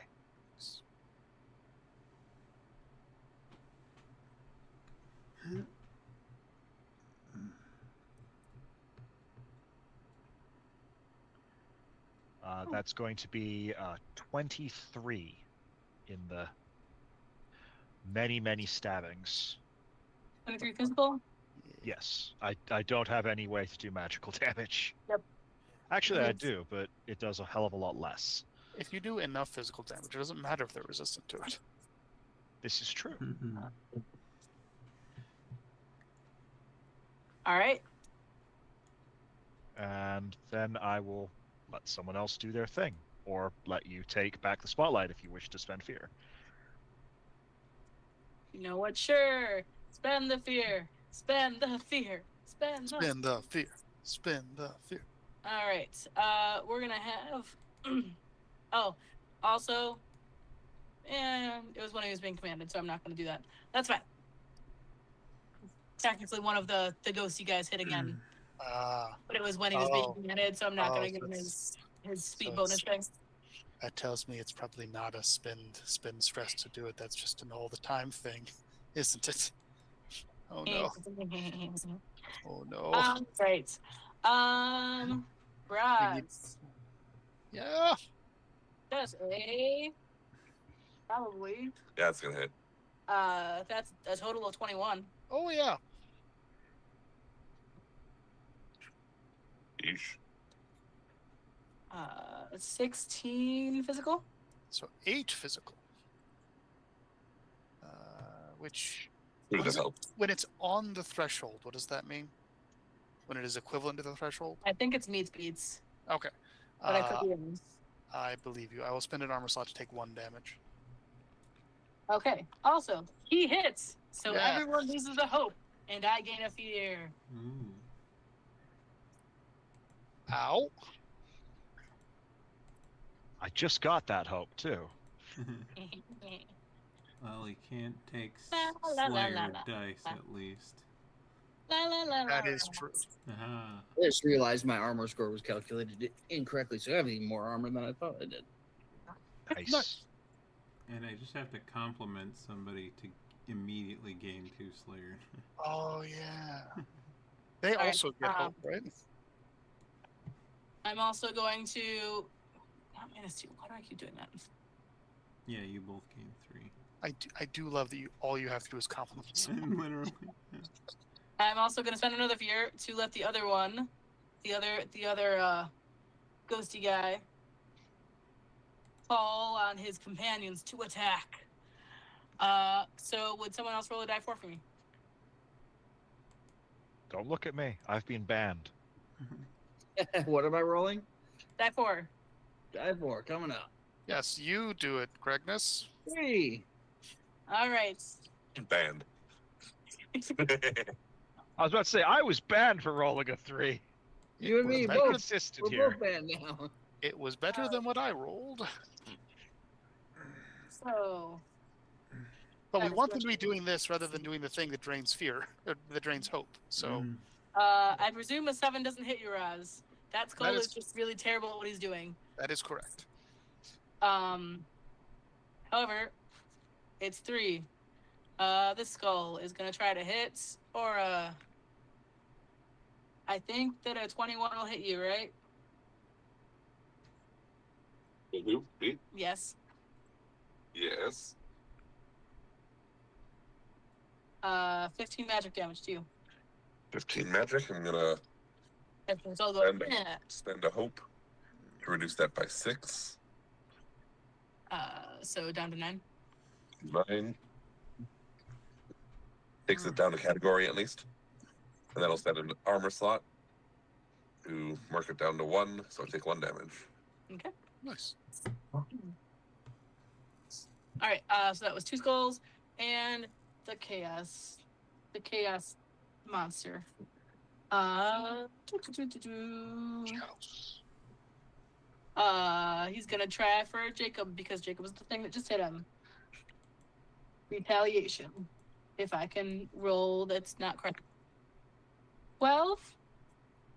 Speaker 2: That's going to be 23 in the many, many stabbings.
Speaker 7: 23 physical?
Speaker 2: Yes. I don't have any way to do magical damage.
Speaker 7: Yep.
Speaker 2: Actually, I do, but it does a hell of a lot less.
Speaker 3: If you do enough physical damage, it doesn't matter if they're resistant to it.
Speaker 2: This is true.
Speaker 7: All right.
Speaker 2: And then I will let someone else do their thing, or let you take back the spotlight if you wish to spend fear.
Speaker 7: You know what? Sure. Spend the fear. Spend the fear. Spend
Speaker 3: the fear. Spend the fear.
Speaker 7: All right. We're gonna have. Oh, also, and it was when he was being commanded, so I'm not gonna do that. That's fine. Technically, one of the ghosty guys hit again. But it was when he was being commanded, so I'm not gonna give him his speed bonus thing.
Speaker 3: That tells me it's probably not a spend stress to do it. That's just an all the time thing, isn't it? Oh no. Oh no.
Speaker 7: Right. Brad.
Speaker 3: Yeah.
Speaker 7: That's a probably.
Speaker 4: Yeah, it's gonna hit.
Speaker 7: That's a total of 21.
Speaker 3: Oh yeah.
Speaker 4: Yeesh.
Speaker 7: 16 physical.
Speaker 3: So 8 physical. Which
Speaker 4: Does that help?
Speaker 3: when it's on the threshold, what does that mean? When it is equivalent to the threshold?
Speaker 7: I think it's meets beats.
Speaker 3: Okay.
Speaker 7: But I could be wrong.
Speaker 3: I believe you. I will spend an armor slot to take 1 damage.
Speaker 7: Okay. Also, he hits, so
Speaker 3: Yeah.
Speaker 7: everyone loses a hope, and I gain a fear.
Speaker 3: Ow.
Speaker 2: I just got that hope, too.
Speaker 1: Well, he can't take
Speaker 7: La, la, la,
Speaker 1: Slayer
Speaker 7: la, la,
Speaker 1: dice
Speaker 7: la.
Speaker 1: at least.
Speaker 7: La, la, la,
Speaker 3: That
Speaker 7: la,
Speaker 3: is
Speaker 7: la.
Speaker 3: true.
Speaker 1: Aha.
Speaker 5: I just realized my armor score was calculated incorrectly, so I have even more armor than I thought I did.
Speaker 2: Nice.
Speaker 1: And I just have to compliment somebody to immediately gain 2 Slayer.
Speaker 3: Oh yeah. They
Speaker 7: Alright,
Speaker 3: also get hope, right?
Speaker 7: I'm also going to. Not -2. Why do I keep doing that?
Speaker 1: Yeah, you both gain 3.
Speaker 3: I do love that all you have to do is compliment someone.
Speaker 1: Literally.
Speaker 7: I'm also going to spend another fear to let the other one, the other ghosty guy, call on his companions to attack. So would someone else roll a die 4 for me?
Speaker 2: Don't look at me. I've been banned.
Speaker 5: What am I rolling?
Speaker 7: Die 4.
Speaker 5: Die 4, coming up.
Speaker 3: Yes, you do it, Gregness.
Speaker 5: 3.
Speaker 7: All right.
Speaker 4: Banned.
Speaker 2: I was about to say, I was banned for rolling a 3.
Speaker 5: You and me
Speaker 3: It was
Speaker 2: I'm
Speaker 5: both.
Speaker 2: consistent
Speaker 5: We're
Speaker 2: here.
Speaker 5: both banned now.
Speaker 3: It was better than what I rolled.
Speaker 7: So.
Speaker 3: But we
Speaker 7: That
Speaker 3: want
Speaker 7: was
Speaker 3: them to be doing this rather than doing the thing that drains fear, or that drains hope. So
Speaker 7: I presume a 7 doesn't hit you, Raz. That skull
Speaker 3: That is-
Speaker 7: is just really terrible at what he's doing.
Speaker 3: that is correct.
Speaker 7: However, it's 3. This skull is gonna try to hit, or I think that a 21 will hit you, right?
Speaker 4: Me?
Speaker 7: Yes.
Speaker 4: Yes.
Speaker 7: 15 magic damage to you.
Speaker 4: 15 magic. I'm gonna
Speaker 7: Everything's all going.
Speaker 4: spend a hope to reduce that by 6.
Speaker 7: So down to 9.
Speaker 4: 9. Takes it down to category at least. And that'll set an armor slot to mark it down to 1, so I take 1 damage.
Speaker 7: Okay.
Speaker 3: Nice.
Speaker 7: All right. So that was 2 skulls and the chaos monster. He's gonna try for Jacob because Jacob was the thing that just hit him. Retaliation. If I can roll, that's not correct. 12.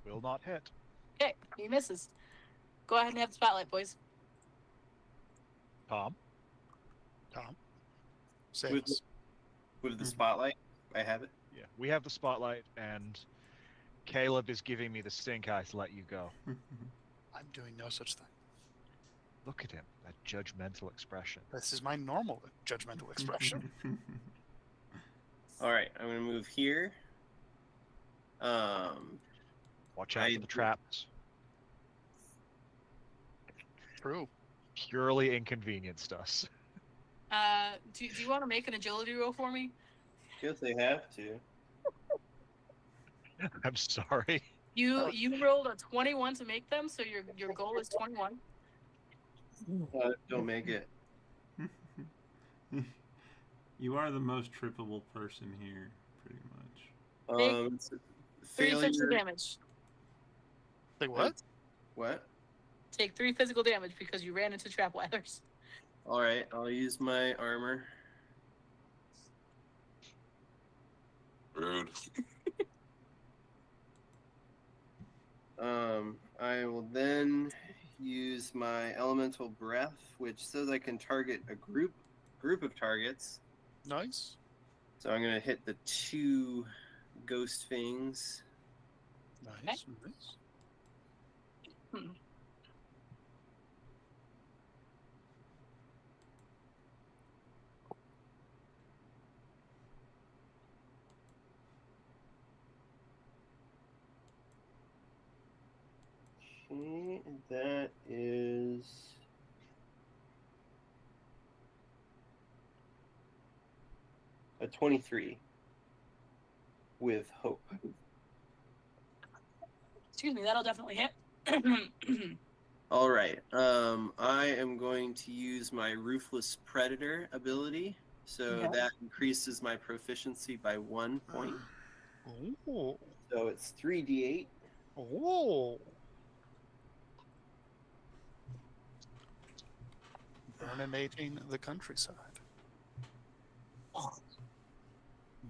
Speaker 2: Will not hit.
Speaker 7: Okay, he misses. Go ahead and have the spotlight, boys.
Speaker 2: Tom?
Speaker 3: Save us.
Speaker 6: With the spotlight, I have it.
Speaker 2: Yeah, we have the spotlight, and Caleb is giving me the stink eye to let you go.
Speaker 3: I'm doing no such thing.
Speaker 2: Look at him, that judgmental expression.
Speaker 3: This is my normal judgmental expression.
Speaker 6: All right, I'm gonna move here.
Speaker 2: Watch out for the traps.
Speaker 3: True.
Speaker 2: Purely inconvenienced us.
Speaker 7: Do you want to make an agility roll for me?
Speaker 6: Guess they have to.
Speaker 2: I'm sorry.
Speaker 7: You rolled a 21 to make them, so your goal is 21.
Speaker 6: Don't make it.
Speaker 1: You are the most trippable person here, pretty much.
Speaker 7: Three physical damage.
Speaker 3: Like what?
Speaker 6: What?
Speaker 7: Take 3 physical damage because you ran into trap wires.
Speaker 6: All right, I'll use my armor.
Speaker 4: Rude.
Speaker 6: I will then use my elemental breath, which says I can target a group of targets.
Speaker 3: Nice.
Speaker 6: So I'm gonna hit the 2 ghost things.
Speaker 3: Nice.
Speaker 7: Hmm.
Speaker 6: Okay, that is a 23 with hope.
Speaker 7: Excuse me, that'll definitely hit.
Speaker 6: All right. I am going to use my Ruthless Predator ability, so that increases my proficiency by 1 point.
Speaker 3: Oh.
Speaker 6: So it's 3d8.
Speaker 3: Oh. Burninating the countryside.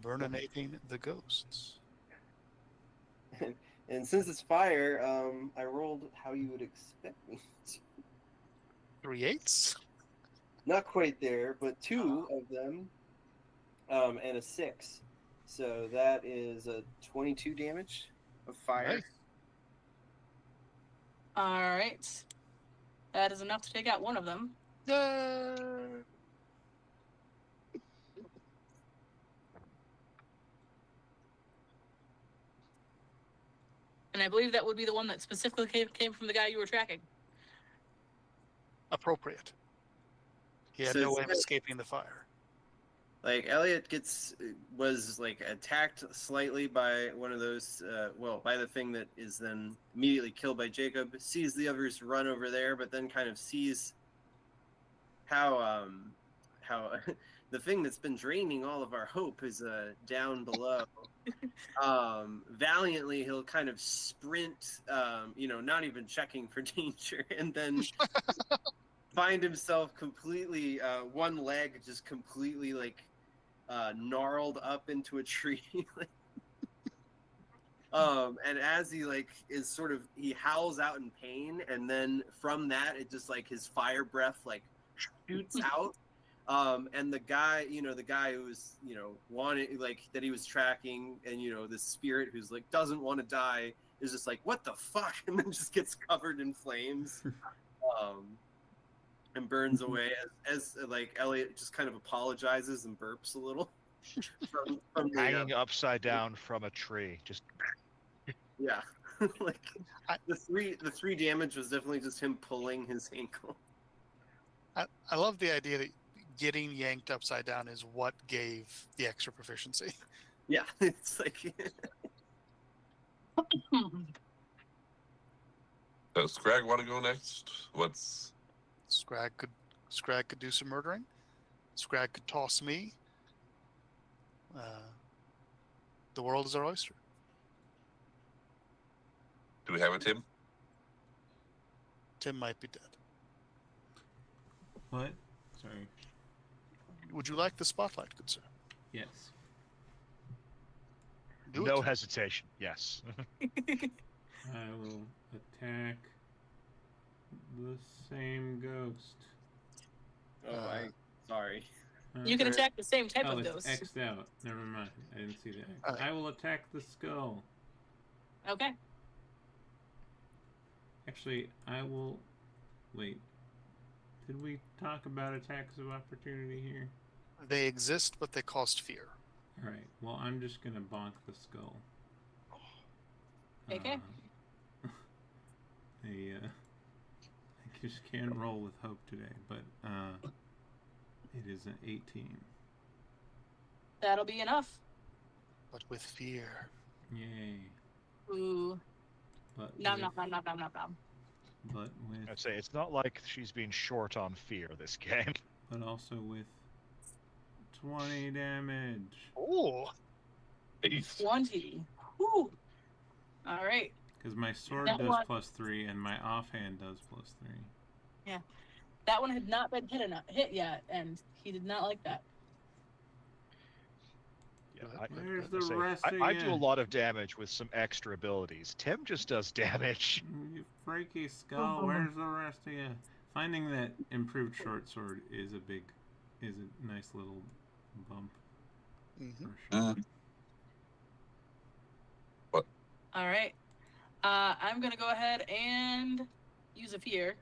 Speaker 3: Burninating the ghosts.
Speaker 6: And since it's fire, I rolled how you would expect me to.
Speaker 3: 3 8s?
Speaker 6: Not quite there, but 2 of them, and a 6. So that is a 22 damage of fire.
Speaker 3: Nice.
Speaker 7: All right. That is enough to take out one of them. And I believe that would be the one that specifically came from the guy you were tracking.
Speaker 3: Appropriate. He had no way of escaping the fire.
Speaker 6: Like Elliot was like attacked slightly by one of those, by the thing that is then immediately killed by Jacob. Sees the others run over there, but then kind of sees how the thing that's been draining all of our hope is down below. Valiantly, he'll kind of sprint, not even checking for danger, and then find himself completely one leg just completely gnarled up into a tree. And as he is sort of, he howls out in pain, and then from that it just his fire breath shoots out. And the guy who was wanted that he was tracking, and the spirit who's doesn't want to die is just what the fuck, and then just gets covered in flames. And burns away as Elliot just kind of apologizes and burps a little. from
Speaker 2: hanging upside down from a tree, just
Speaker 6: yeah. The 3 damage was definitely just him pulling his ankle.
Speaker 3: I love the idea that getting yanked upside down is what gave the extra proficiency.
Speaker 6: Yeah, it's
Speaker 4: Does Scrag want to go next?
Speaker 3: Scrag could do some murdering. Scrag could toss me. The world is our oyster.
Speaker 4: Do we have a Tim?
Speaker 3: Tim might be dead.
Speaker 1: What? Sorry.
Speaker 3: Would you like the spotlight, good sir?
Speaker 1: Yes.
Speaker 2: No hesitation. Yes.
Speaker 1: I will attack the same ghost.
Speaker 6: Oh, sorry.
Speaker 7: You can attack the same type of
Speaker 1: it's
Speaker 7: ghost.
Speaker 1: X'd out. Never mind. I didn't see that. Right. I will attack the skull.
Speaker 7: Okay.
Speaker 1: Actually, I will... Wait. Did we talk about attacks of opportunity here?
Speaker 3: They exist, but they cost fear.
Speaker 1: Alright. Well, I'm just going to bonk the skull.
Speaker 7: Okay.
Speaker 1: I just can't roll with hope today, but it is an 18.
Speaker 7: That'll be enough.
Speaker 3: But with fear.
Speaker 1: Yay.
Speaker 7: Ooh.
Speaker 1: But
Speaker 7: nom.
Speaker 1: But with...
Speaker 2: I'd say it's not like she's being short on fear this game.
Speaker 1: But also with 20 damage.
Speaker 3: Oh.
Speaker 7: 20. Whew. All right.
Speaker 1: Because my sword does +3 and my offhand does +3.
Speaker 7: Yeah. That one had not been hit yet, and he did not like that.
Speaker 2: Yeah,
Speaker 1: Where's the rest of
Speaker 2: I do a lot of damage with some extra abilities. Tim just does damage.
Speaker 1: You freaky skull, where's the rest of you? Finding that improved short sword is a nice little bump.
Speaker 3: Mm-hmm.
Speaker 1: For sure.
Speaker 4: What?
Speaker 7: All right. I'm going to go ahead and use a fear.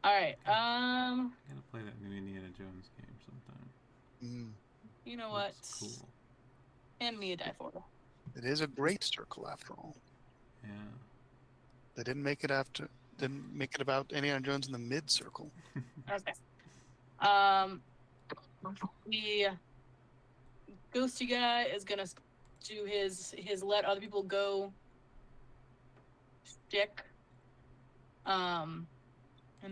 Speaker 7: All right.
Speaker 1: I gotta play that new Indiana Jones game sometime.
Speaker 7: You know what?
Speaker 1: Cool.
Speaker 7: Hand me a die for it.
Speaker 3: It is a great circle after all.
Speaker 1: Yeah.
Speaker 3: They didn't make it about Indiana Jones in the mid circle.
Speaker 7: Okay. The ghosty guy is gonna do his let other people go stick. And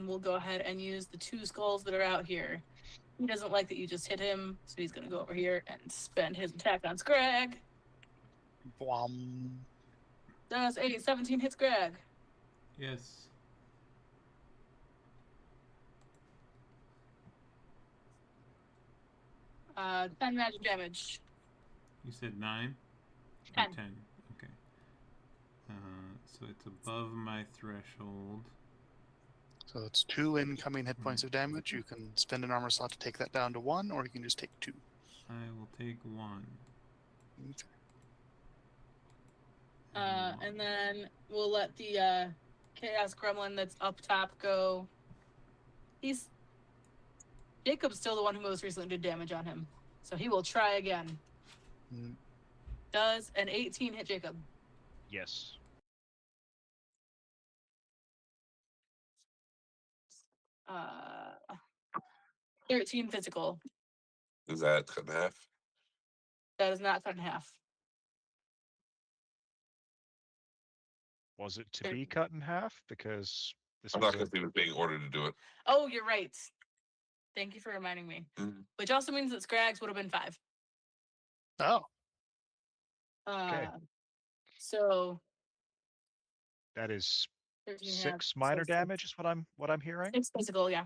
Speaker 7: we'll go ahead and use the 2 skulls that are out here. He doesn't like that you just hit him, so he's gonna go over here and spend his attack on Scrag.
Speaker 3: Blum.
Speaker 7: Does 17 hit Scrag?
Speaker 1: Yes.
Speaker 7: Uh, 10 magic damage.
Speaker 1: You said 9?
Speaker 7: 10.
Speaker 1: 10. Okay. So it's above my threshold.
Speaker 3: So it's 2 incoming hit points of damage. You can spend an armor slot to take that down to 1, or you can just take 2.
Speaker 1: I will take 1.
Speaker 3: Okay.
Speaker 7: And then we'll let the Chaos Gremlin that's up top go. Jacob's still the one who most recently did damage on him, so he will try again. Does an 18 hit Jacob?
Speaker 2: Yes.
Speaker 7: 13 physical.
Speaker 4: Is that cut in half?
Speaker 7: That is not cut in half.
Speaker 2: Was it to be cut in half? Because this
Speaker 4: I'm not going to be being ordered to do it.
Speaker 7: Oh, you're right. Thank you for reminding me.
Speaker 4: Mm-hmm.
Speaker 7: Which also means that Scrags would have been 5.
Speaker 3: Oh.
Speaker 2: Okay.
Speaker 7: So
Speaker 2: that is 6
Speaker 7: half,
Speaker 2: minor
Speaker 7: so
Speaker 2: damage is what I'm hearing.
Speaker 7: 6 physical, yeah.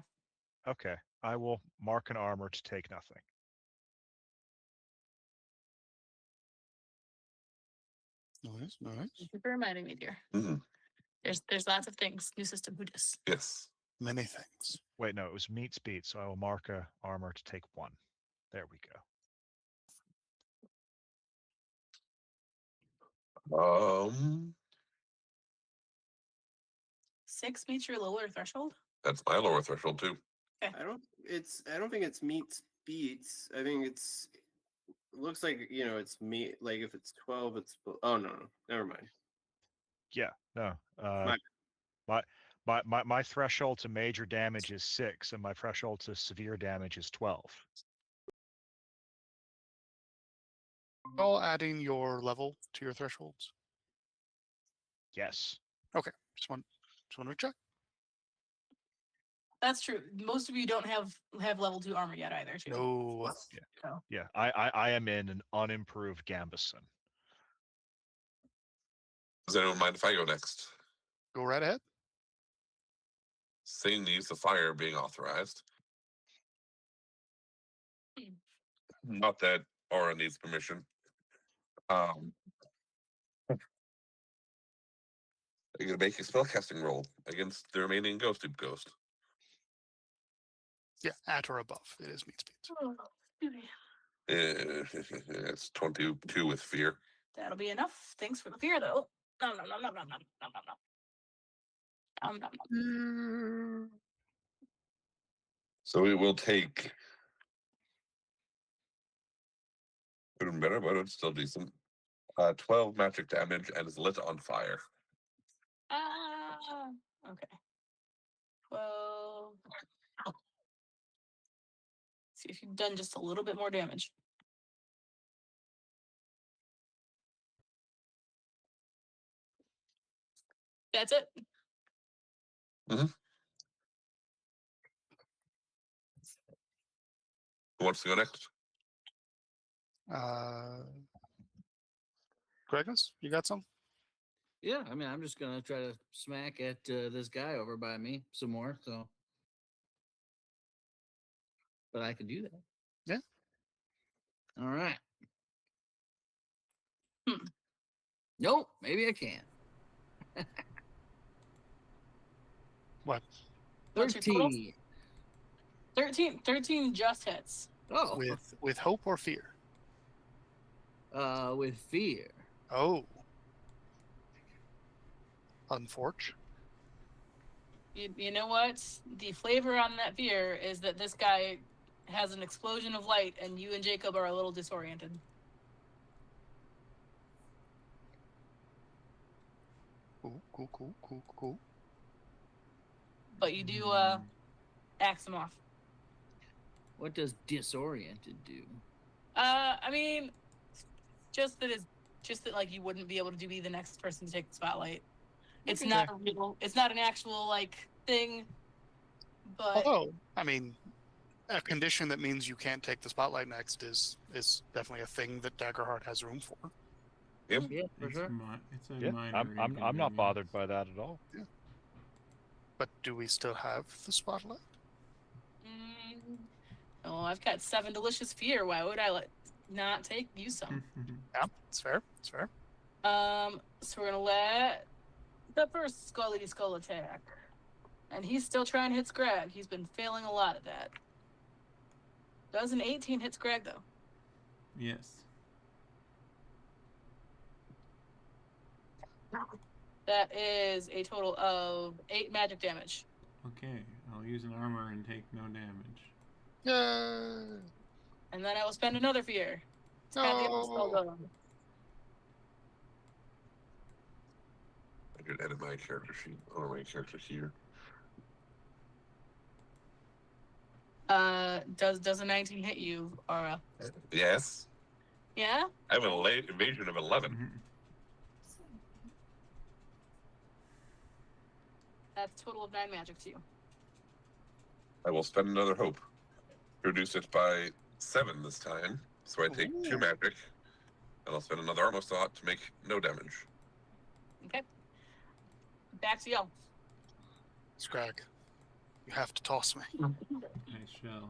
Speaker 2: Okay. I will mark an armor to take nothing.
Speaker 3: Nice.
Speaker 7: Thank you for reminding me, dear.
Speaker 4: Mm-hmm.
Speaker 7: There's lots of things. New system, who dis?
Speaker 4: Yes.
Speaker 3: Many things.
Speaker 2: Wait, no, it was meets beat, so I will mark a armor to take 1. There we
Speaker 4: go.
Speaker 7: 6 meets your lower threshold?
Speaker 4: That's my lower threshold too.
Speaker 7: Okay.
Speaker 6: I don't think it's meets beats. I think it looks like, it's meat. Like if it's 12, it's no, never mind.
Speaker 2: Yeah, no. My threshold to major damage is 6, and my threshold to severe damage is 12.
Speaker 3: All adding your level to your thresholds.
Speaker 2: Yes.
Speaker 3: Okay. Just want to check.
Speaker 7: That's true. Most of you don't have level 2 armor yet either. Too.
Speaker 3: No.
Speaker 2: Yeah.
Speaker 7: So.
Speaker 2: Yeah. I am in an unimproved Gambison.
Speaker 4: Does anyone mind if I go next?
Speaker 3: Go right ahead.
Speaker 4: Seeing the use of fire being authorized. Not that Aura needs permission. Um, you're gonna make a spellcasting roll against the remaining ghost.
Speaker 3: Yeah, at or above. It is meat speeds.
Speaker 4: It's 22 with fear.
Speaker 7: That'll be enough. Thanks for the fear, though. Nom, nom, nom, nom, nom, nom, nom, nom, nom. Nom, nom, nom.
Speaker 4: So it will take even better, but it's still decent. 12 magic damage and is lit on fire.
Speaker 7: Okay. Well, see if you've done just a little bit more damage. That's it.
Speaker 4: Mm-hmm. Who wants to go next?
Speaker 3: Gregos, you got some?
Speaker 5: Yeah, I mean, I'm just gonna try to smack at this guy over by me some more. So, but I can do that.
Speaker 3: Yeah.
Speaker 5: All right. Nope. Maybe I can.
Speaker 3: What?
Speaker 5: 13.
Speaker 7: 13 just hits.
Speaker 5: Oh.
Speaker 3: With hope or fear?
Speaker 5: With fear.
Speaker 3: Oh. Unfortunate.
Speaker 7: You know what? The flavor on that fear is that this guy has an explosion of light, and you and Jacob are a little disoriented.
Speaker 3: Cool.
Speaker 7: But you do axe him off.
Speaker 5: What does disoriented do?
Speaker 7: I mean, just that like you wouldn't be able to be the next person to take the spotlight. It's
Speaker 3: Okay.
Speaker 7: not a real. It's not an actual like thing. But
Speaker 3: I mean, a condition that means you can't take the spotlight next is definitely a thing that Daggerheart has room for.
Speaker 4: Yep.
Speaker 5: Yeah, for sure.
Speaker 1: It's a
Speaker 2: Yeah,
Speaker 1: minor
Speaker 2: I'm not
Speaker 1: inconvenience.
Speaker 2: bothered by that at all.
Speaker 3: Yeah. But do we still have the spotlight?
Speaker 7: Oh, I've got 7 delicious fear. Why would I not use some?
Speaker 3: Yeah, it's fair.
Speaker 7: So we're gonna let the first Scully Skull attack, and he's still trying to hit Scrag. He's been failing a lot at that. Does an 18 hit Scrag though?
Speaker 1: Yes.
Speaker 7: That is a total of 8 magic damage.
Speaker 1: Okay, I'll use an armor and take no damage.
Speaker 3: Yay!
Speaker 7: And then I will spend another fear. To have the other spell go.
Speaker 4: I could edit my character sheet or my character here.
Speaker 7: Does a 19 hit you, Aura?
Speaker 4: Yes.
Speaker 7: Yeah?
Speaker 4: I have an evasion of 11.
Speaker 7: That's a total of 9 magic to you.
Speaker 4: I will spend another hope. Reduce it by 7 this time. So I take 2 magic. And I'll spend another armor slot to make no damage.
Speaker 7: Okay. Back to you.
Speaker 3: Scrag, you have to toss me.
Speaker 1: I shall.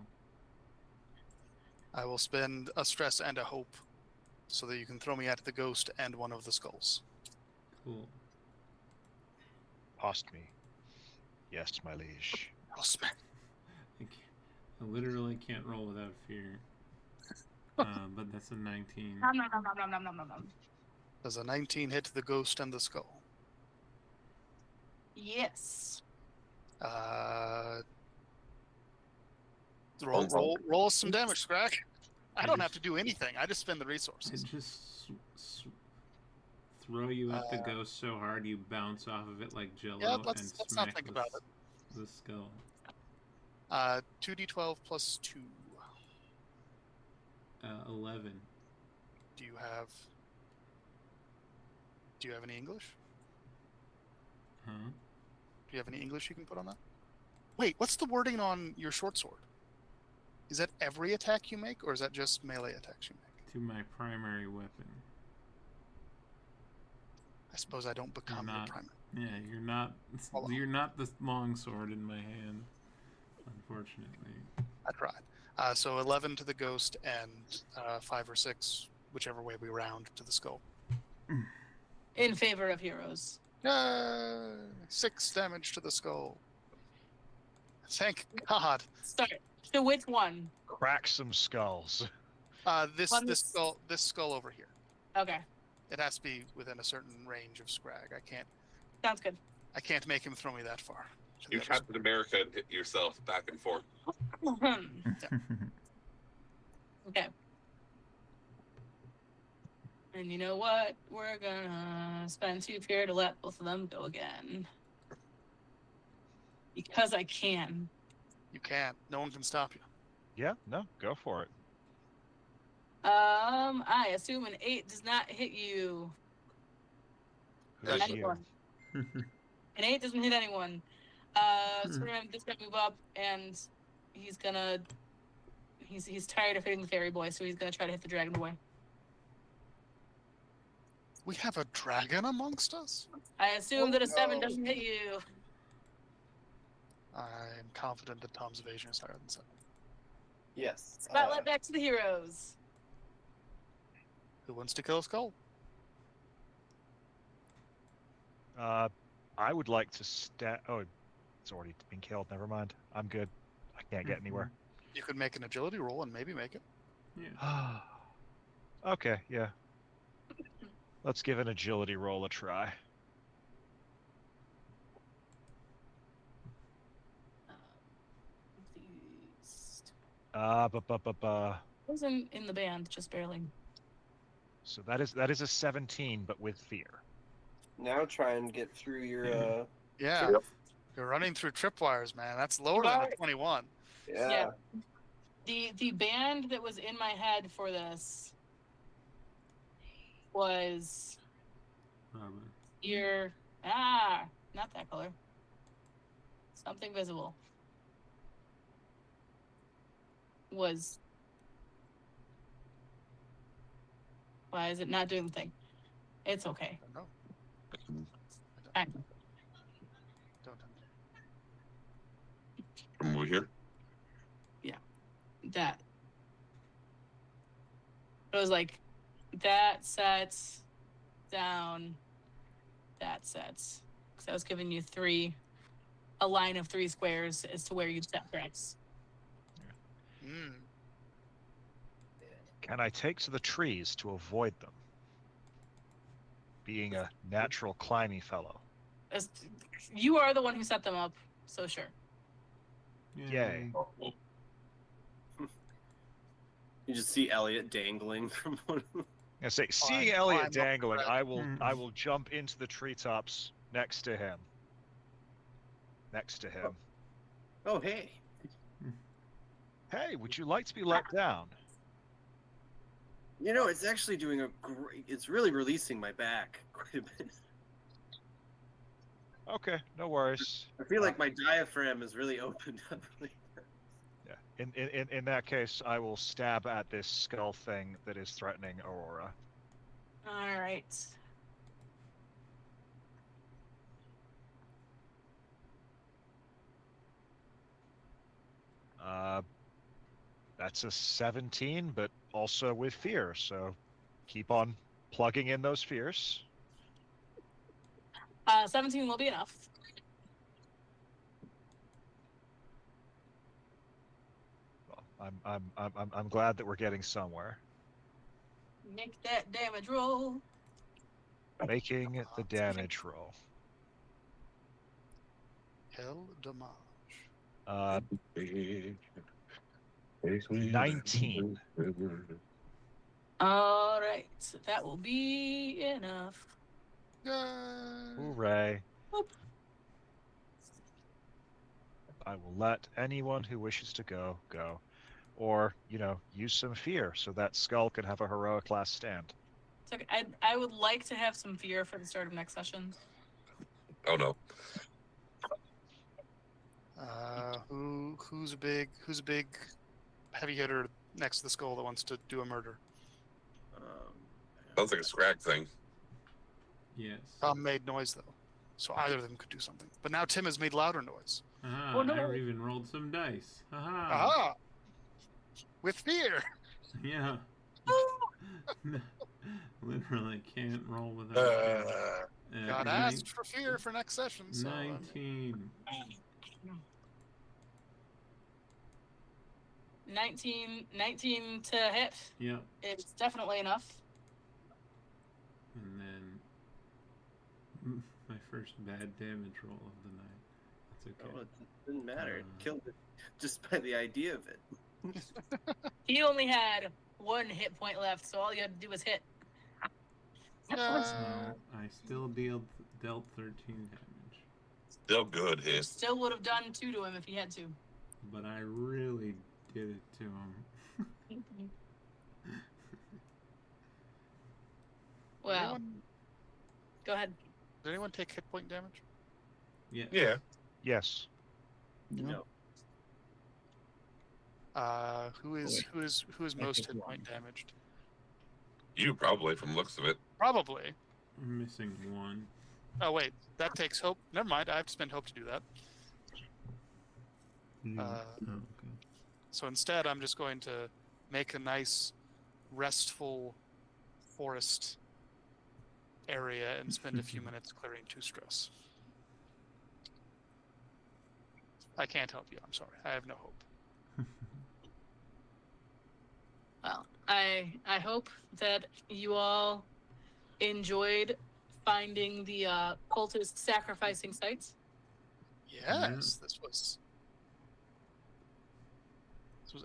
Speaker 3: I will spend a stress and a hope so that you can throw me at the ghost and one of the skulls.
Speaker 1: Cool.
Speaker 2: Tossed me. Yes, my liege.
Speaker 3: Toss me.
Speaker 1: I literally can't roll without fear. But that's a 19.
Speaker 7: Nom, nom, nom, nom, nom, nom, nom, nom.
Speaker 3: Does a 19 hit the ghost and the skull?
Speaker 7: Yes.
Speaker 3: Roll some damage, Scrag. I don't have to do anything. I just spend the
Speaker 1: I
Speaker 3: resources.
Speaker 1: just throw you at the ghost so hard you bounce off of it like Jello
Speaker 3: Yeah,
Speaker 1: and
Speaker 3: let's
Speaker 1: smack
Speaker 3: not think about it.
Speaker 1: the skull.
Speaker 3: 2d12 plus 2.
Speaker 1: 11.
Speaker 3: Do you have any English?
Speaker 1: Huh?
Speaker 3: Do you have any English you can put on that? Wait, what's the wording on your short sword? Is that every attack you make, or is that just melee attacks you make?
Speaker 1: To my primary weapon.
Speaker 3: I suppose I don't become your primary.
Speaker 1: Yeah, you're not. You're not the long sword in my hand, unfortunately.
Speaker 3: I tried. So 11 to the ghost and 5 or 6 whichever way we round to the skull.
Speaker 7: In favor of heroes.
Speaker 3: 6 damage to the skull. Thank God.
Speaker 7: Start. So which one?
Speaker 2: Crack some skulls.
Speaker 3: This skull over here.
Speaker 7: Okay.
Speaker 3: It has to be within a certain range of Scrag.
Speaker 7: Sounds good.
Speaker 3: I can't make him throw me that far.
Speaker 4: You Captain America and hit yourself back and forth.
Speaker 7: Okay. And you know what? We're gonna spend 2 fear to let both of them go again. Because I can.
Speaker 3: You can't. No one can stop you.
Speaker 2: Yeah, no, go for it.
Speaker 7: I assume an 8 does not hit you.
Speaker 2: Who's
Speaker 7: Anyone.
Speaker 2: you?
Speaker 7: An 8 doesn't hit anyone. So we're gonna this guy move up, and he's gonna. He's tired of hitting the fairy boy, so he's gonna try to hit the dragon boy.
Speaker 3: We have a dragon amongst us?
Speaker 7: I assume that a 7 doesn't hit you.
Speaker 3: I'm confident that Tom's evasion is higher than 7.
Speaker 5: Yes.
Speaker 7: Spotlight back to the heroes.
Speaker 3: Who wants to kill a skull?
Speaker 2: I would like to Oh, it's already been killed. Never mind. I'm good. I can't get anywhere.
Speaker 3: You could make an agility roll and maybe make it.
Speaker 1: Yeah.
Speaker 2: Okay, yeah. Let's give an agility roll a try.
Speaker 7: Wasn't in the band, just barely.
Speaker 2: So that is a 17, but with fear.
Speaker 6: Now try and get through your
Speaker 3: Yeah.
Speaker 4: Yep.
Speaker 3: You're running through tripwires, man. That's lower than a 21.
Speaker 6: yeah.
Speaker 7: The band that was in my head for this was your not that color. Something visible. Was why is it not doing the thing? It's okay.
Speaker 3: No.
Speaker 7: Fine.
Speaker 3: Don't.
Speaker 4: From over here.
Speaker 7: That. It was like that sets down. That sets. Because I was giving you a line of 3 squares as to where you'd step tracks.
Speaker 2: Can I take to the trees to avoid them? Being a natural climby fellow.
Speaker 7: You are the one who set them up, so sure.
Speaker 2: Yay.
Speaker 6: You just see Elliot dangling from one of them.
Speaker 2: I say, seeing Elliot dangling, I will jump into the treetops next to him.
Speaker 6: Oh, hey.
Speaker 2: Hey, would you like to be let down?
Speaker 6: You know, it's actually doing a great... It's really releasing my back quite a bit.
Speaker 2: Okay, no worries.
Speaker 6: I feel like my diaphragm is really opened up.
Speaker 2: Yeah. In that case, I will stab at this skull thing that is threatening Aurora.
Speaker 7: All right.
Speaker 2: That's a 17, but also with fear, so keep on plugging in those fears.
Speaker 7: 17 will be enough.
Speaker 2: Well, I'm glad that we're getting somewhere.
Speaker 7: Make that damage roll.
Speaker 2: Making the damage roll.
Speaker 3: Hell damage.
Speaker 2: 19.
Speaker 7: All right, so that will be enough.
Speaker 2: Hooray.
Speaker 7: Oop.
Speaker 2: I will let anyone who wishes to go. Or, use some fear so that skull can have a heroic last stand.
Speaker 7: It's okay. I would like to have some fear for the start of next session.
Speaker 4: Oh no.
Speaker 3: Who's a big heavy hitter next to the skull that wants to do a murder?
Speaker 4: Sounds like a scrag thing.
Speaker 1: Yes.
Speaker 3: Tom made noise though, so either of them could do something. But now Tim has made louder noise.
Speaker 1: Oh, no. I even rolled some dice.
Speaker 3: Aha! With fear.
Speaker 1: Yeah. Literally can't roll without.
Speaker 3: Got asked for fear for next session. So,
Speaker 1: 19.
Speaker 7: 19 to hit.
Speaker 1: Yep.
Speaker 7: It's definitely enough.
Speaker 1: And then my first bad damage roll of the night. It's okay.
Speaker 6: Oh, it didn't matter. It killed it just by the idea of it.
Speaker 7: He only had 1 hit point left, so all you had to do was hit.
Speaker 1: I still dealt 13 damage.
Speaker 4: Still good hit.
Speaker 7: Still would have done 2 to him if he had to.
Speaker 1: But I really did it to him.
Speaker 7: Well, go ahead.
Speaker 3: Did anyone take hit point damage?
Speaker 1: Yeah.
Speaker 4: Yeah.
Speaker 2: Yes.
Speaker 6: No.
Speaker 3: Who is most hit point damaged?
Speaker 4: You probably, from the looks of it.
Speaker 3: Probably.
Speaker 1: I'm missing 1.
Speaker 3: Oh wait, that takes hope. Never mind. I have to spend hope to do that.
Speaker 1: Okay.
Speaker 3: So instead, I'm just going to make a nice, restful forest area and spend a few minutes clearing 2 stress. I can't help you. I'm sorry. I have no hope.
Speaker 7: Well, I hope that you all enjoyed finding the cultist sacrificing sites.
Speaker 3: Yes, this was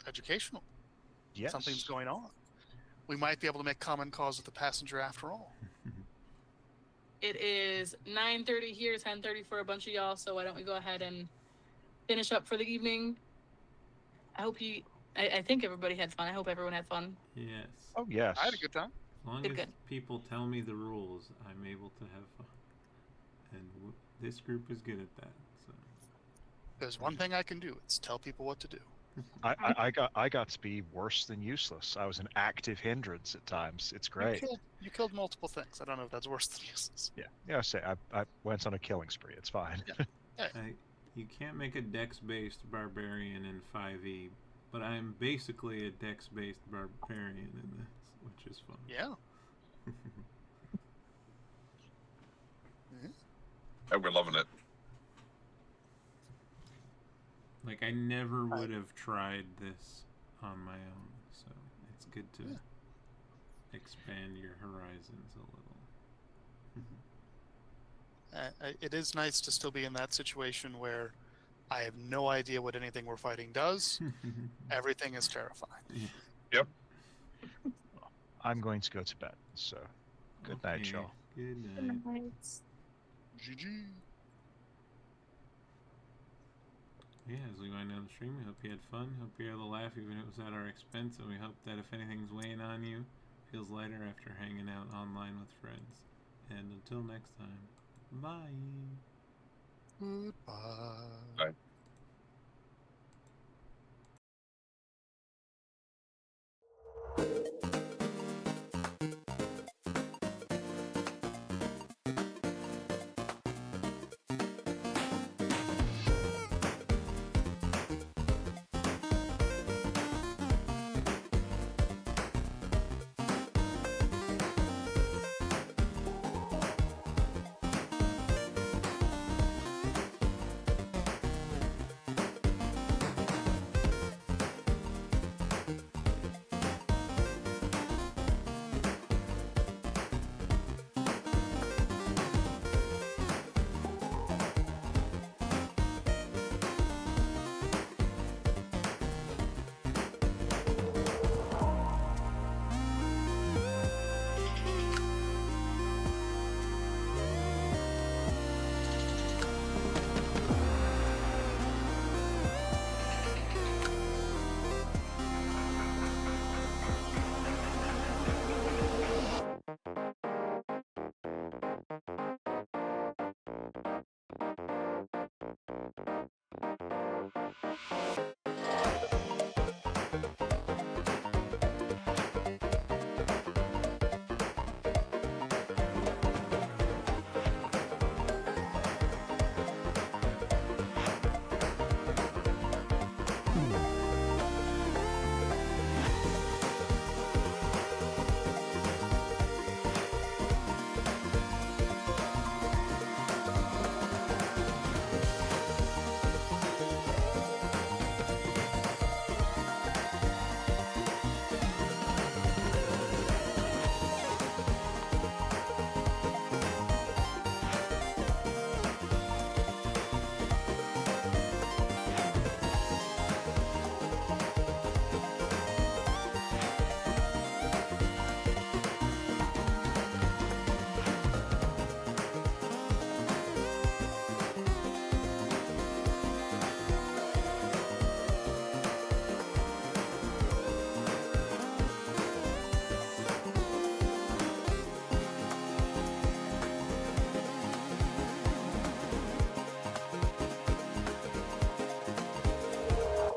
Speaker 3: educational.
Speaker 2: Yes.
Speaker 3: Something's going on. We might be able to make common cause with the passenger after all.
Speaker 7: It is 9:30 here, 10:30 for a bunch of y'all, so why don't we go ahead and finish up for the evening? I think everybody had fun. I hope everyone had fun.
Speaker 1: Yes.
Speaker 2: Oh, yes.
Speaker 3: I had a good time.
Speaker 1: As long as people tell me the rules, I'm able to have fun. And this group is good at that. So.
Speaker 3: There's one thing I can do. It's tell people what to do.
Speaker 2: I got to be worse than useless. I was an active hindrance at times. It's great.
Speaker 3: You killed multiple things. I don't know if that's worse than useless.
Speaker 2: Yeah. I went on a killing spree. It's fine.
Speaker 3: Yeah.
Speaker 1: You can't make a dex-based barbarian in 5e, but I'm basically a dex-based barbarian in this, which is fun.
Speaker 3: Yeah.
Speaker 4: And we're loving it.
Speaker 1: Like, I never would have tried this on my own, so it's good to expand your horizons a little.
Speaker 3: It is nice to still be in that situation where I have no idea what anything we're fighting does. Everything is terrifying.
Speaker 4: Yep.
Speaker 2: I'm going to go to bed, so good night, y'all.
Speaker 1: Good night.
Speaker 3: GG.
Speaker 1: Yeah, as we wind down the stream, we hope you had fun. Hope you had a laugh, even if it was at our expense. And we hope that if anything's weighing on you, it feels lighter after hanging out online with friends. And until next time, bye.
Speaker 3: Goodbye.
Speaker 4: Bye.